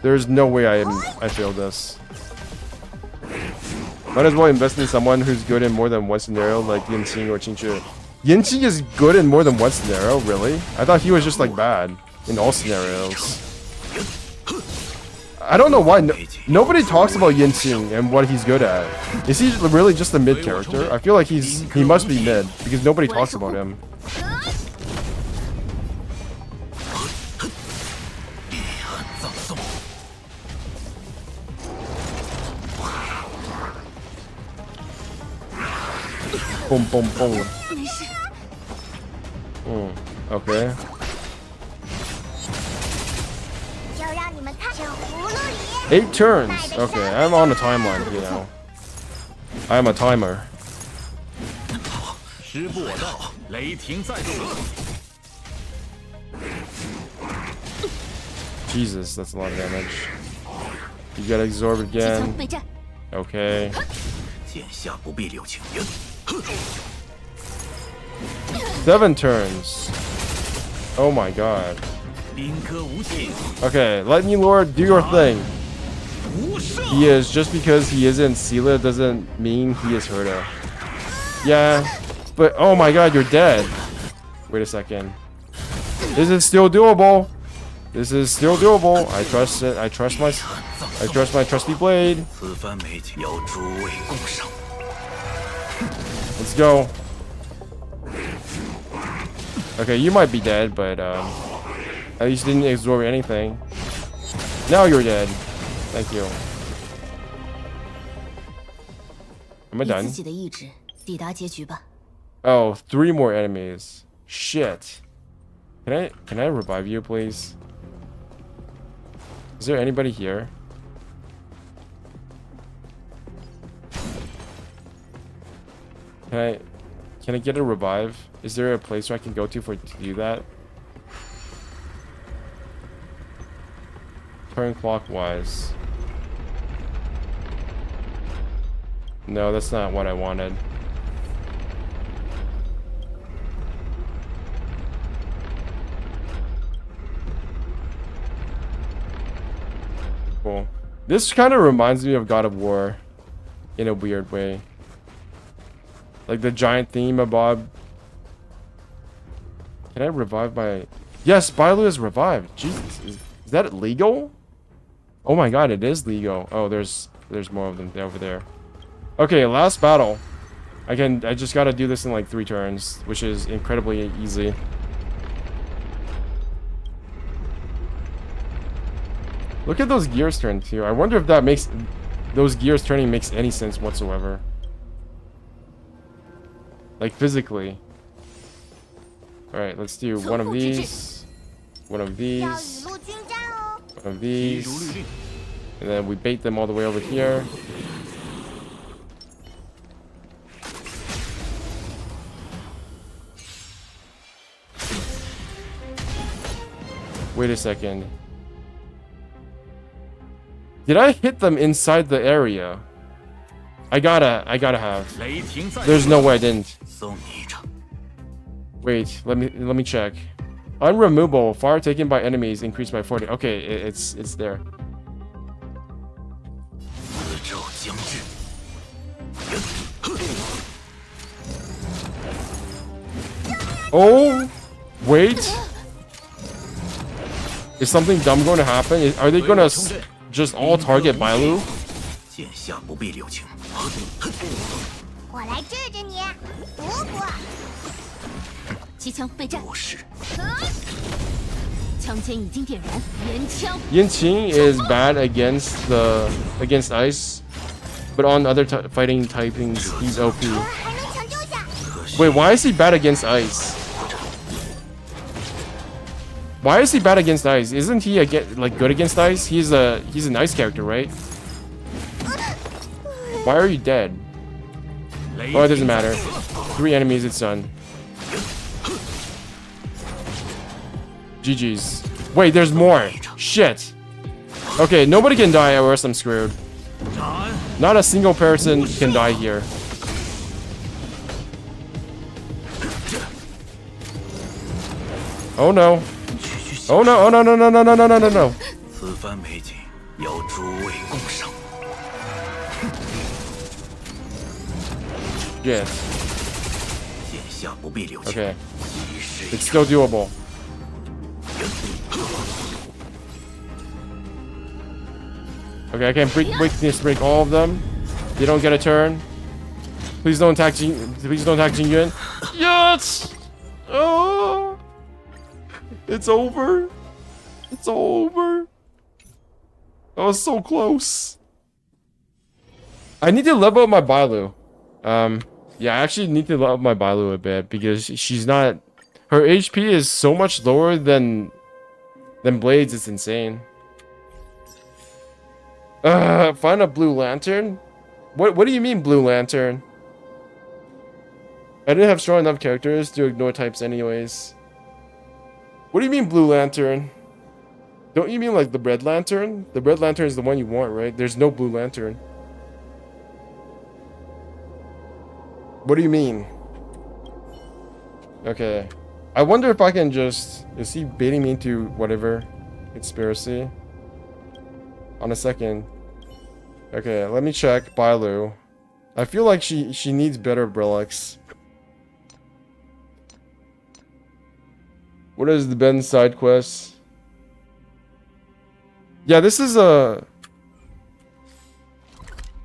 S1: There's no way I failed this. Might as well invest in someone who's good in more than one scenario, like Yanqing or Qingqi. Yanqing is good in more than one scenario, really? I thought he was just like bad in all scenarios. I don't know why nobody talks about Yanqing and what he's good at. Is he really just a mid character? I feel like he must be mid because nobody talks about him. Boom, boom, boom.
S3: 没事。
S1: Okay.
S3: 就让你们看这葫芦里。
S1: 8 turns. Okay, I'm on a timeline, you know. I'm a timer.
S2: 时不我到，雷霆在此。
S1: Jesus, that's a lot of damage. You gotta absorb
S3: 机枪
S1: again.
S3: 备战。
S1: Okay.
S2: 剑下不必留情。
S1: 7 turns. Oh my god.
S2: 兵戈无情，
S1: Okay, Lightning Lord, do your thing.
S2: 无赦。
S1: He is, just because he isn't Sela doesn't mean he is Herta. Yeah, but oh my god, you're dead. Wait a second. This is still doable. This is still doable. I trust it. I trust my trusty blade.
S2: 此番美景要诸位共赏。
S1: Let's go. Okay, you might be dead, but at least you didn't absorb anything. Now you're dead. Thank you. Am I
S3: 以
S1: done?
S3: 自己的意志抵达结局吧。
S1: Oh, 3 more enemies. Shit. Can I revive you, please? Is there anybody here? Can I get a revive? Is there a place where I can go to do that? Turn clockwise. No, that's not what I wanted. Cool. This kind of reminds me of God of War in a weird way. Like the giant themabob. Can I revive my... Yes, Bailu is revived. Jesus, is that legal? Oh my god, it is legal. Oh, there's more of them over there. Okay, last battle. I just gotta do this in like 3 turns, which is incredibly easy. Look at those gears turn too. I wonder if that makes those gears turning makes any sense whatsoever. Like physically. Alright, let's do one of these. One of these. One of these. And then we bait them all the way over here. Wait a second. Did I hit them inside the area? I gotta have. There's no way I didn't. Wait, let me check. Unremovable. Fire taken by enemies increased by 40. Okay, it's there. Oh, wait. Is something dumb going to happen? Are they gonna just all target Bailu? Yanqing is bad against ice, but on other fighting typings he's OP. Wait, why is he bad against ice? Why is he bad against ice? Isn't he like good against ice? He's an ice character, right? Why are you dead? Oh, it doesn't matter. 3 enemies, it's done. GG's. Wait, there's more. Shit. Okay, nobody can die or else I'm screwed. Not a single person can die here. Oh no. Oh no, oh no, no, no, no, no, no, no, no, no. Shit. Okay. It's still doable. Okay, I can break all of them. They don't get a turn. Please don't attack Jing Yuan. Yes! Oh! It's over. It's over. That was so close. I need to level up my Bailu. Yeah, I actually need to level up my Bailu a bit because she's not... Her HP is so much lower than Blades. It's insane. Find a blue lantern? What do you mean blue lantern? I didn't have strong enough characters to ignore types anyways. What do you mean blue lantern? Don't you mean like the red lantern? The red lantern is the one you want, right? There's no blue lantern. What do you mean? Okay. I wonder if I can just... Is he baiting me into whatever conspiracy? On a second. Okay, let me check Bailu. I feel like she needs better relics. What is the Ben side quest? Yeah, this is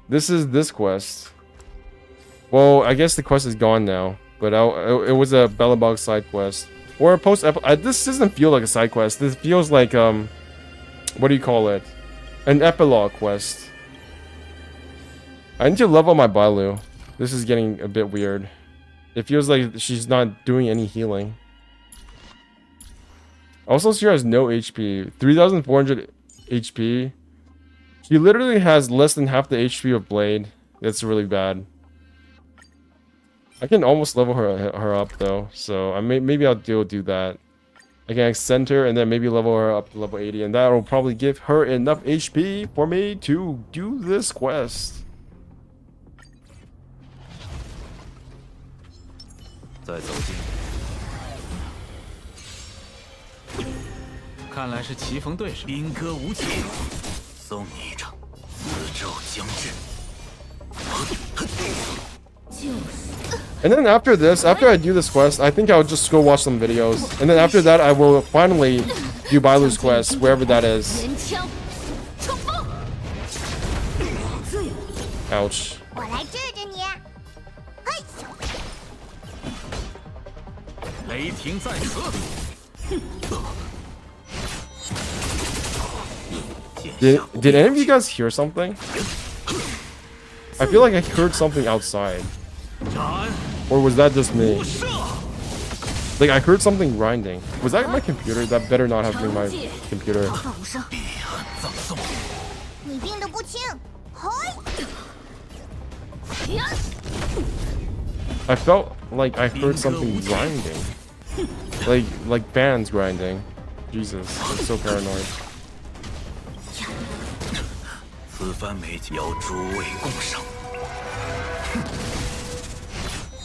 S1: this quest. Well, I guess the quest is gone now, but it was a Bellabog side quest or a post. This doesn't feel like a side quest. This feels like what do you call it? An epilogue quest. I need to level my Bailu. This is getting a bit weird. It feels like she's not doing any healing. Also, she has no HP. 3,400 HP. She literally has less than half the HP of Blade. That's really bad. I can almost level her up though, so maybe I'll do that. I can extend her and then maybe level her up to level 80, and that will probably give her enough HP for me to do this quest.
S6: 再走近，看来是棋逢对手。兵戈无情，送你一程。
S1: And then after this, after I do this quest, I think I'll just go watch some videos. And then after that, I will finally do Bailu's quest, wherever that is.
S3: 人枪冲锋，
S1: Ouch.
S3: 我来治治你。嘿，
S2: 雷霆在此。
S1: Did any of you guys hear something? I feel like I heard something outside. Or was that just me? Like I heard something grinding. Was that my computer? That better not have been my computer.
S3: 毫发无伤。你病得不轻。嘿，
S1: I felt like I heard something grinding. Like fans grinding. Jesus, I'm so paranoid.
S2: 此番美景邀诸位共赏。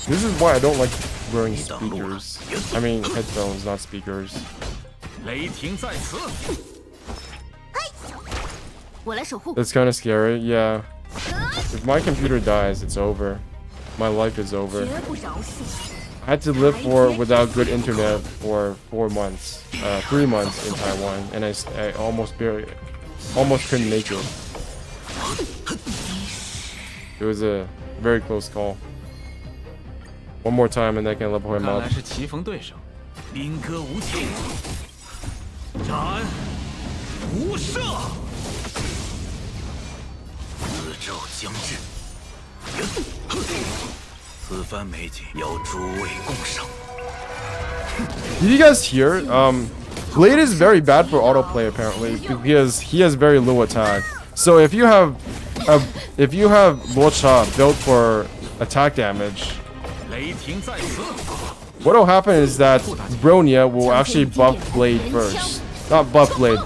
S1: This is why I don't like wearing speakers. I mean headphones, not speakers.
S2: 雷霆在此。
S3: 我来守护。
S1: That's kind of scary, yeah. If my computer dies, it's over. My life is over.
S3: 绝不饶恕。
S1: I had to live without good internet for 4 months, 3 months in Taiwan, and I almost couldn't make it. It was a very close call. One more time and I can level him
S2: 看
S1: up.
S2: 来是棋逢对手，兵戈无情，斩无赦，宇宙将至。此番美景邀诸位共赏。
S1: Did you guys hear? Blade is very bad for autoplay apparently because he has very low attack. So if you have Luocha built for attack damage,
S2: 雷霆在此。
S1: what will happen is that Bronya will actually buff Blade first. Not buff Blade.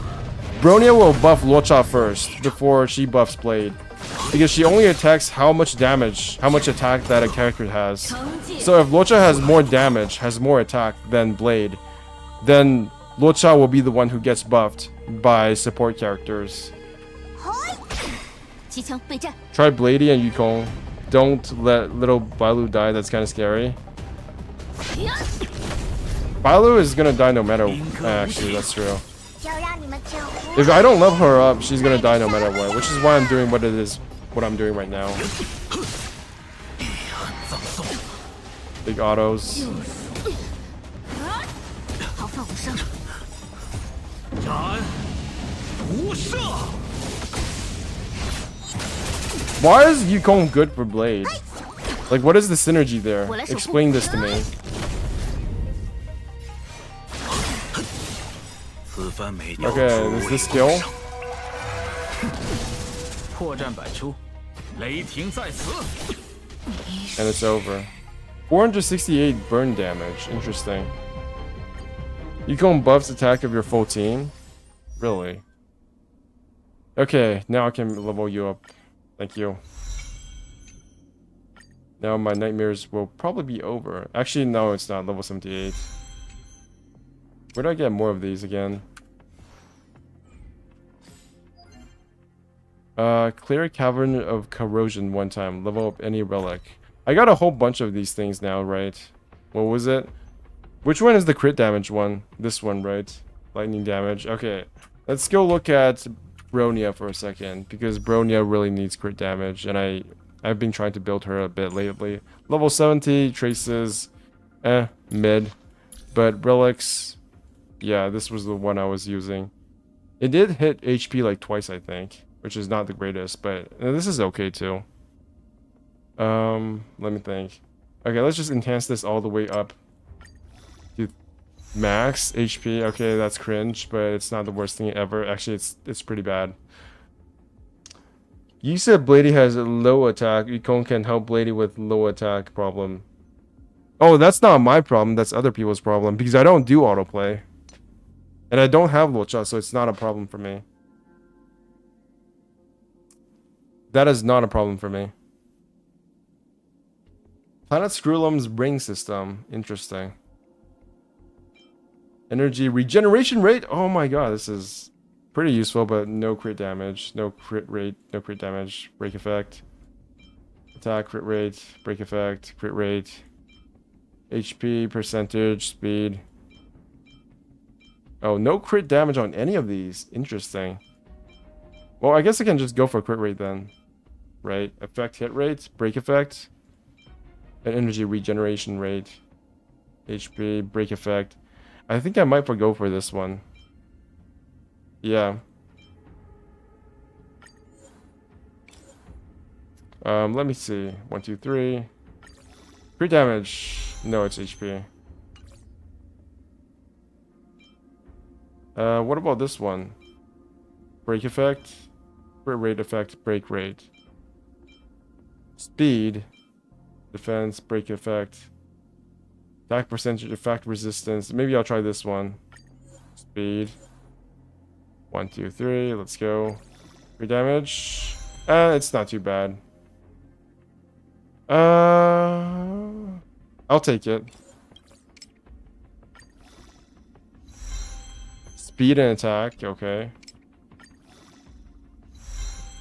S1: Bronya will buff Luocha first before she buffs Blade. Because she only attacks how much damage, how much attack that a character has. So if Luocha has more damage, has more attack than Blade, then Luocha will be the one who gets buffed by support characters.
S3: 机枪备战。
S1: Try Bladey and Yukong. Don't let little Bailu die, that's kind of scary. Bailu is gonna die no matter actually, that's true.
S3: 要让你们知道。
S1: If I don't level her up, she's gonna die no matter what, which is why I'm doing what I'm doing right now. Big autos.
S3: 毫发无伤。
S2: 斩无赦。
S1: Why is Yukong good for Blade? Like, what is the synergy there? Explain this to me.
S2: 此番美邀诸
S1: Okay,
S2: 位
S1: is this
S2: 共
S1: skill?
S2: 赏。破绽百出，雷霆在此。
S1: And it's over. 468 burn damage. Interesting. Yukong buffs attack of your full team? Really? Okay, now I can level you up. Thank you. Now my nightmares will probably be over. Actually, no, it's not. Level 78. Where do I get more of these again? Clear Cavern of Corrosion one time. Level up any relic. I got a whole bunch of these things now, right? What was it? Which one is the crit damage one? This one, right? Lightning damage. Okay. Let's go look at Bronya for a second, because Bronya really needs crit damage, and I've been trying to build her a bit lately. Level 70, traces, mid. But relics, yeah, this was the one I was using. It did hit HP like twice, I think, which is not the greatest, but this is okay too. Let me think. Okay, let's just enhance this all the way up to max HP. Okay, that's cringe, but it's not the worst thing ever. Actually, it's pretty bad. You said Bladey has a low attack. Yukong can help Bladey with low attack problem. Oh, that's not my problem. That's other people's problem, because I don't do autoplay. And I don't have Luocha, so it's not a problem for me. That is not a problem for me. Planet Screwlum's ring system. Interesting. Energy regeneration rate. Oh my god, this is Pretty useful, but no crit damage, no crit rate, no crit damage, break effect. Attack, crit rate, break effect, crit rate. HP, percentage, speed. Oh, no crit damage on any of these. Interesting. Well, I guess I can just go for crit rate then. Right? Effect, hit rate, break effect. And energy regeneration rate. HP, break effect. I think I might go for this one. Yeah. Let me see. 1, 2, 3. Crit damage. No, it's HP. What about this one? Break effect. Crit rate effect, break rate. Speed. Defense, break effect. Attack percentage, effect resistance. Maybe I'll try this one. Speed. 1, 2, 3. Let's go. Crit damage. It's not too bad. I'll take it. Speed and attack, okay.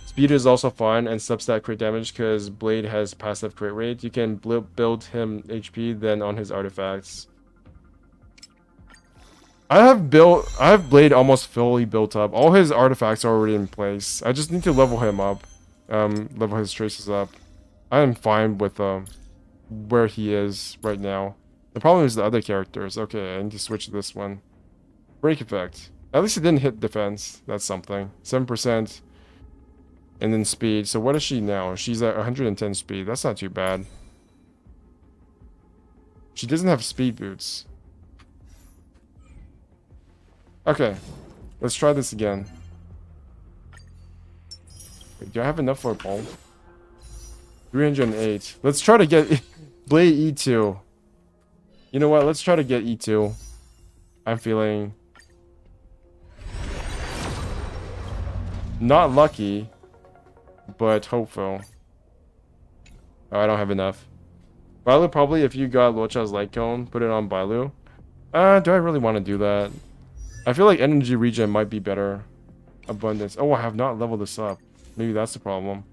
S1: Speed is also fun and substat crit damage because Blade has passive crit rate. You can build him HP then on his artifacts. I have Blade almost fully built up. All his artifacts are already in place. I just need to level him up. Level his traces up. I am fine with where he is right now. The problem is the other characters. Okay, I need to switch to this one. Break effect. At least it didn't hit defense. That's something. 7%. And then speed. So what is she now? She's at 110 speed. That's not too bad. She doesn't have speed boots. Okay. Let's try this again. Wait, do I have enough for a ball? 308. Let's try to get Blade E2. You know what? Let's try to get E2. I'm feeling not lucky, but hopeful. Oh, I don't have enough. Bailu, probably if you got Luocha's light cone, put it on Bailu. Do I really want to do that? I feel like energy regen might be better. Abundance. Oh, I have not leveled this up. Maybe that's the problem.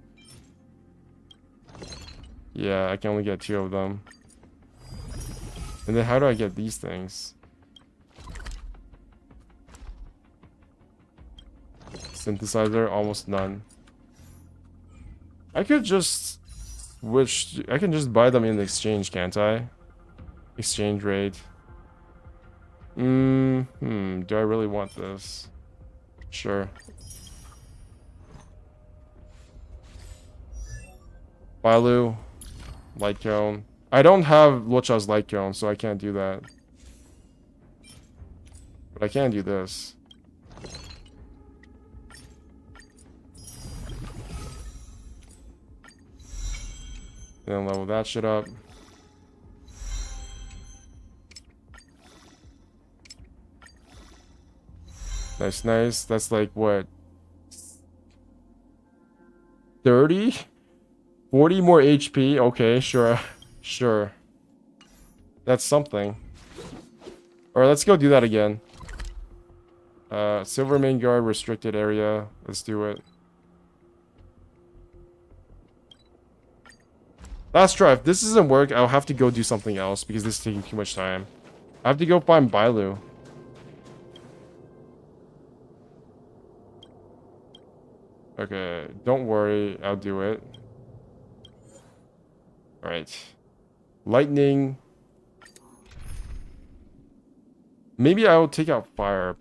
S1: Yeah, I can only get 2 of them. And then how do I get these things? Synthesizer, almost none. I could just switch. I can just buy them in the exchange, can't I? Exchange rate. Do I really want this? Sure. Bailu. Light cone. I don't have Luocha's light cone, so I can't do that. But I can do this. Then level that shit up. Nice, nice. That's like what? 30? 40 more HP? Okay, sure. Sure. That's something. Alright, let's go do that again. Silver main guard, restricted area. Let's do it. Last try. If this doesn't work, I'll have to go do something else because this is taking too much time. I have to go find Bailu. Okay, don't worry. I'll do it. Alright. Lightning. Maybe I will take out fire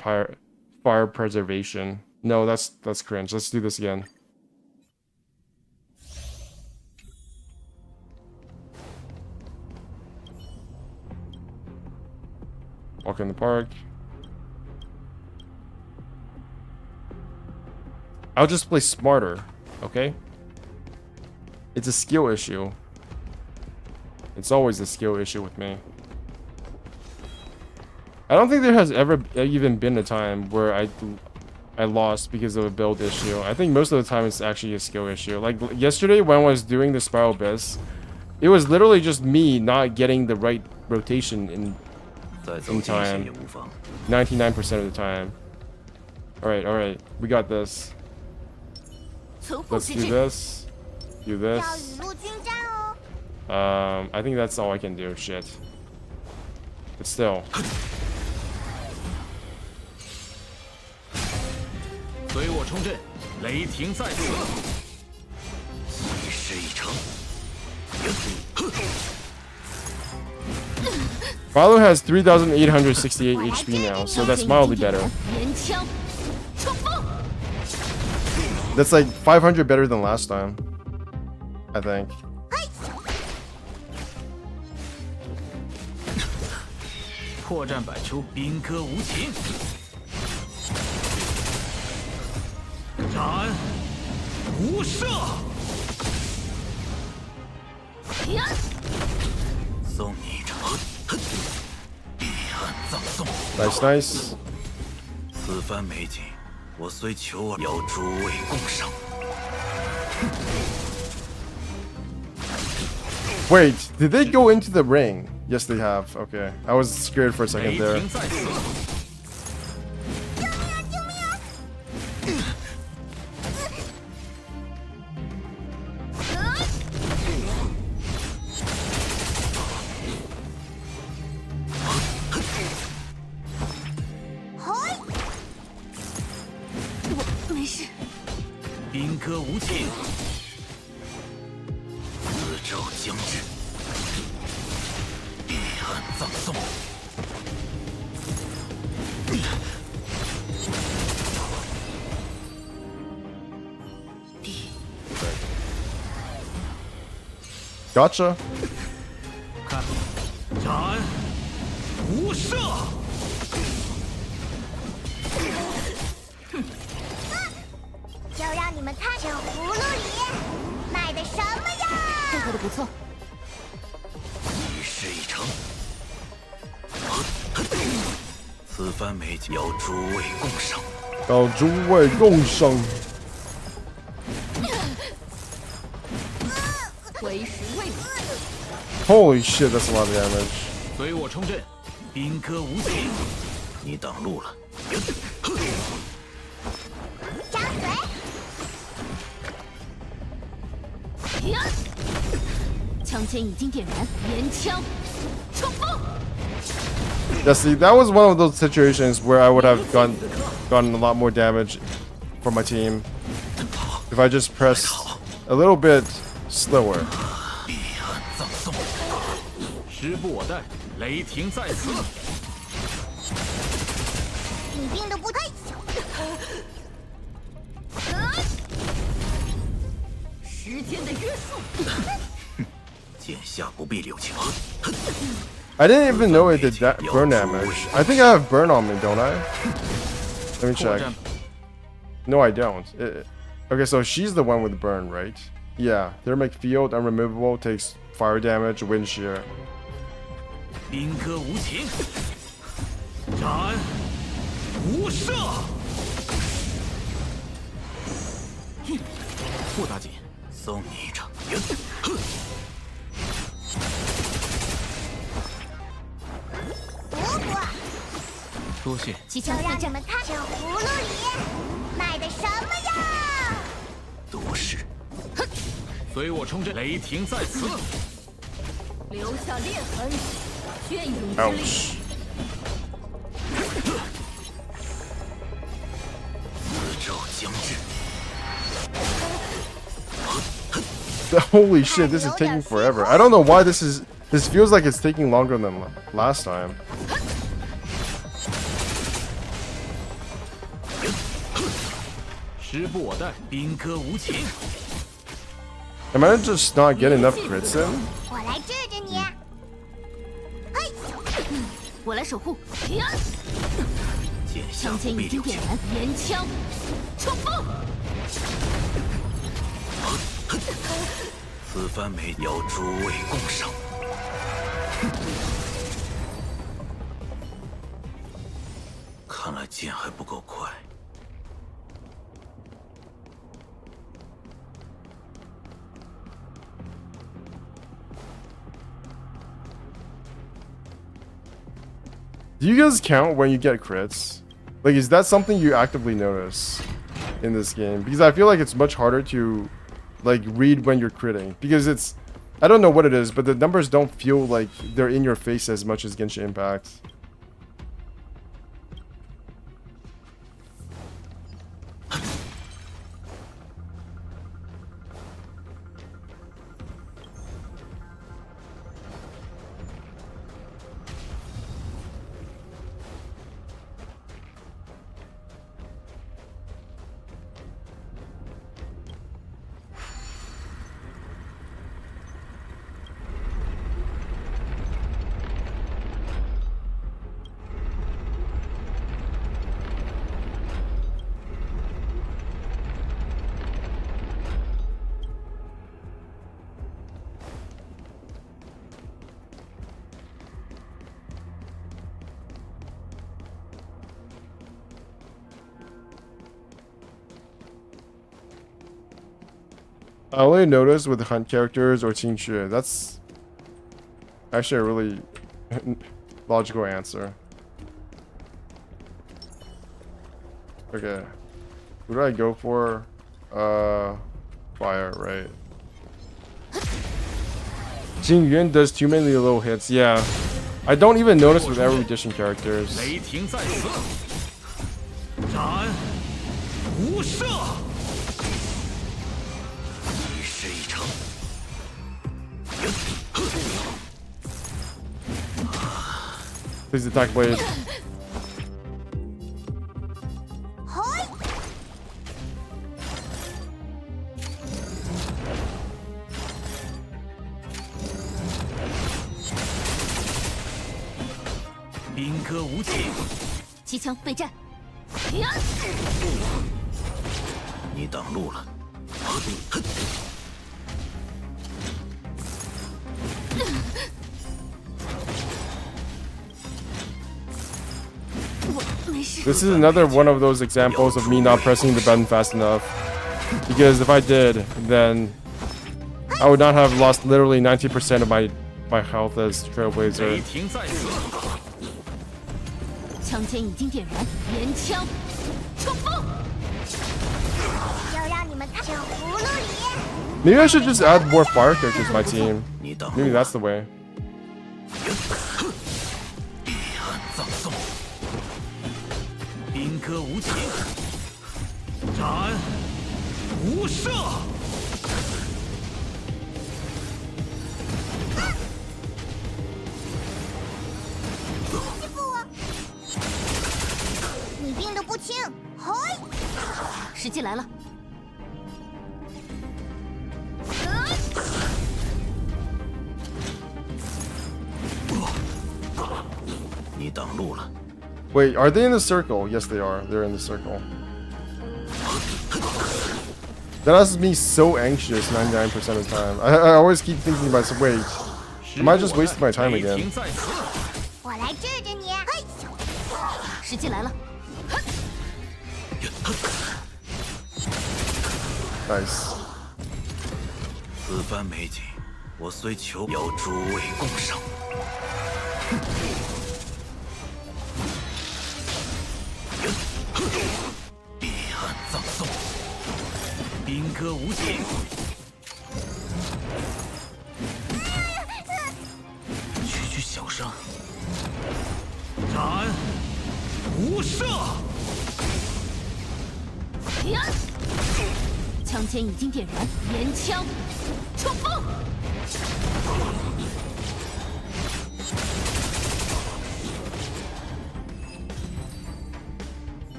S1: preservation. No, that's cringe. Let's do this again. Walk in the park. I'll just play smarter, okay? It's a skill issue. It's always a skill issue with me. I don't think there has ever even been a time where I lost because of a build issue. I think most of the time it's actually a skill issue. Like yesterday when I was doing the Spiral Abyss, it was literally just me not getting the right rotation in time. 99% of the time. All right. We got this.
S3: 存护
S1: Let's
S3: 之
S1: do
S3: 志，
S1: this. Do
S3: 要
S1: this.
S3: 雨露均沾哦。
S1: I think that's all I can do. Shit. But still.
S2: 随我冲阵，雷霆在此。气势已成。
S1: Bailu has 3,868 HP now, so that's mildly better.
S3: 岩枪，冲锋！
S1: That's like 500 better than last time, I think.
S2: 破绽百出，兵戈无情。斩，无赦。
S3: 呀！
S2: 送你一程，彼岸葬送。
S1: Nice, nice.
S2: 此番美景，我虽求而邀诸位共赏。
S1: Wait, did they go into the ring? Yes, they have. Okay. I was scared for a
S2: 雷
S1: second there.
S2: 霆在此。
S3: 我没事。
S2: 兵戈无情，四周将至，彼岸葬送。
S1: Gotcha.
S2: 看，斩，无赦。
S3: 就让你们看这葫芦里卖的什么呀！配合的不错。
S2: 一事已成，此番美景邀诸位共赏。
S1: 要诸位共赏。
S3: 为时未晚。
S1: Holy shit, that's a lot of damage.
S2: 随我冲阵，兵戈无情。你挡路了。
S3: 张嘴！呀！枪尖已经点燃，岩枪，冲锋！
S1: Yeah, see, that was one of those situations where I would have gotten a lot more damage for my team if I just pressed a little bit slower.
S2: 彼岸葬送，时不我待，雷霆在此。
S3: 你兵的不太小。10天的约束。
S2: 剑下不必留情。
S1: I didn't even know it did that burn damage. I think I have burn on me, don't I? Let me check. No, I don't. Okay, so she's the one with burn, right? Yeah, thermic field, unremovable, takes fire damage, wind shear.
S2: 兵戈无情，斩，无赦。不打紧，送你一程。
S3: 不过，
S2: 多谢。
S3: 就让你们看这葫芦里卖的什么呀！
S2: 多事。随我冲阵，雷霆在此。
S3: 留下裂痕，隽永之力。
S1: Ouch.
S2: 四周将至。
S1: Holy shit, this is taking forever. I don't know why this feels like it's taking longer than last time.
S2: 时不我待，兵戈无情。
S1: Am I just not getting enough crits in?
S3: 我来治治你。嘿，我来守护。呀！
S2: 剑下
S3: 枪尖
S2: 不必留情。
S3: 已经点燃，岩枪，冲锋！
S2: 此番美邀诸位共赏。看来剑还不够快。
S1: Do you guys count when you get crits? Like, is that something you actively notice in this game? Because I feel like it's much harder to, like, read when you're critting. Because it's, I don't know what it is, but the numbers don't feel like they're in your face as much as Genshin Impact. I only noticed with hunt characters or Qing Xue. That's actually a really logical answer. Okay. What do I go for? Fire, right. Jing Yuan does too many little hits. Yeah. I don't even notice with every edition characters.
S2: 雷霆在此，斩无赦。一事一成。
S1: Please attack blade.
S2: 兵戈无情，
S3: 机枪备战。
S2: 你挡路了。
S1: This is another one of those examples of me not pressing the button fast enough. Because if I did, then I would not have lost literally 90% of my health as Trailblazer.
S2: 雷霆在此，
S3: 枪尖已经点燃，连枪冲锋！要让你们看葫芦里。
S1: Maybe I should just add more fire characters to my team.
S2: 你挡路
S1: Maybe
S2: 了。
S1: that's the way.
S2: 彼岸葬送，兵戈无情，斩无赦。
S3: 你病得不轻，嘿！时机来了。
S2: 你挡路了。
S1: Wait, are they in the circle? Yes, they are. They're in the circle. That has me so anxious 99% of the time. I always keep thinking about, wait, am I just wasting my time
S2: 雷
S1: again?
S2: 霆在此，
S3: 我来治治你。嘿！时机来了。
S1: Nice.
S2: 此番美景，我虽求邀诸位共赏。彼岸葬送，兵戈无情。区区小伤，斩无赦。
S3: 枪尖已经点燃，连枪冲锋！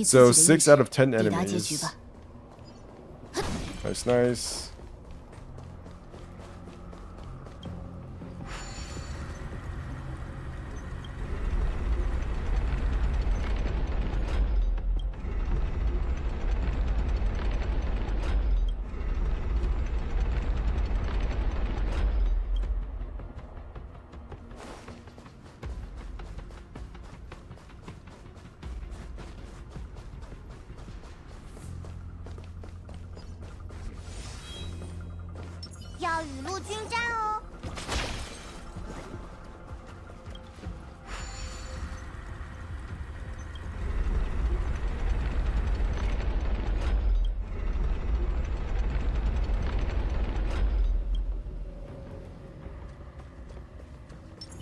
S1: So 6 out of 10
S3: 抵达结局
S1: enemies.
S3: 吧。
S1: Nice, nice.
S3: 要雨露均沾哦。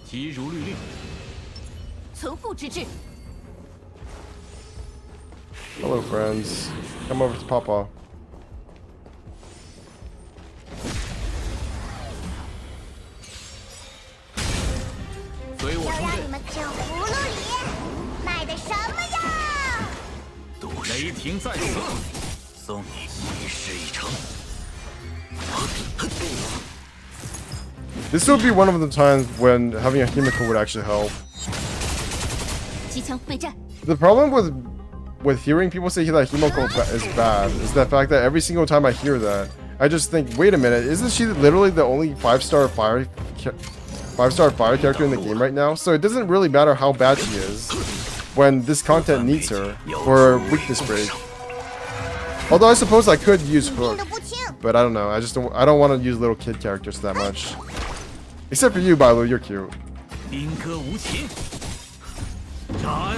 S2: 急如律令。
S3: 存护之志。
S1: Hello, friends. Come over to Papa.
S2: 随我冲阵。
S3: 让你们这葫芦里卖的什么呀？
S2: 雷霆在此，送你一事一成。
S1: This would be one of the times when having a Himiko would actually help.
S3: 机枪备战。
S1: The problem with hearing people say that Himiko is bad is the fact that every single time I hear that, I just think, wait a minute, isn't she literally the only 5-star fire character in the game right now? So it doesn't really matter how bad she is when this content needs her for a weakness break. Although I suppose I could use Hook,
S3: 的不轻。
S1: but I don't know. I don't want to use little kid characters that much. Except for you, Bailu, you're cute.
S2: 兵戈无情，斩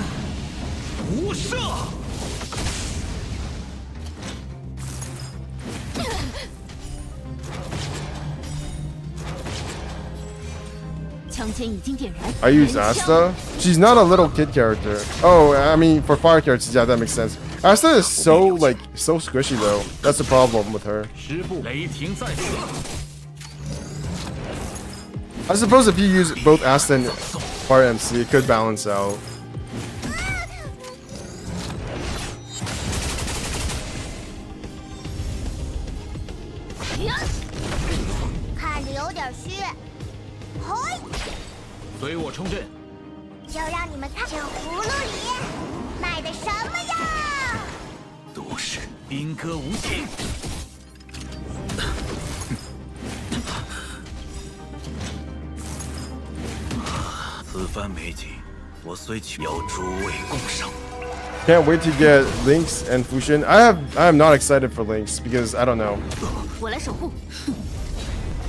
S2: 无赦。
S3: 枪尖已经点燃。
S1: I use Asta. She's not a little kid character. Oh, I mean, for fire characters, yeah, that makes sense. Asta is so squishy though. That's the problem with her.
S2: 师部雷霆在此，
S1: I suppose if you use both Asta and Fire MC, it could balance out.
S3: 看着有点虚。嘿，
S2: 随我冲阵。
S3: 就让你们看这葫芦里卖的什么呀？
S2: 都是兵戈无情。此番美景，我虽取，要诸位共赏。
S1: Can't wait to get Lynx and Fushin. I am not excited for Lynx because I don't know.
S3: 我来守護。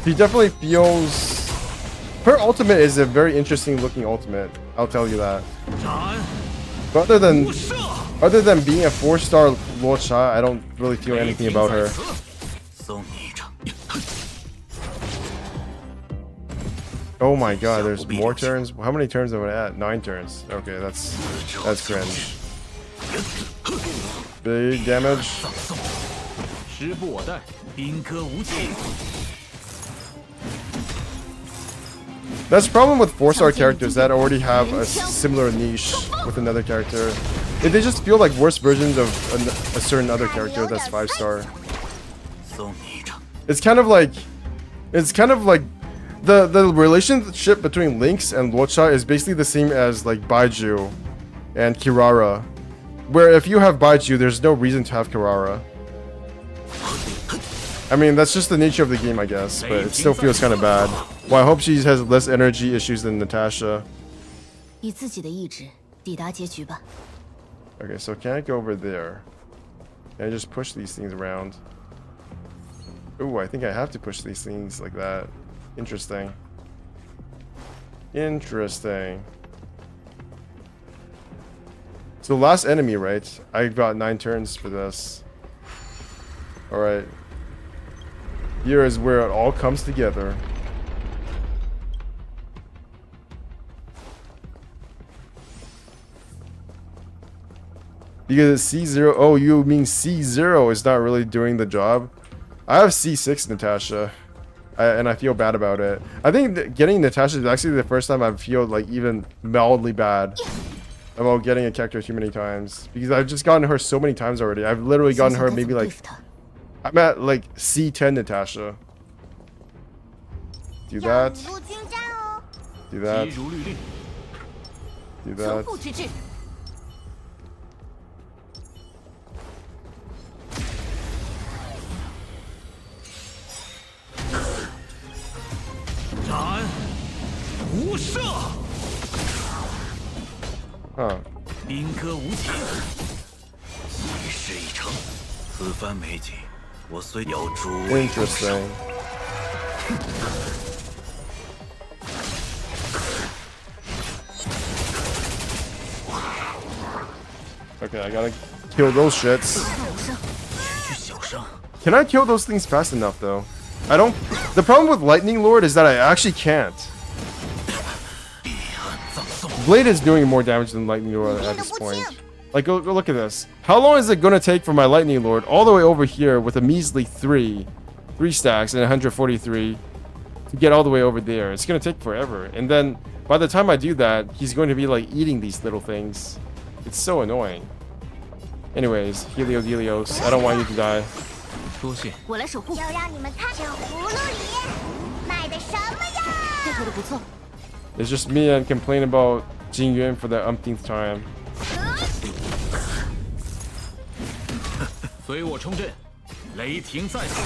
S1: He definitely feels. Her ultimate is a very interesting looking ultimate. I'll tell you that.
S2: 斩
S1: But other than being a 4-star Lord Shah, I don't really feel anything about her.
S2: 送你一场。
S1: Oh my god, there's more turns? How many turns am I at? 9 turns. Okay, that's cringe. Big damage.
S2: 师部我带，兵戈无情。
S1: That's the problem with 4-star characters that already have a similar niche with another character. They just feel like worse versions of a certain other character that's 5-star.
S2: 送你一场。
S1: It's kind of like the relationship between Lynx and Lorcha is basically the same as like Baiju and Kirara. Where if you have Baiju, there's no reason to have Kirara. I mean, that's just the nature of the game, I guess, but it still feels kind of bad. Well, I hope she has less energy issues than Natasha.
S3: 以自己的意志抵达结局吧。
S1: Okay, so can I go over there? Can I just push these things around? Ooh, I think I have to push these things like that. Interesting. Interesting. So last enemy, right? I got 9 turns for this. Alright. Here is where it all comes together. Because C0, oh, you mean C0 is not really doing the job? I have C6 Natasha, and I feel bad about it. I think that getting Natasha is actually the first time I feel like even mildly bad about getting a character too many times. Because I've just gotten her so many times already. I've literally gotten her maybe like, I'm at like C10 Natasha. Do that.
S3: 入军战哦。
S1: Do that.
S2: 急如律令。
S1: Do
S3: 存
S1: that.
S3: 护之志。
S2: 斩无赦。
S1: Huh.
S2: 兵戈无情，一事已成。此番美景，我虽要诸位共赏。
S1: Interesting. Okay, I gotta kill those shits.
S2: 去小伤。
S1: Can I kill those things fast enough though? I don't. The problem with Lightning Lord is that I actually can't. Blade is doing more damage than Lightning Lord at this point. Like, go look at this. How long is it gonna take for my Lightning Lord all the way over here with a measly 3 stacks and 143 to get all the way over there? It's gonna take forever. And then by the time I do that, he's going to be like eating these little things. It's so annoying. Anyways, Helios, I don't want you to die.
S2: 多谢。
S3: 我来守护。就让你们看这葫芦里卖的什么呀？配合的不错。
S1: It's just me and complain about Jing Yuan for the umpteenth time.
S2: 随我冲阵，雷霆在此。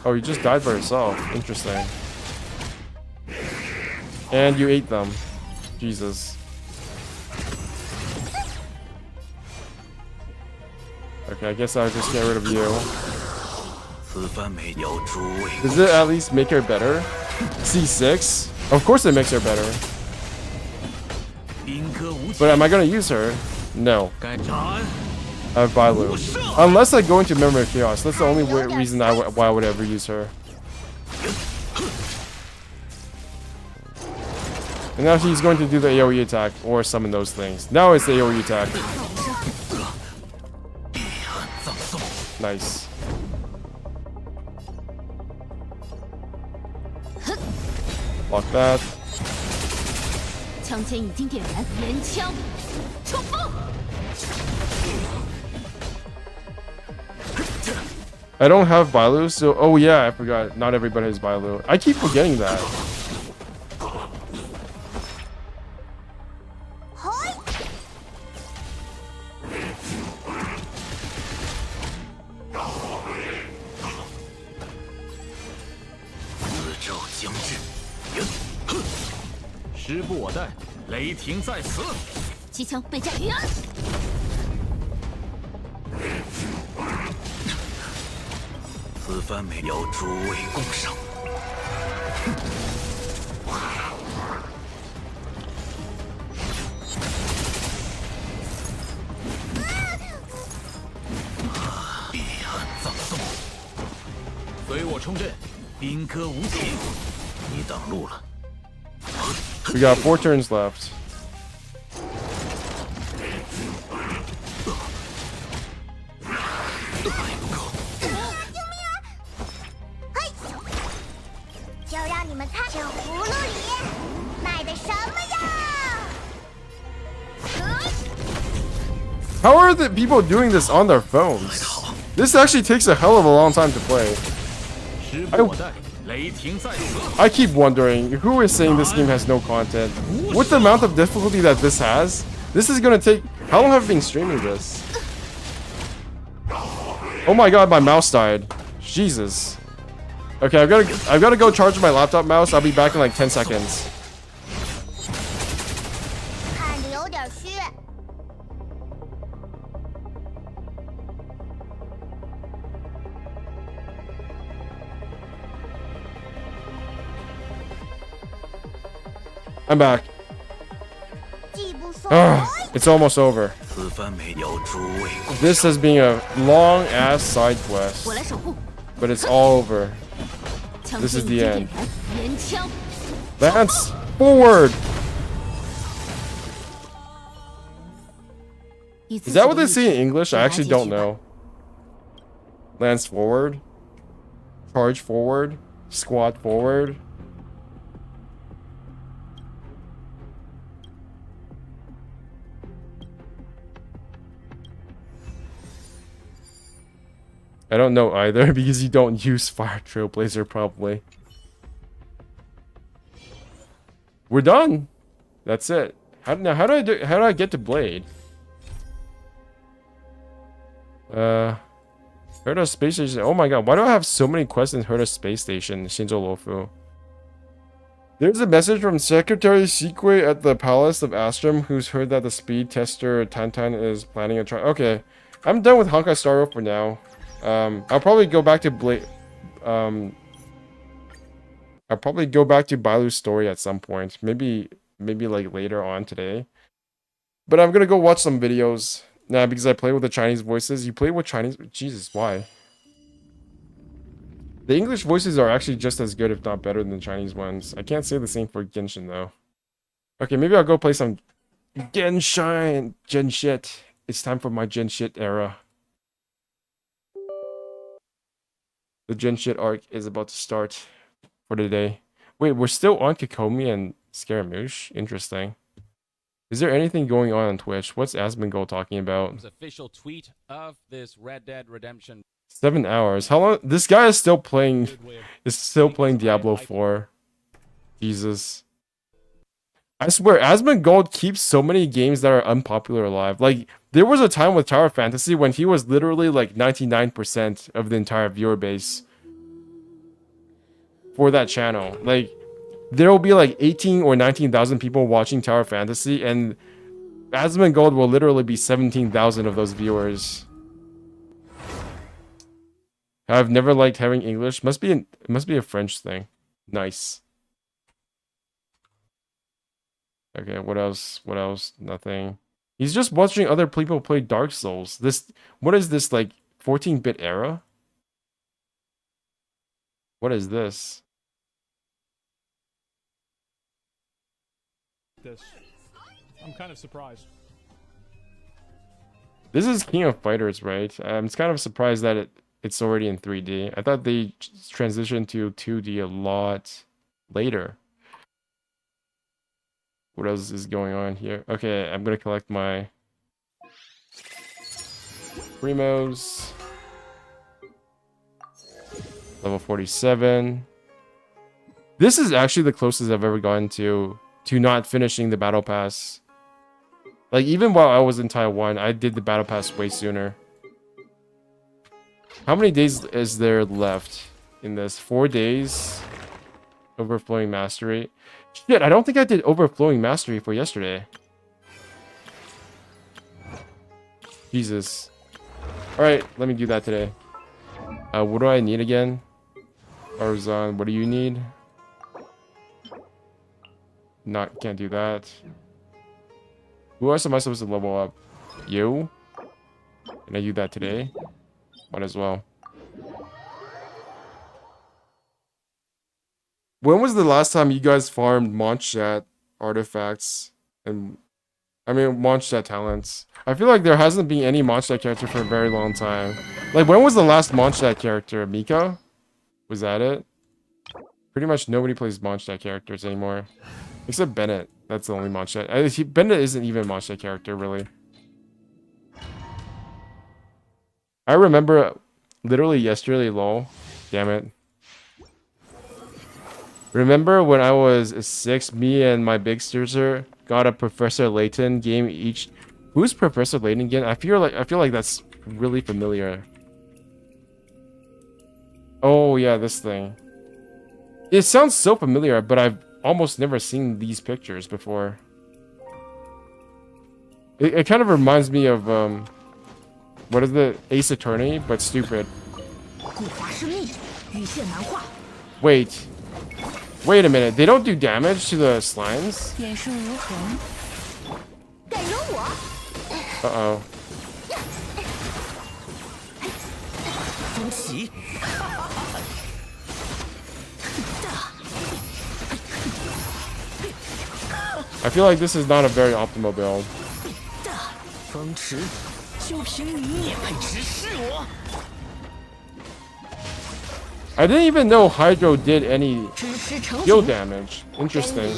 S1: Oh, you just died by yourself. Interesting. And you ate them. Jesus. Okay, I guess I'll just get rid of you.
S2: 此番没有诸位。
S1: Does it at least make her better? C6? Of course it makes her better.
S2: 宾客无情。
S1: But am I gonna use her? No.
S2: 该斩。
S1: I have Bailu. Unless I go into Memory of Chaos. That's the only reason why I would ever use her. And now he's going to do the AoE attack or summon those things. Now it's the AoE attack. Nice. Block that.
S3: 枪尖已经点燃，连枪冲锋！
S1: I don't have Bailu, so oh yeah, I forgot. Not everybody has Bailu. I keep forgetting that.
S2: 宇宙将至，时不我待，雷霆在此。
S3: 机枪被炸。
S2: 此番没有诸位共赏。彼岸葬送，随我冲阵，宾客无情。你挡路了。
S1: We got 4 turns left. How are the people doing this on their phones? This actually takes a hell of a long time to play. I keep wondering, who is saying this game has no content? With the amount of difficulty that this has, this is gonna take... How long have I been streaming this? Oh my god, my mouse died. Jesus. Okay, I've gotta go charge my laptop mouse. I'll be back in like 10 seconds. I'm back. It's almost over. This has been a long ass side quest, but it's all over. This is the end. Lance, forward! Is that what they say in English? I actually don't know. Lance forward. Charge forward. Squat forward. I don't know either because you don't use Fire Trailblazer probably. We're done. That's it. How do I get to Blade? Herda Space Station. Oh my god, why do I have so many quests in Herda Space Station, Shinzo Lofu? There's a message from Secretary Sikwe at the Palace of Astrum who's heard that the speed tester Tantan is planning a try. Okay, I'm done with Honkai Star Rail for now. I'll probably go back to Blade. I'll probably go back to Bailu's story at some point. Maybe like later on today. But I'm gonna go watch some videos. Nah, because I play with the Chinese voices. You play with Chinese? Jesus, why? The English voices are actually just as good, if not better, than the Chinese ones. I can't say the same for Genshin though. Okay, maybe I'll go play some Genshin. Gen shit. It's time for my Gen shit era. The Gen shit arc is about to start for the day. Wait, we're still on Kikomi and Scaramouche? Interesting. Is there anything going on Twitch? What's Asmongold talking about?
S6: Official tweet of this Red Dead Redemption.
S1: 7 hours. How long? This guy is still playing. Is still playing Diablo 4. Jesus. I swear, Asmongold keeps so many games that are unpopular alive. Like, there was a time with Tower Fantasy when he was literally like 99% of the entire viewer base for that channel. Like, there will be like 18 or 19,000 people watching Tower Fantasy, and Asmongold will literally be 17,000 of those viewers. I've never liked having English. Must be a French thing. Nice. Okay, what else? What else? Nothing. He's just watching other people play Dark Souls. What is this, like 14-bit era? What is this?
S7: I'm kind of surprised.
S1: This is King of Fighters, right? I'm kind of surprised that it's already in 3D. I thought they transitioned to 2D a lot later. What else is going on here? Okay, I'm gonna collect my Primos. Level 47. This is actually the closest I've ever gotten to not finishing the battle pass. Like, even while I was in Taiwan, I did the battle pass way sooner. How many days is there left in this? 4 days. Overflowing mastery. Shit, I don't think I did overflowing mastery for yesterday. Jesus. Alright, let me do that today. What do I need again? Arzon, what do you need? Can't do that. Who else am I supposed to level up? You? Can I do that today? Might as well. When was the last time you guys farmed Mondstadt artifacts? And I mean Mondstadt talents. I feel like there hasn't been any Mondstadt character for a very long time. Like, when was the last Mondstadt character? Mika? Was that it? Pretty much nobody plays Mondstadt characters anymore. Except Bennett. That's the only Mondstadt. Bennett isn't even a Mondstadt character, really. I remember literally yesterday, lol. Damn it. Remember when I was 6, me and my big sister got a Professor Layton game each. Who's Professor Layton again? I feel like that's really familiar. Oh yeah, this thing. It sounds so familiar, but I've almost never seen these pictures before. It kind of reminds me of what is the Ace Attorney, but stupid. Wait a minute, they don't do damage to the slimes? Uh-oh. I feel like this is not a very optimal build. I didn't even know Hydro did any skill damage. Interesting.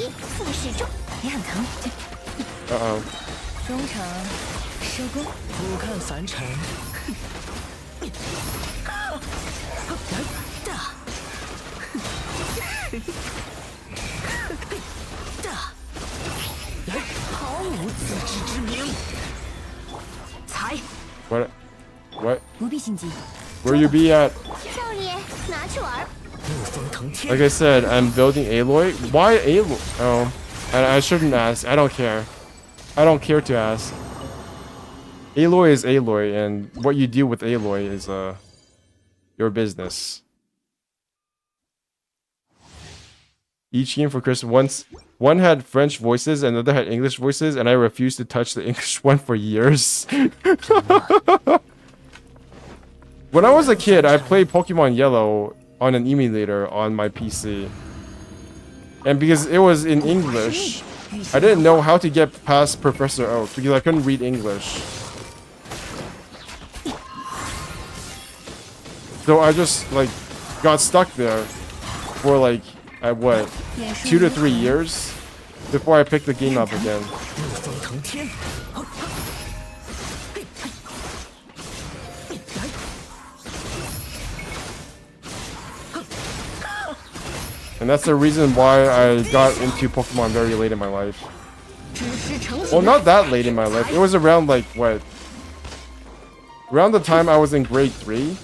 S1: Uh-oh. What? Where you be at? Like I said, I'm building Aloy. Why Aloy? Oh, I shouldn't ask. I don't care. I don't care to ask. Aloy is Aloy, and what you do with Aloy is your business. Each game for Christmas, one had French voices and the other had English voices, and I refused to touch the English one for years. When I was a kid, I played Pokemon Yellow, on an emulator on my PC. And because it was in English, I didn't know how to get past Professor Oak because I couldn't read English. So I just like got stuck there for like at what 2 to 3 years before I picked the game up again. And that's the reason why I got into Pokemon very late in my life. Well, not that late in my life. It was around like what? Around the time I was in grade 3,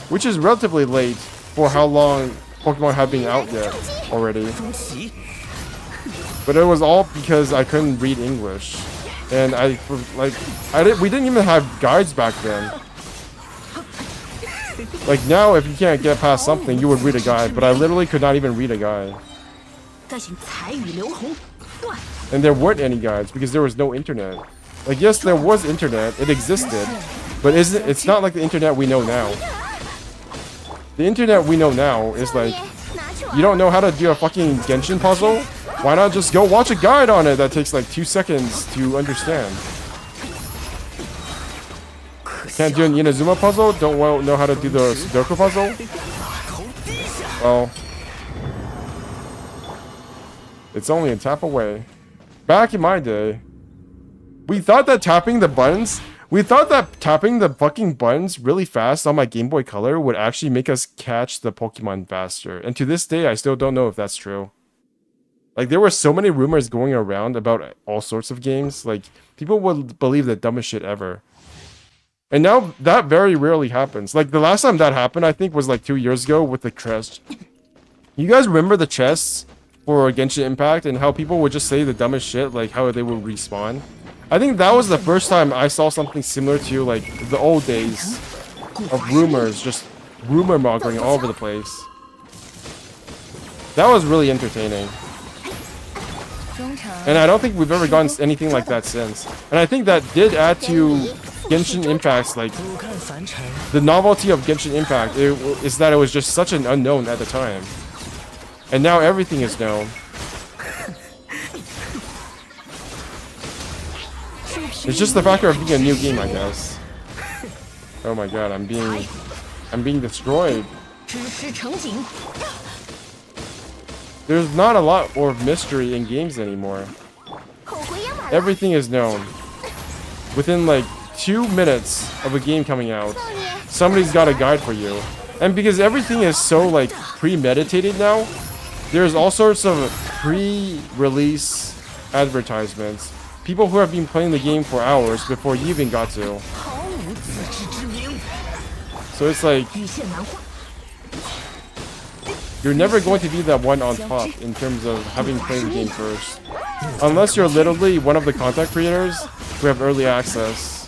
S1: which is relatively late for how long Pokemon had been out yet already. But it was all because I couldn't read English, and we didn't even have guides back then. Like now, if you can't get past something, you would read a guide, but I literally could not even read a guide. And there weren't any guides because there was no internet. Like yes, there was internet, it existed, but it's not like the internet we know now. The internet we know now is like, you don't know how to do a fucking Genshin puzzle? Why not just go watch a guide on it that takes like 2 seconds to understand? Can't do an Inazuma puzzle? Don't know how to do the Sudoku puzzle? Well, it's only a tap away. Back in my day, we thought that tapping the fucking buttons really fast on my Game Boy Color would actually make us catch the Pokemon faster. And to this day, I still don't know if that's true. Like, there were so many rumors going around about all sorts of games. Like, people would believe the dumbest shit ever. And now, that very rarely happens. Like, the last time that happened, I think, was like 2 years ago with the chest. You guys remember the chests for Genshin Impact and how people would just say the dumbest shit, like how they would respawn? I think that was the first time I saw something similar to, like, the old days of rumors, just rumor mongering all over the place. That was really entertaining. And I don't think we've ever gotten anything like that since. And I think that did add to Genshin Impact's, like, the novelty of Genshin Impact is that it was just such an unknown at the time. And now everything is known. It's just the factor of being a new game, I guess. Oh my god, I'm being destroyed. There's not a lot more mystery in games anymore. Everything is known. Within like 2 minutes of a game coming out, somebody's got a guide for you. And because everything is so like premeditated now, there's all sorts of pre-release advertisements. People who have been playing the game for hours before you even got to. So it's like, you're never going to be that one on top in terms of having played the game first. Unless you're literally one of the content creators who have early access.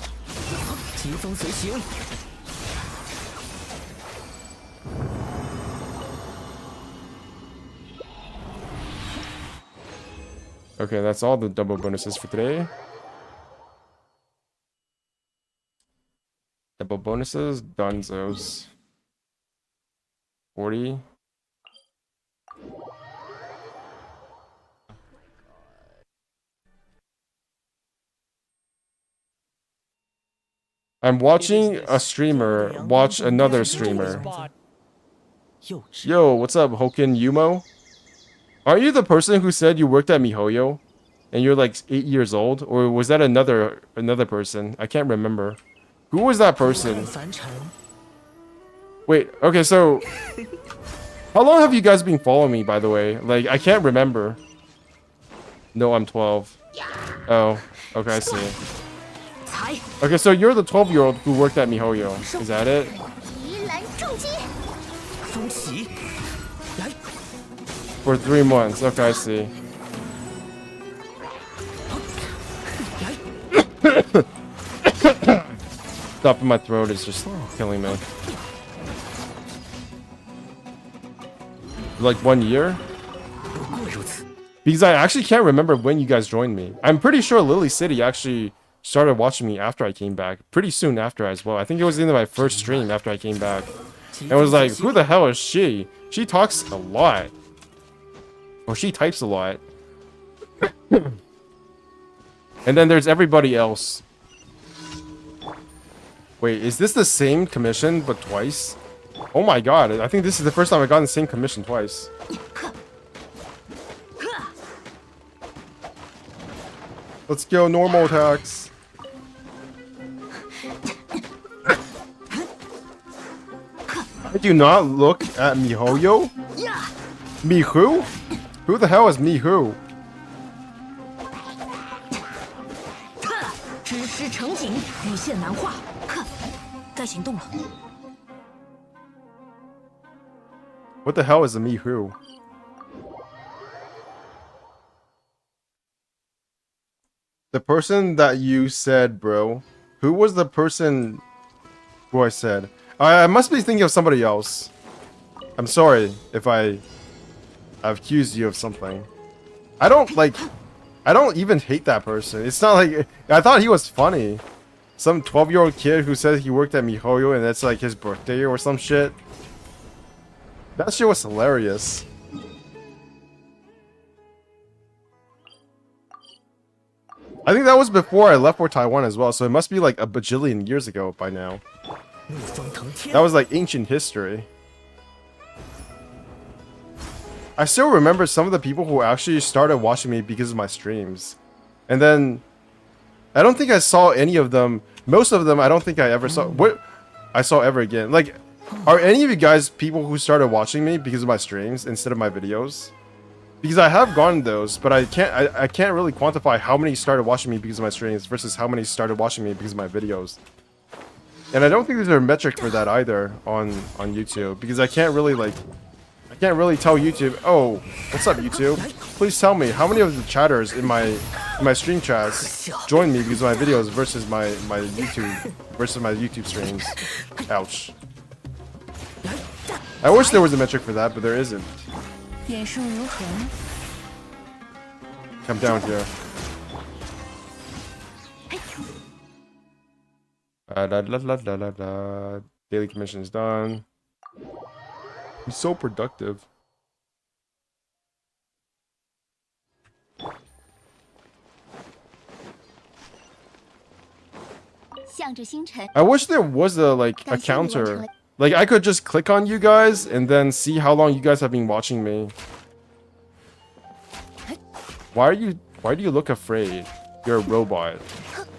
S1: Okay, that's all the double bonuses for today. Double bonuses, Dunzos. 40. I'm watching a streamer watch another streamer. Yo, what's up, Hoken Yumo? Are you the person who said you worked at MiHoYo? And you're like 8 years old? Or was that another person? I can't remember. Who was that person? Wait, okay, so... How long have you guys been following me, by the way? Like, I can't remember. No, I'm 12. Oh, okay, I see. Okay, so you're the 12-year-old who worked at MiHoYo. Is that it? For 3 months. Okay, I see. Stuff in my throat is just killing me. Like 1 year? Because I actually can't remember when you guys joined me. I'm pretty sure Lily City actually started watching me after I came back. Pretty soon after as well. I think it was in my first stream after I came back. and was like, who the hell is she? She talks a lot. Or she types a lot. And then there's everybody else. Wait, is this the same commission but twice? Oh my god, I think this is the first time I've gotten the same commission twice. Let's go, normal attacks. Did you not look at Mihoyo? Mihu? Who the hell is Mihu?
S3: 知识成景，无限难化。该行动了。
S1: What the hell is a Mihu? The person that you said, bro. Who was the person who I said? I must be thinking of somebody else. I'm sorry if I've accused you of something. I don't even hate that person. It's not like I thought he was funny. Some 12-year-old kid who said he worked at MiHoYo and that's like his birthday or some shit. That shit was hilarious. I think that was before I left for Taiwan as well, so it must be like a bajillion years ago by now. That was like ancient history. I still remember some of the people who actually started watching me because of my streams. And then I don't think I saw any of them. Most of them I don't think I ever saw. What I saw ever again. Like, are any of you guys people who started watching me because of my streams instead of my videos? Because I have gotten those, but I can't really quantify how many started watching me because of my streams versus how many started watching me because of my videos. And I don't think there's a metric for that either on YouTube, because I can't really tell YouTube, oh, what's up YouTube? Please tell me how many of the chatters in my stream chats join me because of my videos versus my YouTube streams. Ouch. I wish there was a metric for that, but there isn't. Come down here. Daily commission is done. He's so productive. I wish there was a counter. Like I could just click on you guys and then see how long you guys have been watching me. Why do you look afraid? You're a robot.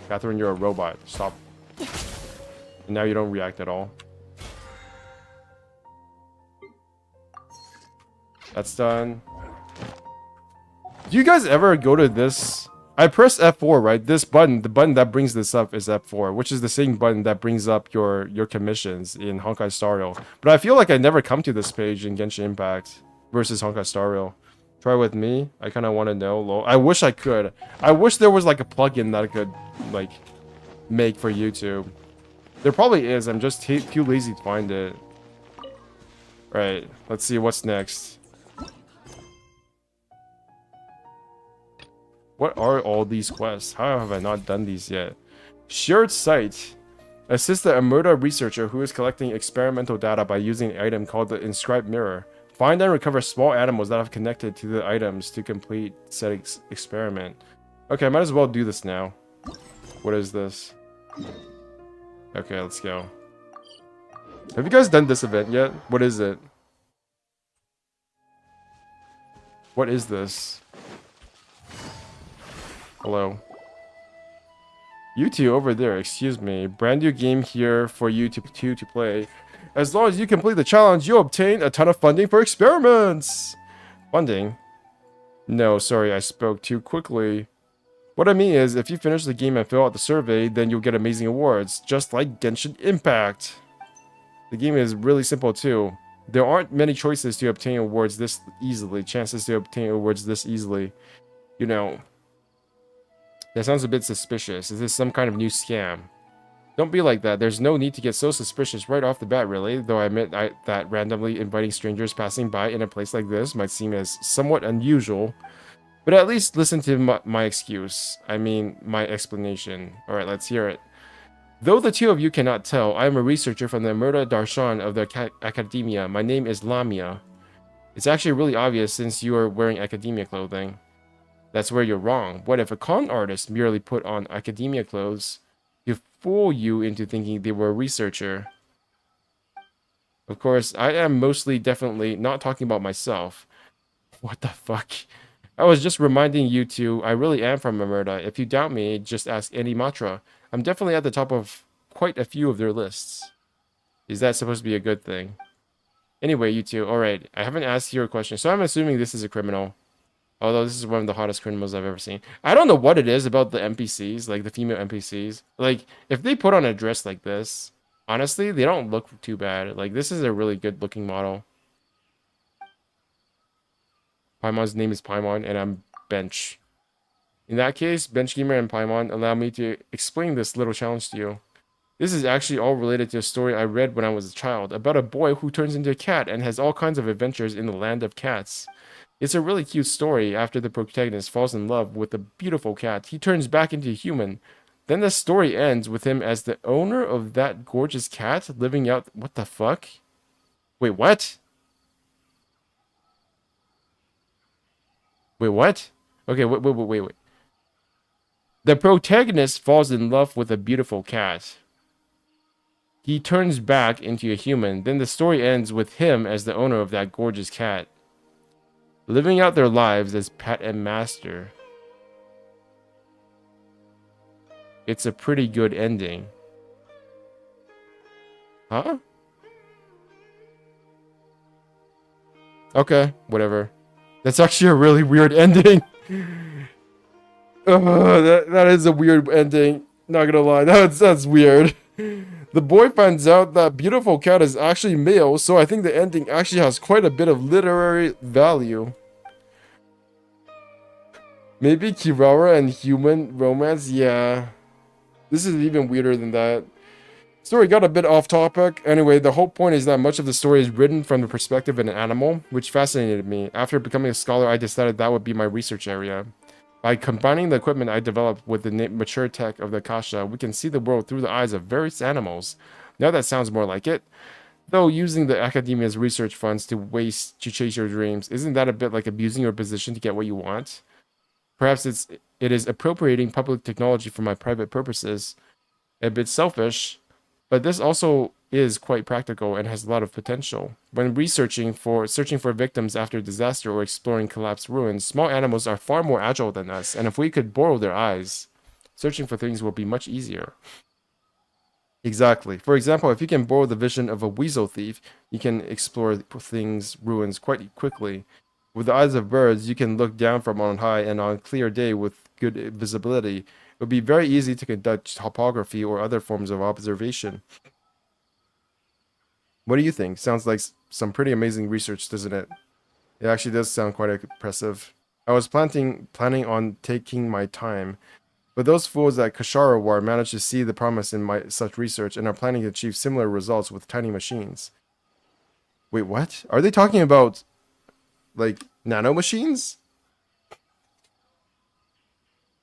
S1: Catherine, you're a robot. Stop. And now you don't react at all. That's done. Do you guys ever go to this? I press F4, right? This button, the button that brings this up is F4, which is the same button that brings up your commissions in Honkai Star Rail. But I feel like I never come to this page in Genshin Impact versus Honkai Star Rail. Try with me. I kind of want to know. Lol. I wish I could. I wish there was like a plugin that I could like make for YouTube. There probably is. I'm just too lazy to find it. Right. Let's see what's next. What are all these quests? How have I not done these yet? Shared site. Assist the Emerda researcher who is collecting experimental data by using an item called the inscribed mirror. Find and recover small animals that have connected to the items to complete said experiment. Okay, I might as well do this now. What is this? Okay, let's go. Have you guys done this event yet? What is it? What is this? Hello. You two over there, excuse me. Brand new game here for you to play. As long as you complete the challenge, you'll obtain a ton of funding for experiments. Funding? No, sorry, I spoke too quickly. What I mean is, if you finish the game and fill out the survey, then you'll get amazing awards, just like Genshin Impact. The game is really simple too. There aren't many choices to obtain awards this easily, chances to obtain awards this easily. You know, that sounds a bit suspicious. Is this some kind of new scam? Don't be like that. There's no need to get so suspicious right off the bat, really. Though I admit that randomly inviting strangers passing by in a place like this might seem as somewhat unusual. But at least listen to my excuse. I mean, my explanation. Alright, let's hear it. Though the two of you cannot tell, I am a researcher from the Murda Darshan of the Academia. My name is Lamia. It's actually really obvious since you are wearing academia clothing. That's where you're wrong. What if a con artist merely put on academia clothes to fool you into thinking they were a researcher? Of course, I am mostly definitely not talking about myself. What the fuck? I was just reminding you two, I really am from Emerda. If you doubt me, just ask any Matra. I'm definitely at the top of quite a few of their lists. Is that supposed to be a good thing? Anyway, you two, alright, I haven't asked you a question, so I'm assuming this is a criminal. Although this is one of the hottest criminals I've ever seen. I don't know what it is about the NPCs, like the female NPCs. Like, if they put on a dress like this, honestly, they don't look too bad. Like, this is a really good looking model. Paimon's name is Paimon, and I'm Bench. In that case, Bench Gamer and Paimon, allow me to explain this little challenge to you. This is actually all related to a story I read when I was a child, about a boy who turns into a cat and has all kinds of adventures in the land of cats. It's a really cute story. After the protagonist falls in love with a beautiful cat, he turns back into a human. Then the story ends with him as the owner of that gorgeous cat, living out... What the fuck? Wait, what? Wait, what? Okay, wait. The protagonist falls in love with a beautiful cat. He turns back into a human. Then the story ends with him as the owner of that gorgeous cat, living out their lives as pet and master. It's a pretty good ending. Huh? Okay, whatever. That's actually a really weird ending. That is a weird ending. Not gonna lie, that's weird. The boy finds out that beautiful cat is actually male, so I think the ending actually has quite a bit of literary value. Maybe Kirara and human romance? Yeah. This is even weirder than that. Story got a bit off topic. Anyway, the whole point is that much of the story is written from the perspective of an animal, which fascinated me. After becoming a scholar, I decided that would be my research area. By combining the equipment I developed with the mature tech of the Akasha, we can see the world through the eyes of various animals. Now that sounds more like it. Though using the academia's research funds to chase your dreams, isn't that a bit like abusing your position to get what you want? Perhaps it is appropriating public technology for my private purposes. A bit selfish, but this also is quite practical and has a lot of potential. When searching for victims after disaster or exploring collapsed ruins, small animals are far more agile than us, and if we could borrow their eyes, searching for things will be much easier. Exactly. For example, if you can borrow the vision of a weasel thief, you can explore ruins quite quickly. With the eyes of birds, you can look down from on high, and on a clear day with good visibility, it would be very easy to conduct topography or other forms of observation. What do you think? Sounds like some pretty amazing research, doesn't it? It actually does sound quite impressive. I was planning on taking my time, but those fools at Kashara War managed to see the promise in such research and are planning to achieve similar results with tiny machines. Wait, what? Are they talking about, like, nano machines?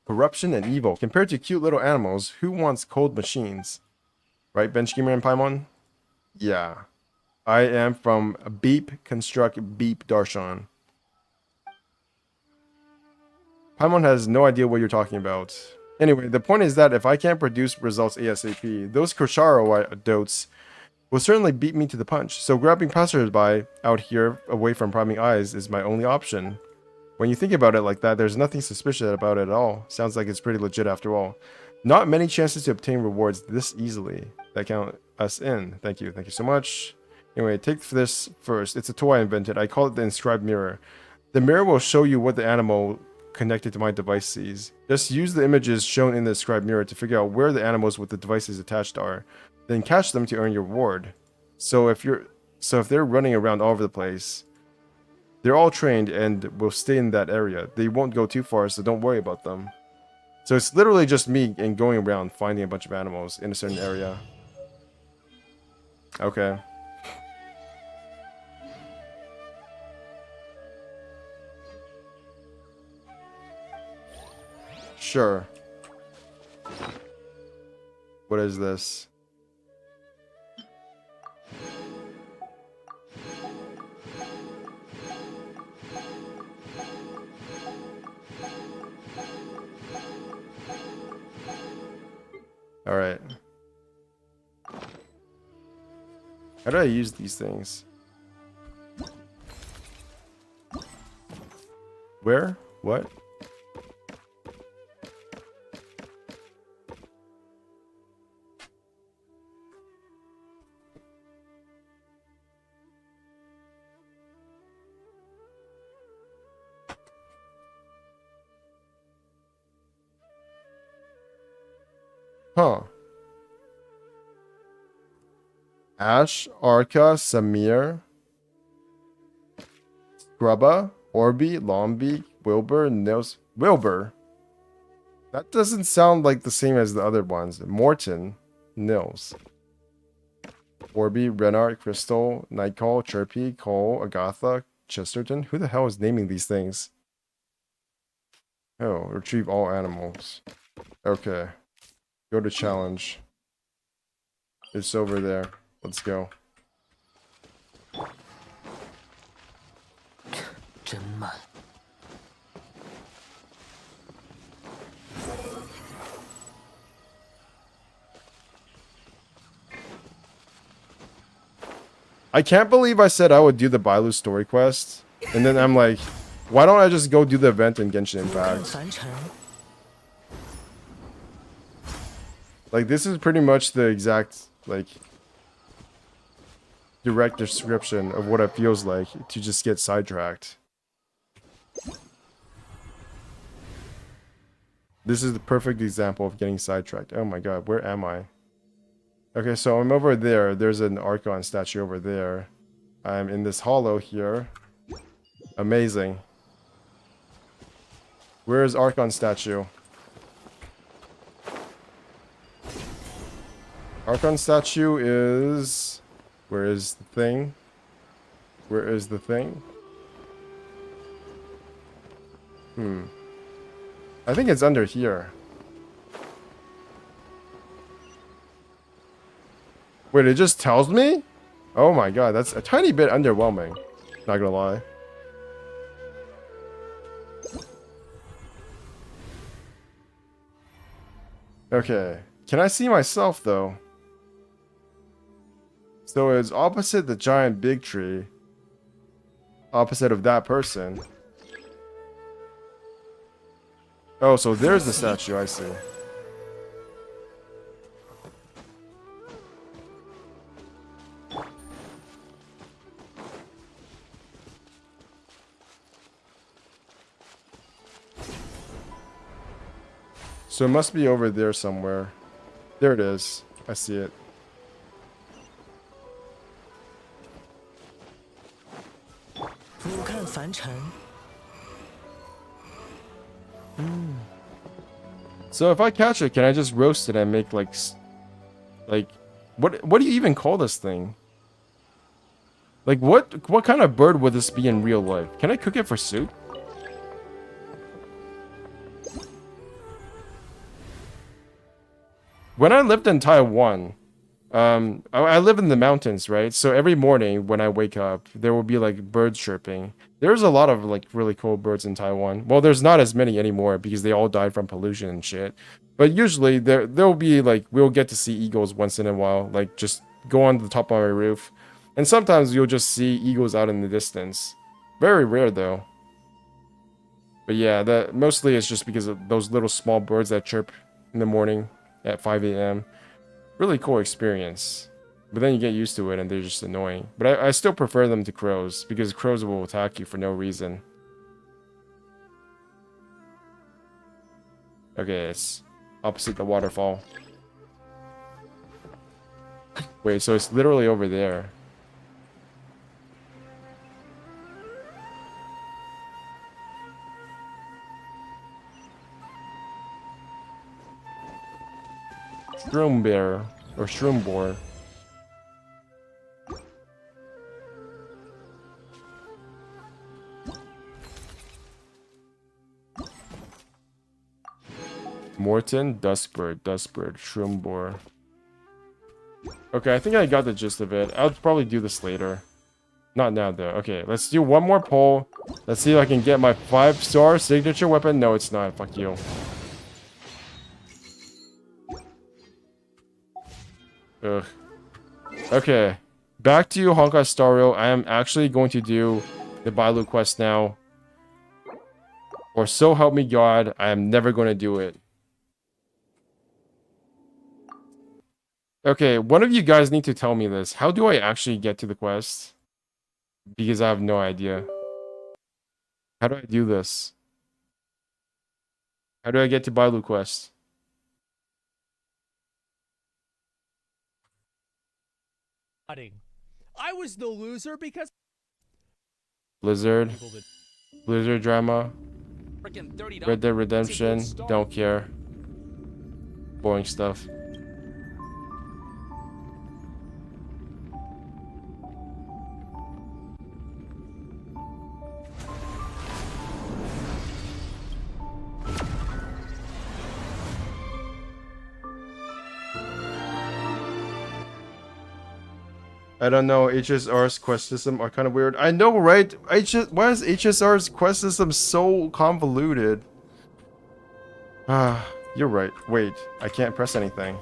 S1: Corruption and evil. Compared to cute little animals, who wants cold machines? Right, Benchgamer and Paimon? Yeah. I am from Beep Construct Beep Darshan. Paimon has no idea what you're talking about. Anyway, the point is that if I can't produce results ASAP, those Kosharo dotes will certainly beat me to the punch, so grabbing passersby out here away from priming eyes is my only option. When you think about it like that, there's nothing suspicious about it at all. Sounds like it's pretty legit after all. Not many chances to obtain rewards this easily. That count us in. Thank you so much. Anyway, take this first. It's a toy I invented. I call it the inscribed mirror. The mirror will show you what the animal connected to my device sees. Just use the images shown in the inscribed mirror to figure out where the animals with the devices attached are. Then catch them to earn your reward. So if they're running around all over the place, they're all trained and will stay in that area. They won't go too far, so don't worry about them. So it's literally just me and going around finding a bunch of animals in a certain area. Okay. Sure. What is this? All right. How do I use these things? Where? What? Huh. Ash, Arca, Samir, Scrubba, Orby, Lombi, Wilbur, Nils. Wilbur? That doesn't sound like the same as the other ones. Morton, Nils. Orby, Renard, Crystal, Nightcall, Chirpy, Cole, Agatha, Chesterton. Who the hell is naming these things? Oh, retrieve all animals. Okay. Go to challenge. It's over there. Let's go.
S2: 真慢。
S1: I can't believe I said I would do the Bailu story quest, and then I'm like, why don't I just go do the event in Genshin Impact? Like, this is pretty much the exact, like, direct description of what it feels like to just get sidetracked. This is the perfect example of getting sidetracked. Oh my god, where am I? Okay, so I'm over there. There's an Archon statue over there. I'm in this hollow here. Amazing. Where is Archon statue? Archon statue is... Where is the thing? Where is the thing? I think it's under here. Wait, it just tells me? Oh my god, that's a tiny bit underwhelming. Not gonna lie. Okay. Can I see myself, though? So it's opposite the giant big tree. Opposite of that person. Oh, so there's the statue, I see. So it must be over there somewhere. There it is. I see it. So if I catch it, can I just roast it and make like what do you even call this thing? Like what kind of bird would this be in real life? Can I cook it for soup? When I lived in Taiwan, I live in the mountains, right? So every morning when I wake up, there will be like birds chirping. There's a lot of like really cool birds in Taiwan. Well, there's not as many anymore because they all died from pollution and shit. But usually there'll be like, we'll get to see eagles once in a while, like just go on the top of my roof. And sometimes you'll just see eagles out in the distance. Very rare though. But yeah, mostly it's just because of those little small birds that chirp in the morning at 5 a.m. Really cool experience. But then you get used to it and they're just annoying. But I still prefer them to crows because crows will attack you for no reason. Okay, it's opposite the waterfall. Wait, so it's literally over there. Shroombear or Shroombore. Morton, Dustbird, Shroomboar. Okay, I think I got the gist of it. I'll probably do this later. Not now, though. Okay, let's do one more poll. Let's see if I can get my 5-star signature weapon. No, it's not. Fuck you. Ugh. Okay. Back to you, Honkai Stario. I am actually going to do the Bailu quest now. Or so help me God, I am never going to do it. Okay, one of you guys need to tell me this. How do I actually get to the quest? Because I have no idea. How do I do this? How do I get to Bailu quest?
S7: I was the loser because
S1: Blizzard. Blizzard drama.
S6: Freaking $30.
S1: Red Dead Redemption. Don't care. Boring stuff. I don't know, HSR's quest system are kind of weird. I know, right? Why is HSR's quest system so convoluted? Ah, you're right. Wait, I can't press anything.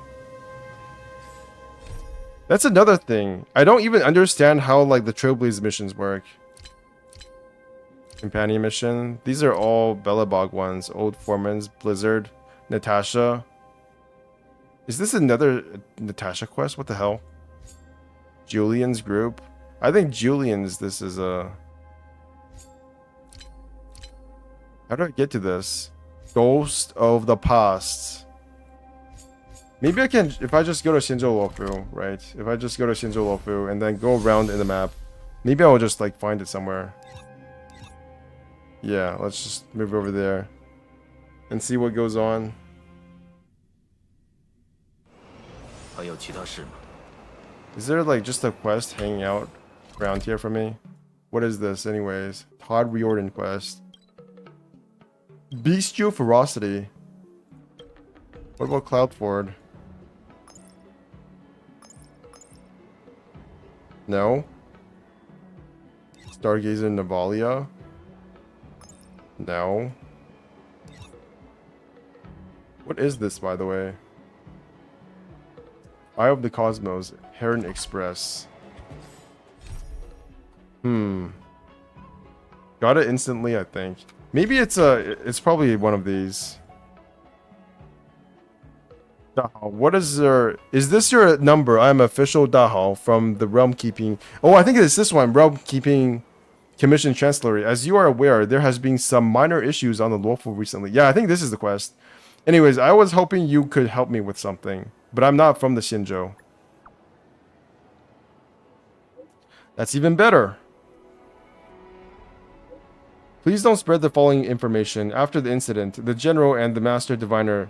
S1: That's another thing. I don't even understand how, like, the Trailblaze missions work. Companion mission. These are all Bellabog ones. Old Foreman's, Blizzard, Natasha. Is this another Natasha quest? What the hell? Julian's group. I think Julian's, this is a... How do I get to this? Ghost of the Past. Maybe I can, if I just go to Shinjo Lofu, right? If I just go to Shinjo Lofu and then go around in the map, maybe I'll just like find it somewhere. Yeah, let's just move over there and see what goes on.
S2: 还有其他事吗？
S1: Is there like just a quest hanging out around here for me? What is this anyways? Todd Riordan quest. Bestial Ferocity. What about Cloudford? No. Stargazer Navalia? No. What is this, by the way? Eye of the Cosmos, Heron Express. Got it instantly, I think. Maybe it's probably one of these. Dahao, what is there? Is this your number? I'm official Dahao from the Realm Keeping. Oh, I think it's this one, Realm Keeping Commission Chancellery. As you are aware, there has been some minor issues on the Luofu recently. Yeah, I think this is the quest. Anyways, I was hoping you could help me with something. But I'm not from the Shinjo. That's even better. Please don't spread the following information. After the incident, the General and the Master Diviner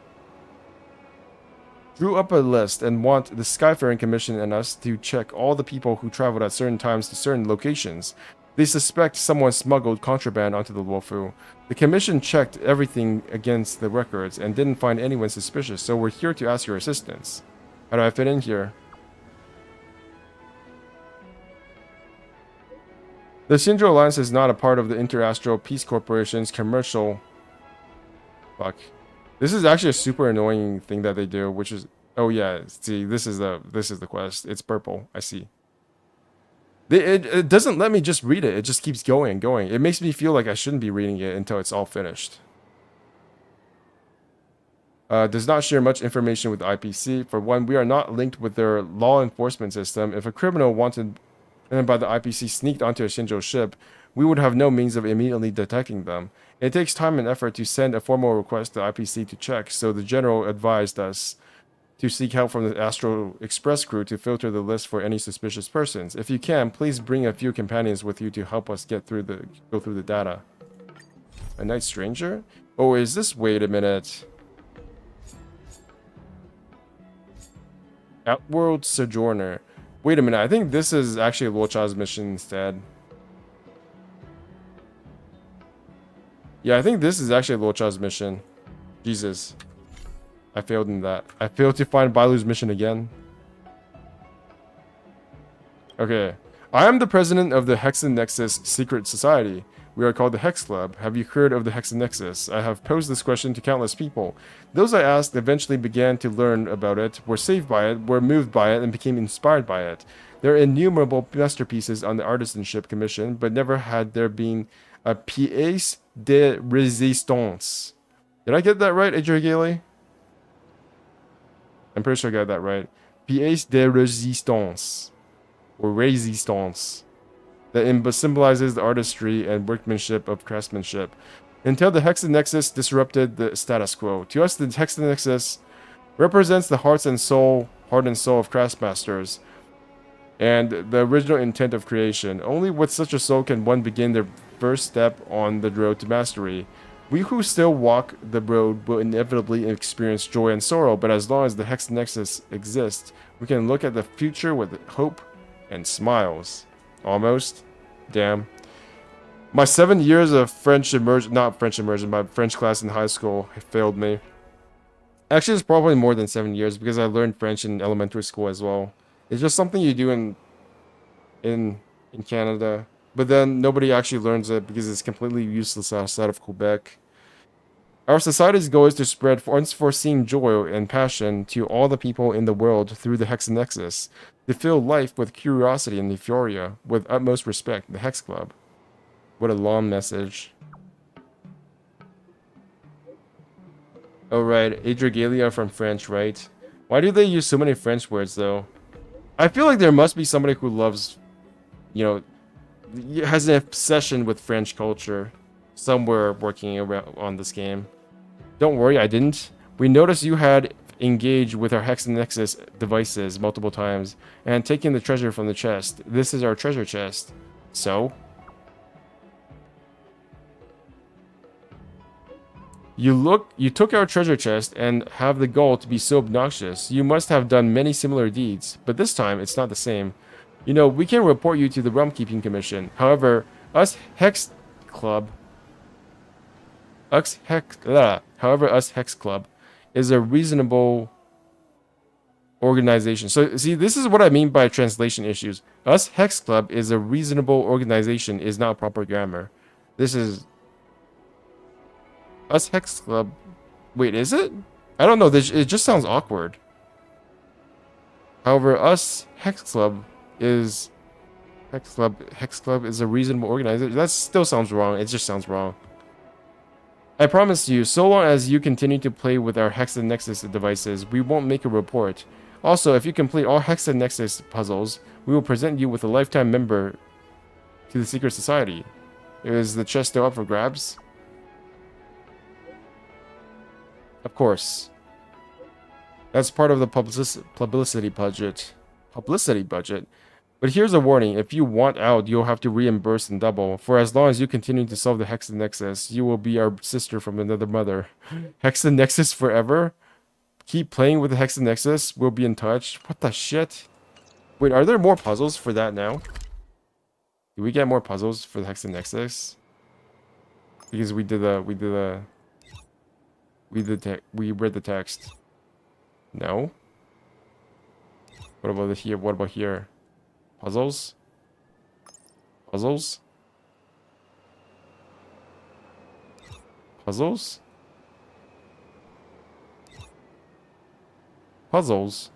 S1: drew up a list and want the Skyfaring Commission and us to check all the people who traveled at certain times to certain locations. They suspect someone smuggled contraband onto the Luofu. The commission checked everything against the records and didn't find anyone suspicious, so we're here to ask your assistance. How do I fit in here? The Shinjo Alliance is not a part of the Interastral Peace Corporation's commercial... Fuck. This is actually a super annoying thing that they do, which is... Oh yeah, see, this is the quest. It's purple, I see. It doesn't let me just read it. It just keeps going and going. It makes me feel like I shouldn't be reading it until it's all finished. Does not share much information with the IPC. For one, we are not linked with their law enforcement system. If a criminal wanted by the IPC sneaked onto a Shinjo ship, we would have no means of immediately detecting them. It takes time and effort to send a formal request to the IPC to check, so the General advised us to seek help from the Astro Express crew to filter the list for any suspicious persons. If you can, please bring a few companions with you to help us go through the data. A night stranger? Oh, is this? Wait a minute. Outworld Sojourner. Wait a minute. I think this is actually Luocha's mission instead. Yeah, I think this is actually Luocha's mission. Jesus. I failed in that. I failed to find Bailu's mission again. Okay. I am the president of the Hexen Nexus Secret Society. We are called the Hex Club. Have you heard of the Hexen Nexus? I have posed this question to countless people. Those I asked eventually began to learn about it, were saved by it, were moved by it, and became inspired by it. There are innumerable masterpieces on the Artisanship Commission, but never had there been a pièce de résistance. Did I get that right, Adrian Gailey? I'm pretty sure I got that right. Pièce de résistance. Or résistance. That symbolizes the artistry and workmanship of craftsmanship. Until the Hexen Nexus disrupted the status quo. To us, the Hexen Nexus represents the heart and soul of craftsmasters and the original intent of creation. Only with such a soul can one begin their first step on the road to mastery. We who still walk the road will inevitably experience joy and sorrow, but as long as the Hexen Nexus exists, we can look at the future with hope and smiles. Almost. Damn. My 7 years of French immersion, not French immersion, my French class in high school failed me. Actually, it's probably more than 7 years because I learned French in elementary school as well. It's just something you do in Canada, but then nobody actually learns it because it's completely useless outside of Quebec. Our society's goal is to spread unforeseen joy and passion to all the people in the world through the Hexen Nexus, to fill life with curiosity and euphoria, with utmost respect, the Hex Club. What a long message. Oh right, Adrigalia from French, right? Why do they use so many French words though? I feel like there must be somebody who loves, you know, has an obsession with French culture somewhere working around on this game. Don't worry, I didn't. We noticed you had engaged with our Hexen Nexus devices multiple times and taken the treasure from the chest. This is our treasure chest. So? You took our treasure chest and have the goal to be so obnoxious. You must have done many similar deeds, but this time it's not the same. You know, we can report you to the Realm Keeping Commission. However, us Hex Club is a reasonable organization. So, see, this is what I mean by translation issues. Us Hex Club is a reasonable organization is not proper grammar. This is... Us Hex Club... Wait, is it? I don't know. It just sounds awkward. However, us Hex Club is... Hex Club is a reasonable organization. That still sounds wrong. It just sounds wrong. I promise you, so long as you continue to play with our Hexen Nexus devices, we won't make a report. Also, if you complete all Hexen Nexus puzzles, we will present you with a lifetime member to the Secret Society. Is the chest still up for grabs? Of course. That's part of the publicity budget. But here's a warning, if you want out, you'll have to reimburse in double. For as long as you continue to solve the Hexen Nexus, you will be our sister from another mother. Hexen Nexus forever? Keep playing with the Hexen Nexus, we'll be in touch. What the shit? Wait, are there more puzzles for that now? Do we get more puzzles for the Hexen Nexus? Because we read the text. No? What about here? What about here? Puzzles? Puzzles? Puzzles? Puzzles?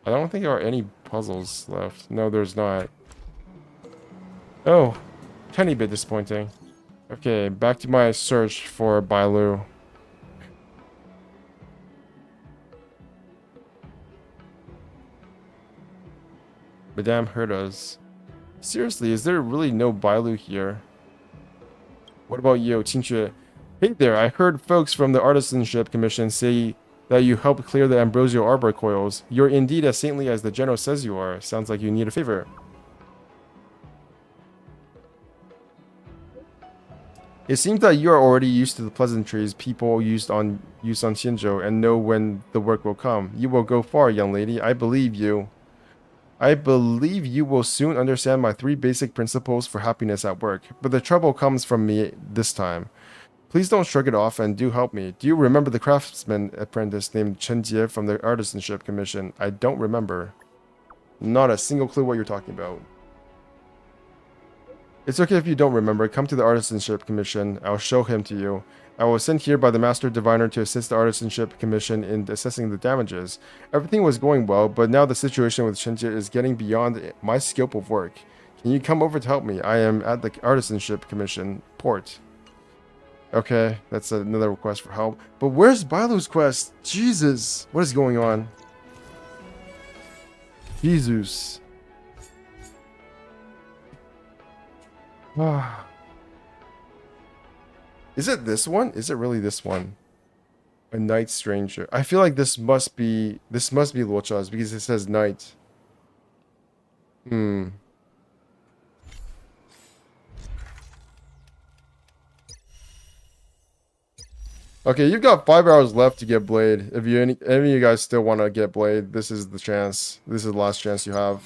S1: I don't think there are any puzzles left. No, there's not. Oh, tiny bit disappointing. Okay, back to my search for Bailu. Madame heard us. Seriously, is there really no Bailu here? What about you, Qingxue? Hey there, I heard folks from the Artisanship Commission say that you helped clear the ambrosial arbor coils. You're indeed as saintly as the general says you are. Sounds like you need a favor. It seems that you are already used to the pleasantries people use on Xianzhou and know when the work will come. You will go far, young lady. I believe you. I believe you will soon understand my 3 basic principles for happiness at work. But the trouble comes from me this time. Please don't shrug it off and do help me. Do you remember the craftsman apprentice named Chen Jie from the Artisanship Commission? I don't remember. Not a single clue what you're talking about. It's okay if you don't remember. Come to the Artisanship Commission. I'll show him to you. I was sent here by the Master Diviner to assist the Artisanship Commission in assessing the damages. Everything was going well, but now the situation with Chen Jie is getting beyond my scope of work. Can you come over to help me? I am at the Artisanship Commission port. Okay, that's another request for help. But where's Bailu's quest? Jesus, what is going on? Jesus. Is it this one? Is it really this one? A night stranger. I feel like this must be Luocha's because it says night. Okay, you've got 5 hours left to get Blade. If any of you guys still want to get Blade, this is the chance. This is the last chance you have.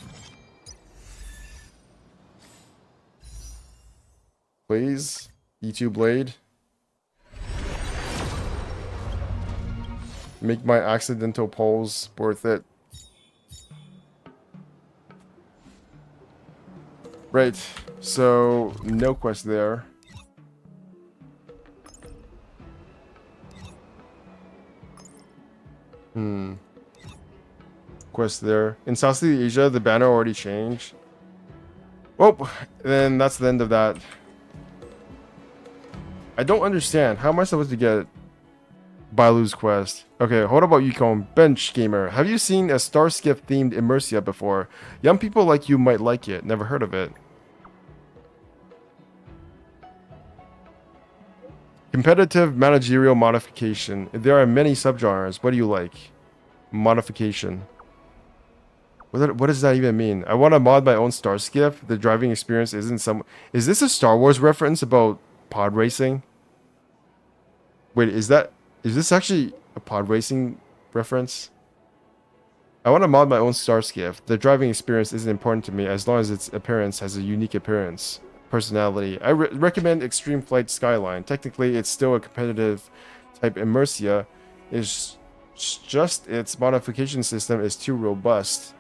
S1: Please, E2 Blade. Make my accidental pulls worth it. Right, so no quest there. Quest there. In Southeast Asia, the banner already changed. Well, then that's the end of that. I don't understand. How am I supposed to get Bailu's quest? Okay, what about Yukon? Bench Gamer. Have you seen a Starskiff themed Immersia before? Young people like you might like it. Never heard of it. Competitive managerial modification. There are many subgenres. What do you like? Modification. What does that even mean? I want to mod my own Starskiff. The driving experience isn't some... Is this a Star Wars reference about pod racing? Wait, is this actually a pod racing reference? I want to mod my own Starskiff. The driving experience isn't important to me as long as its appearance has a unique appearance. Personality. I recommend Extreme Flight Skyline. Technically, it's still a competitive type Immersia. It's just its modification system is too robust.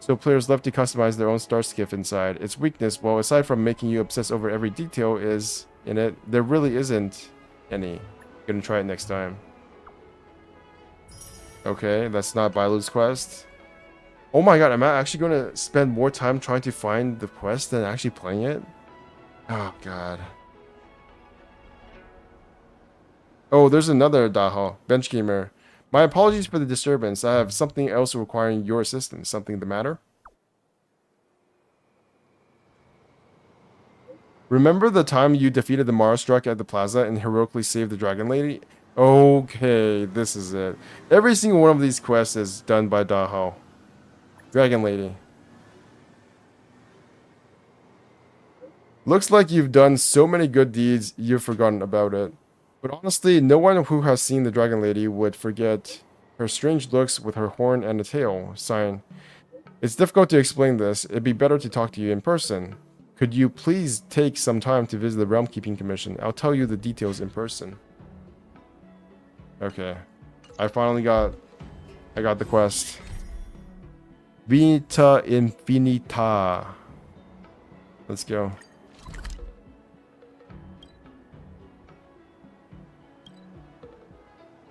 S1: So players love to customize their own Starskiff inside. Its weakness, well, aside from making you obsess over every detail is in it, there really isn't any. Gonna try it next time. Okay, that's not Bailu's quest. Oh my god, am I actually gonna spend more time trying to find the quest than actually playing it? Oh god. Oh, there's another Daho. Bench Gamer. My apologies for the disturbance. I have something else requiring your assistance. Something the matter? Remember the time you defeated the Marastruck at the plaza and heroically saved the Dragon Lady? Okay, this is it. Every single one of these quests is done by Daho. Dragon Lady. Looks like you've done so many good deeds, you've forgotten about it. But honestly, no one who has seen the Dragon Lady would forget her strange looks with her horn and a tail. Sign. It's difficult to explain this. It'd be better to talk to you in person. Could you please take some time to visit the Realm Keeping Commission? I'll tell you the details in person. Okay. I got the quest. Vita Infinita. Let's go.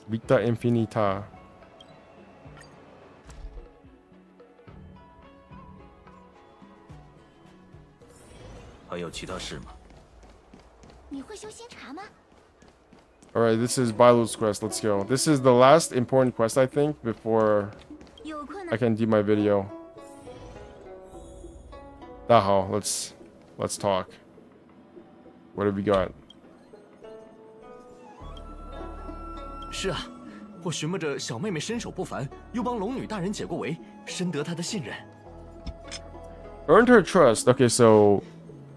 S1: Vita Infinita.
S2: 还有其他事吗？
S3: 你会修仙茶吗？
S1: Alright, this is Bailu's quest. Let's go. This is the last important quest, I think, before
S3: 有困难
S1: I can do my video. Daho, let's talk. What have we got?
S7: 是啊，我寻摸着小妹妹身手不凡，又帮龙女大人解过围，深得她的信任。
S1: Earned her trust. Okay, so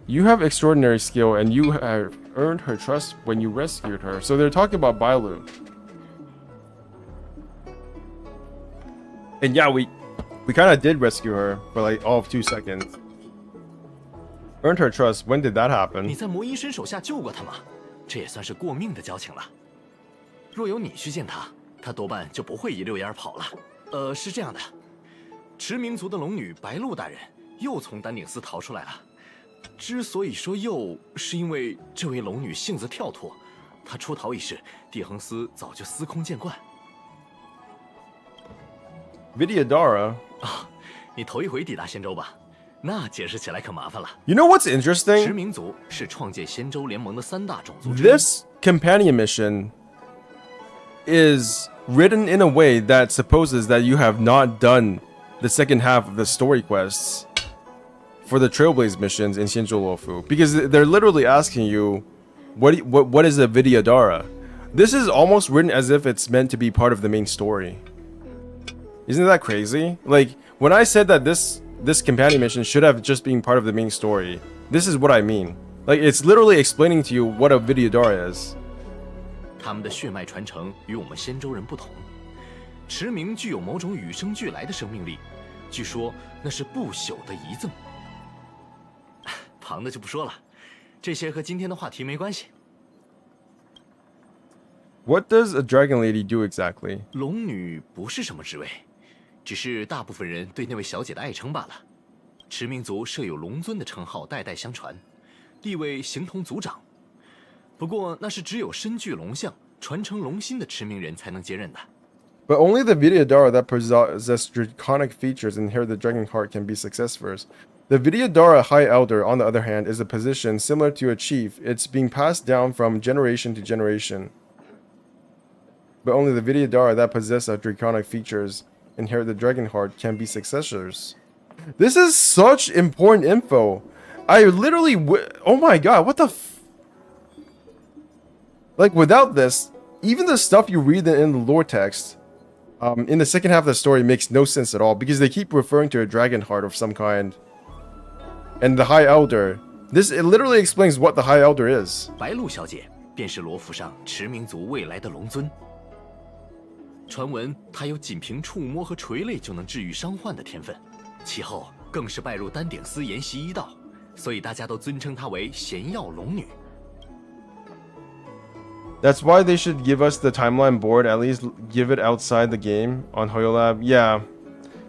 S1: you have extraordinary skill and you have earned her trust when you rescued her. So they're talking about Bailu. And yeah, we kind of did rescue her for like all of 2 seconds. Earned her trust. When did that
S7: 你
S1: happen?
S7: 在魔音身手下救过她吗？这也算是过命的交情了。若有你去见他，他多半就不会一溜烟跑了。是这样的，驰名族的龙女白鹿大人又从丹顶寺逃出来了。之所以说又，是因为这位龙女性子跳脱，她出逃一事，地恒司早就司空见惯。
S1: Vidyadhara.
S7: 啊，你头一回抵达仙州吧？那解释起来可麻烦了。
S1: You know what's
S7: 驰
S1: interesting?
S7: 名族是创建仙州联盟的3大种族之一。
S1: This companion mission is written in a way that supposes that you have not done the second half of the story quests for the Trailblaze missions in Shinjolofu, because they're literally asking you, what is a Vidyadhara? This is almost written as if it's meant to be part of the main story. Isn't that crazy? Like, when I said that this companion mission should have just been part of the main story, this is what I mean. Like, it's literally explaining to you what a Vidyadhara is.
S7: 他们的血脉传承与我们仙州人不同，驰名具有某种与生俱来的生命力，据说那是不朽的遗赠。旁的就不说了，这些和今天的话题没关系。
S1: What does a dragon lady do exactly?
S7: 龙女不是什么职位，只是大部分人对那位小姐的爱称罢了。驰名族设有龙尊的称号，代代相传，地位形同族长。不过那是只有身具龙象、传承龙心的驰名人才能接任的。
S1: But only the Vidyadhara that possess draconic features and inherit the dragon heart can be successors. The Vidyadhara High Elder, on the other hand, is a position similar to a chief. It's being passed down from generation to generation. But only the Vidyadhara that possess draconic features inherit the dragon heart can be successors. This is such important info. I literally, oh my god, what the like, without this, even the stuff you read in the lore text, in the second half of the story makes no sense at all, because they keep referring to a dragon heart of some kind. And the High Elder. It literally explains what the High Elder is.
S7: 白鹿小姐便是罗浮上驰名族未来的龙尊。传闻她有仅凭触摸和垂泪就能治愈伤患的天分，其后更是拜入丹顶司研习医道，所以大家都尊称她为咸药龙女。
S1: That's why they should give us the timeline board, at least give it outside the game on HoYoLab. Yeah.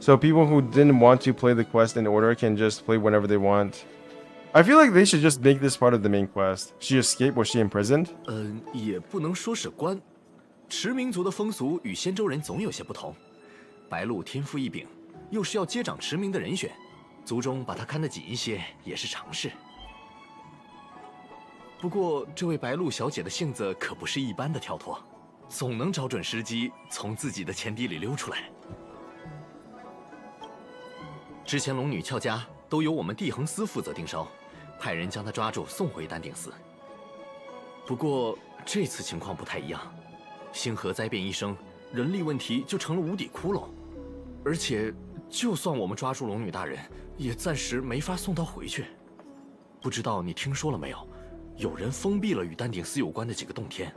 S1: So people who didn't want to play the quest in order can just play whenever they want. I feel like they should just make this part of the main quest. She escaped? Was she imprisoned?
S7: 也不能说是关。驰名族的风俗与仙州人总有些不同。白鹿天赋异禀，又是要接掌驰名的人选，族中把她看得紧一些也是常事。不过，这位白鹿小姐的性子可不是一般的跳脱，总能找准时机从自己的前底里溜出来。之前龙女俏家都由我们地恒司负责盯梢，派人将她抓住送回丹顶寺。不过这次情况不太一样，星河灾变一生，人力问题就成了无底窟窿，而且就算我们抓住龙女大人，也暂时没法送她回去。不知道你听说了没有？有人封闭了与丹顶寺有关的几个洞天，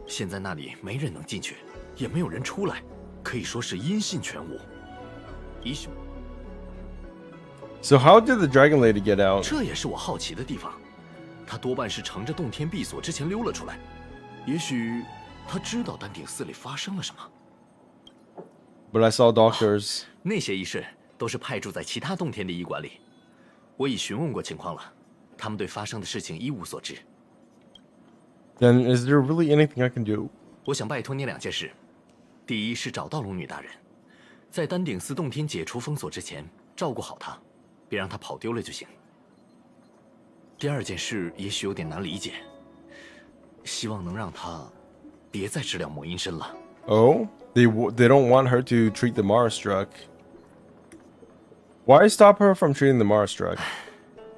S7: 现在那里没人能进去，也没有人出来，可以说是音信全无。
S1: So how did the dragon lady get out?
S7: 这也是我好奇的地方。她多半是乘着洞天闭锁之前溜了出来，也许她知道丹顶寺里发生了什么。
S1: But I saw doctors.
S7: 那些医士都是派驻在其他洞天的医馆里，我已询问过情况了，他们对发生的事情一无所知。
S1: Then is there really anything I can do?
S7: 我想拜托你2件事，第一是找到龙女大人，在丹顶寺洞天解除封锁之前，照顾好她，别让她跑丢了就行。第2件事也许有点难理解，希望能让她别再治疗魔音身了。
S1: Oh, they don't want her to treat the Marastruck. Why stop her from treating the Marastruck?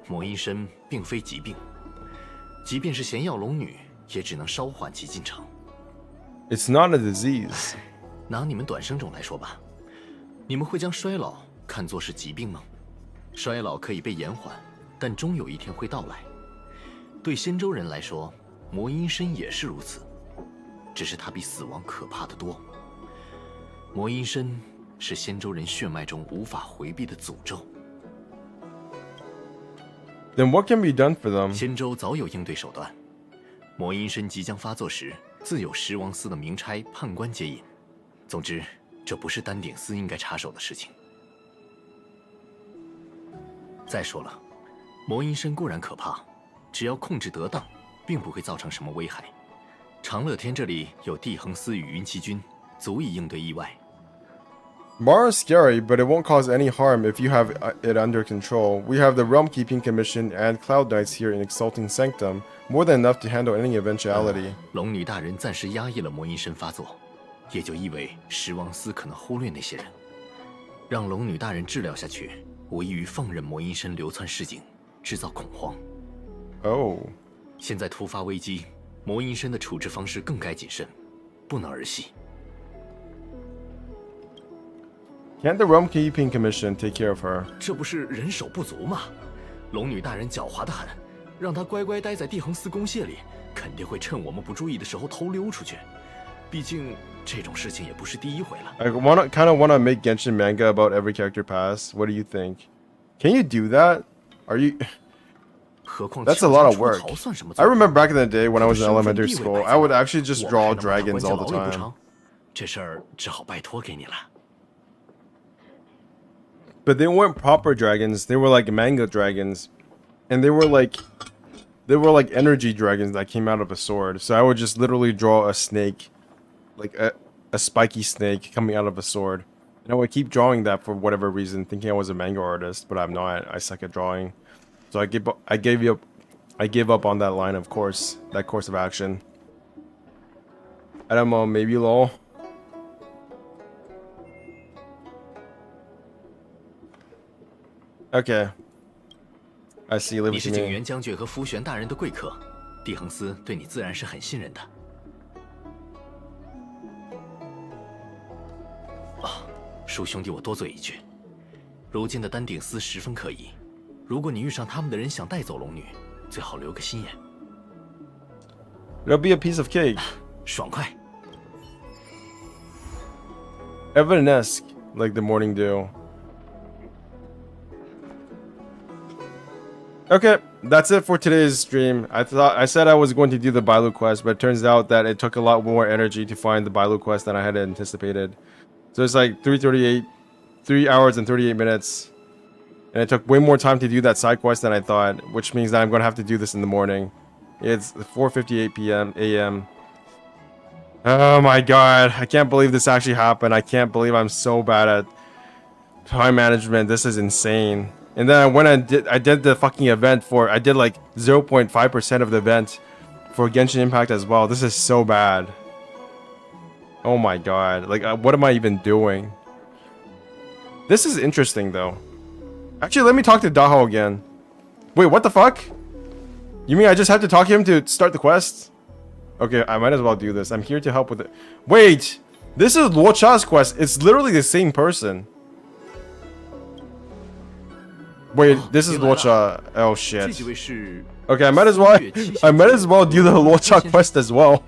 S7: 魔音身并非疾病，即便是咸药龙女，也只能稍缓其进程。
S1: It's not a disease.
S7: 拿你们短生种来说吧，你们会将衰老看作是疾病吗？衰老可以被延缓，但终有一天会到来。对仙州人来说，魔音身也是如此，只是它比死亡可怕得多。魔音身是仙州人血脉中无法回避的诅咒。
S1: Then what can be done for them?
S7: 仙州早有应对手段，魔阴身即将发作时，自有十王司的明差判官接引。总之，这不是丹顶司应该插手的事情。再说了，魔阴身固然可怕，只要控制得当，并不会造成什么危害。长乐天这里有地衡司与云奇军，足以应对意外。
S1: Mara's scary, but it won't cause any harm if you have it under control. We have the Realm Keeping Commission and Cloud Knights here in Exalting Sanctum, more than enough to handle any eventuality.
S7: 龙女大人暂时压抑了魔阴身发作，也就意味十王司可能忽略那些人，让龙女大人治疗下去，无异于放任魔阴身流窜市井，制造恐慌。
S1: Oh.
S7: 现在突发危机，魔阴身的处置方式更该谨慎，不能儿戏。
S1: Can't the Realm Keeping Commission take care of her?
S7: 这不是人手不足吗？龙女大人狡猾得很，让她乖乖待在地衡司公廨里，肯定会趁我们不注意的时候偷溜出去。毕竟这种事情也不是第一回了。
S1: I kind of wanna make Genshin manga about every character pass. What do you think? Can you do that? Are you?
S7: 何况
S1: That's a lot of work.
S7: 算什么
S1: I remember back in the day when I was in elementary school, I would actually just draw dragons all the time.
S7: 这事儿只好拜托给你了。
S1: But they weren't proper dragons. They were like manga dragons, and they were like energy dragons that came out of a sword. So I would just literally draw a snake, like a spiky snake coming out of a sword, and I would keep drawing that for whatever reason, thinking I was a manga artist, but I'm not. I suck at drawing, so I gave up on that line of course, that course of action. I don't know, maybe lol. Okay. I see.
S7: 你是景元将军和福玄大人的贵客，地衡司对你自然是很信任的。啊，恕兄弟我多嘴一句，如今的丹顶司十分可疑，如果你遇上他们的人想带走龙女，最好留个心眼。
S1: It'll be a piece of cake.
S7: 爽快。
S1: Evanesque, like the morning dew. Okay, that's it for today's stream. I said I was going to do the Bailu quest, but it turns out that it took a lot more energy to find the Bailu quest than I had anticipated. So it's like 3 hours and 38 minutes. And it took way more time to do that side quest than I thought, which means that I'm going to have to do this in the morning. It's 4:58 a.m. Oh my god, I can't believe this actually happened. I can't believe I'm so bad at time management. This is insane. And then I went and I did the fucking event I did like 0.5% of the event for Genshin Impact as well. This is so bad. Oh my god. Like, what am I even doing? This is interesting though. Actually, let me talk to Daho again. Wait, what the fuck? You mean I just have to talk to him to start the quest? Okay, I might as well do this. I'm here to help with it. Wait! This is Luo Cha's quest. It's literally the same person. Wait, this is Luo Cha. Oh shit. Okay, I might as well do the Luo Cha quest as well.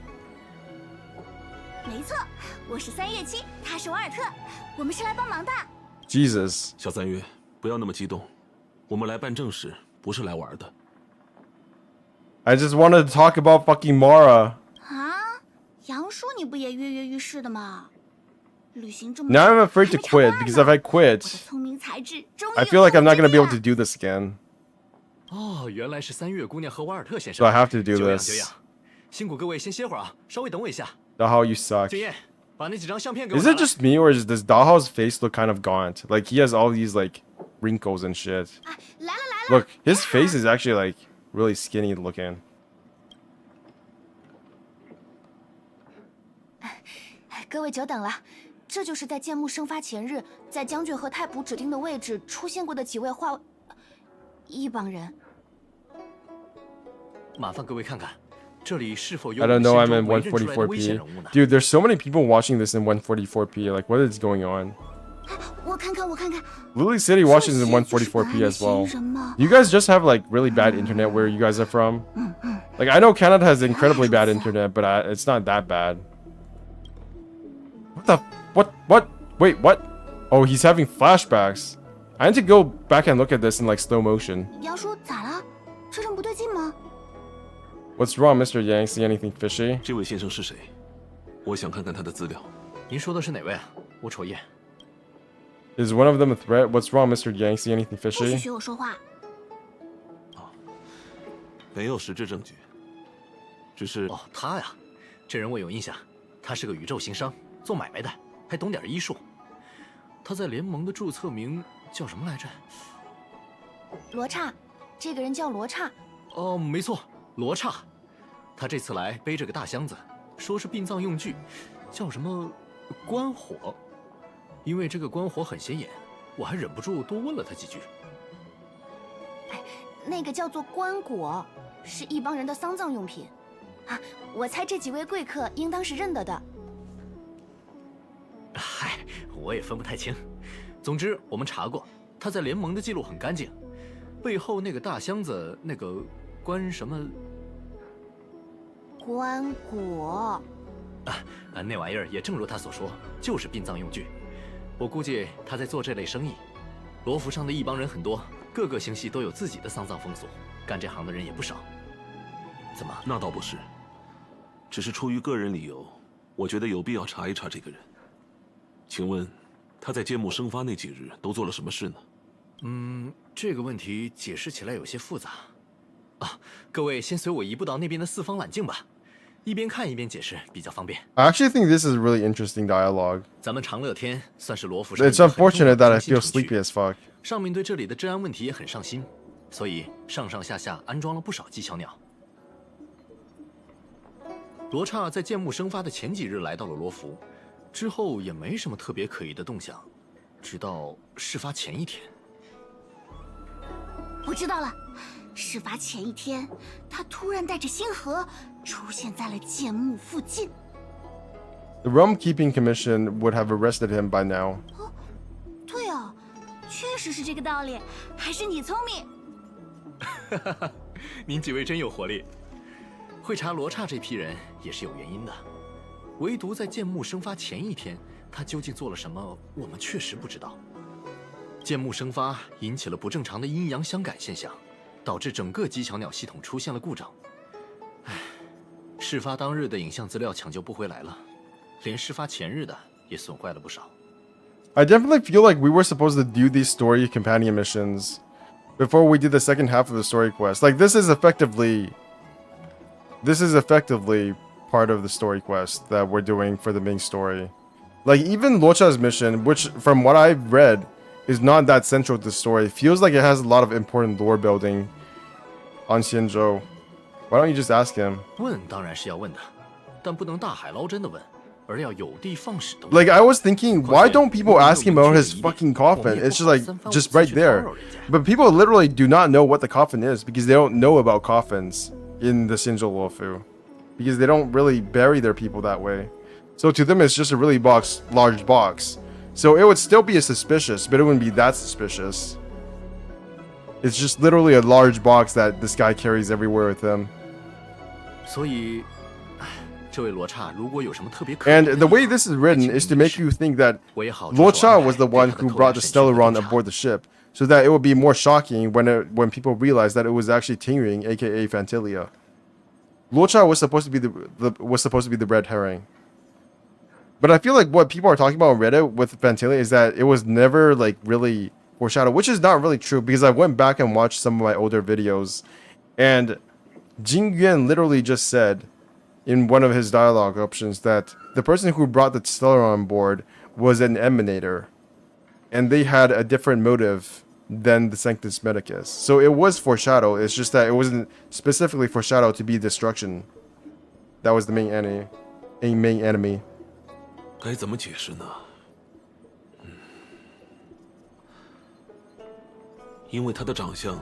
S3: 没错，我是3月7，他是瓦尔特，我们是来帮忙的。
S1: Jesus.
S8: 小三月，不要那么激动，我们来办正事，不是来玩的。
S1: I just wanted to talk about fucking Mara.
S3: 啊，杨叔你不也跃跃欲试的吗？旅行这么
S1: Now I'm afraid to quit because if I quit,
S3: 聪明才智，终于
S1: I feel like I'm not gonna be able to do this again.
S7: 哦，原来是3月姑娘和瓦尔特先
S1: So
S7: 生。
S1: I have to do
S7: 久仰
S1: this.
S7: 久仰，辛苦各位先歇会儿啊，稍微等我一下。
S1: Daho, you suck.
S7: 君燕，把那几张相片给我
S1: Is
S7: 拿
S1: it
S7: 来。
S1: just me or does Daho's face look kind of gaunt? Like he has all these like wrinkles and shit.
S3: 啊，来了来了。
S1: Look, his face is actually like really skinny looking.
S3: 各位久等了，这就是在剑幕生发前日，在将军和太仆指定的位置出现过的几位一帮人。
S7: 麻烦各位看看，这里是否有
S1: I don't know. I'm in
S7: 我们先中委任出来的危险
S1: 144p.
S7: 人物呢？
S1: Dude, there's so many people watching this in 144p. Like, what is going on?
S3: 我看看，我看看。
S1: Lily City watches in 144p as well. You guys just have like really bad internet where you guys are from? Like, I know Canada has incredibly bad internet, but it's not that bad. What? Wait, what? Oh, he's having flashbacks. I need to go back and look at this in like slow motion.
S3: 杨叔咋了？车上不对劲吗？
S1: What's wrong, Mr. Yang? See anything fishy?
S8: 这位先生是谁？我想看看他的资料。
S7: 您说的是哪位啊？我瞅一眼。
S1: Is one of them a threat? What's wrong, Mr. Yang? See anything
S3: 不许
S1: fishy?
S3: 学我说话。
S8: 没有实质证据，只是
S7: 哦，他呀，这人我有印象，他是个宇宙行商，做买卖的，还懂点医术。他在联盟的注册名叫什么来着？
S3: 罗刹，这个人叫罗刹。
S7: 哦，没错，罗刹。他这次来背着个大箱子，说是殡葬用具，叫什么官火。因为这个官火很显眼，我还忍不住多问了他几句。
S3: 那个叫做棺椁，是一帮人的丧葬用品。啊，我猜这几位贵客应当是认得的。
S7: 嗨，我也分不太清。总之，我们查过，他在联盟的记录很干净。背后那个大箱子，那个棺什么？
S3: 棺椁。
S7: 那玩意儿也正如他所说，就是殡葬用具。我估计他在做这类生意。罗浮上的一帮人很多，各个星系都有自己的丧葬风俗，干这行的人也不少。怎么？
S8: 那倒不是，只是出于个人理由，我觉得有必要查一查这个人。请问，他在剑幕生发那几日都做了什么事呢？
S7: 这个问题解释起来有些复杂。啊，各位先随我移步到那边的四方揽境吧，一边看一边解释比较方便。
S1: I actually think this is really interesting dialogue.
S7: 咱们长乐天算是罗浮上
S1: It's unfortunate that I feel sleepy as fuck.
S7: 上面对这里的治安问题也很上心，所以上上下下安装了不少技巧鸟。罗刹在剑幕生发的前几日来到了罗浮，之后也没什么特别可疑的动向，直到事发前一天。
S3: 我知道了，事发前一天，他突然带着星河出现在了剑幕附近。
S1: The Realm Keeping Commission would have arrested him by now.
S3: 对哦，确实是这个道理，还是你聪明。
S7: 您几位真有活力，会查罗刹这批人也是有原因的。唯独在剑幕生发前一天，他究竟做了什么，我们确实不知道。剑幕生发引起了不正常的阴阳相感现象，导致整个机巧鸟系统出现了故障。唉，事发当日的影像资料抢救不回来了，连事发前日的也损坏了不少。
S1: I definitely feel like we were supposed to do these story companion missions before we did the second half of the story quest. Like this is effectively part of the story quest that we're doing for the main story. Like even Locha's mission, which from what I've read is not that central to the story, feels like it has a lot of important lore building on Xianzhou. Why don't you just ask him?
S7: 问当然是要问的，但不能大海捞针的问，而要有的放矢的问。
S1: Like I was thinking, why don't people ask him about his fucking coffin? It's just like just right there. But people literally do not know what the coffin is because they don't know about coffins in the Xinzhou Luofu. Because they don't really bury their people that way. So to them it's just a really large box. So it would still be suspicious, but it wouldn't be that suspicious. It's just literally a large box that this guy carries everywhere with him.
S7: 所以，这位罗刹如果有什么特别可疑
S1: And
S7: 的
S1: the
S7: 地
S1: way
S7: 方
S1: this is written is to make you think that
S7: 我也好
S1: Luo
S7: 着手
S1: Cha
S7: 安排
S1: was the
S7: 对
S1: one
S7: 他的
S1: who
S7: 扣
S1: brought
S7: 押
S1: the
S7: 审讯和
S1: Stellaron
S7: 调查
S1: aboard the ship, so that it would be more shocking when people realized that it was actually Tingring, aka Fantilia. Luo Cha was supposed to be the red herring. But I feel like what people are talking about on Reddit with Fantilia is that it was never like really foreshadowed, which is not really true because I went back and watched some of my older videos, and Jing Yuan literally just said in one of his dialogue options that the person who brought the Stellaron on board was an emanator, and they had a different motive than the Sanctus Medicus. So it was foreshadowed. It's just that it wasn't specifically foreshadowed to be destruction. That was the main enemy.
S8: 该怎么解释呢？因为他的长相，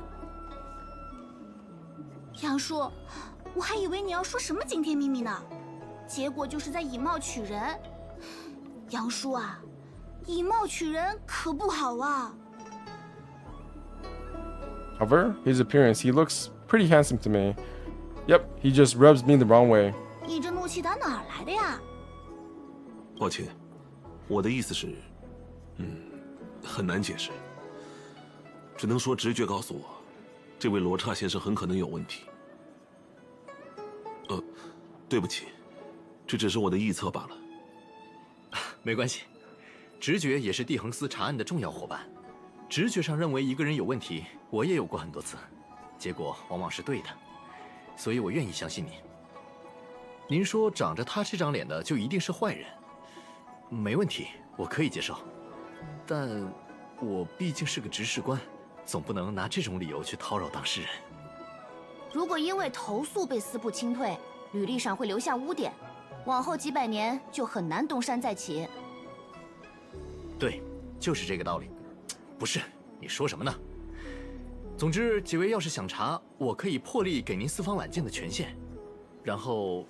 S3: 杨叔，我还以为你要说什么惊天秘密呢，结果就是在以貌取人。杨叔啊，以貌取人可不好啊。
S1: However, his appearance, he looks pretty handsome to me. Yep, he just rubs me the wrong way.
S3: 你这怒气打哪儿来的呀？
S8: 抱歉，我的意思是，很难解释，只能说直觉告诉我，这位罗刹先生很可能有问题。对不起，这只是我的臆测罢了。
S7: 没关系，直觉也是地恒司查案的重要伙伴。直觉上认为一个人有问题，我也有过很多次，结果往往是对的，所以我愿意相信你。您说长着他这张脸的就一定是坏人？没问题，我可以接受。但我毕竟是个执事官，总不能拿这种理由去叨扰当事人。
S3: 如果因为投诉被司部清退，履历上会留下污点，往后几百年就很难东山再起。
S7: 对，就是这个道理。不是，你说什么呢？总之，几位要是想查，我可以破例给您四方揽剑的权限。然后，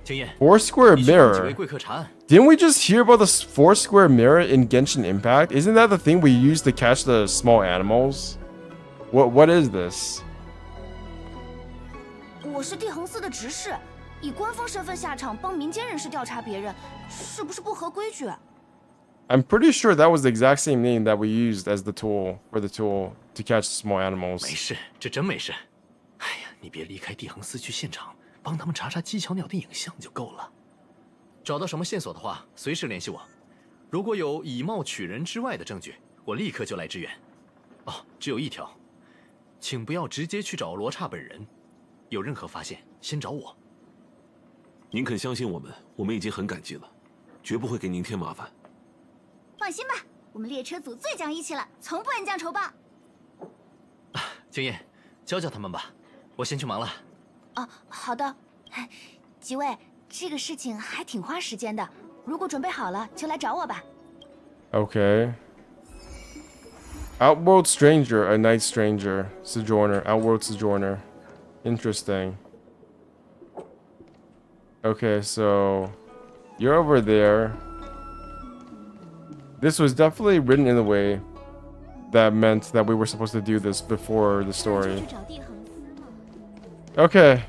S7: 经验。
S1: Four-square
S7: 几位
S1: mirror.
S7: 贵客查案。
S1: Didn't we just hear about the four-square mirror in Genshin Impact? Isn't that the thing we use to catch the small animals? What is this?
S3: 我是地恒司的执事，以官方身份下场帮民间人士调查别人，是不是不合规矩？
S1: I'm pretty sure that was the exact same name that we used as the tool for the tool to catch small animals.
S7: 没事，这真没事。哎呀，你别离开地恒司去现场，帮他们查查鸡巧鸟的影像就够了。找到什么线索的话，随时联系我。如果有以貌取人之外的证据，我立刻就来支援。哦，只有一条，请不要直接去找罗刹本人，有任何发现先找我。
S8: 您肯相信我们，我们已经很感激了，绝不会给您添麻烦。
S3: 放心吧，我们列车组最讲义气了，从不恩将仇报。
S7: 经验，教教他们吧，我先去忙了。
S3: 哦，好的。几位，这个事情还挺花时间的，如果准备好了，就来找我吧。
S1: Okay. Outworld stranger, a night stranger, sojourner, outworld sojourner. Interesting. Okay, so you're over there. This was definitely written in a way that meant that we were supposed to do this before the story. Okay.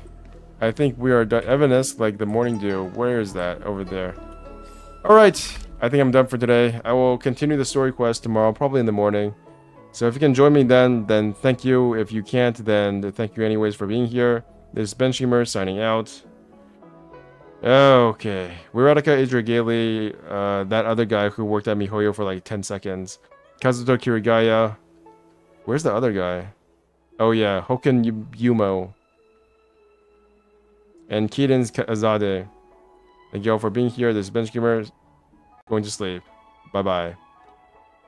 S1: I think we are done. Evanescence, like the morning dew. Where is that? Over there. Alright. I think I'm done for today. I will continue the story quest tomorrow, probably in the morning. So if you can join me then thank you. If you can't, then thank you anyways for being here. This is Benchimmer signing out. Okay. Weiraka Idrigali, that other guy who worked at MiHoYo for like 10 seconds. Kazuto Kirigaya. Where's the other guy? Oh yeah, Hoken Yumo. And Keaton Azade. Thank you all for being here. This is Benchimmer. Going to sleep. Bye-bye.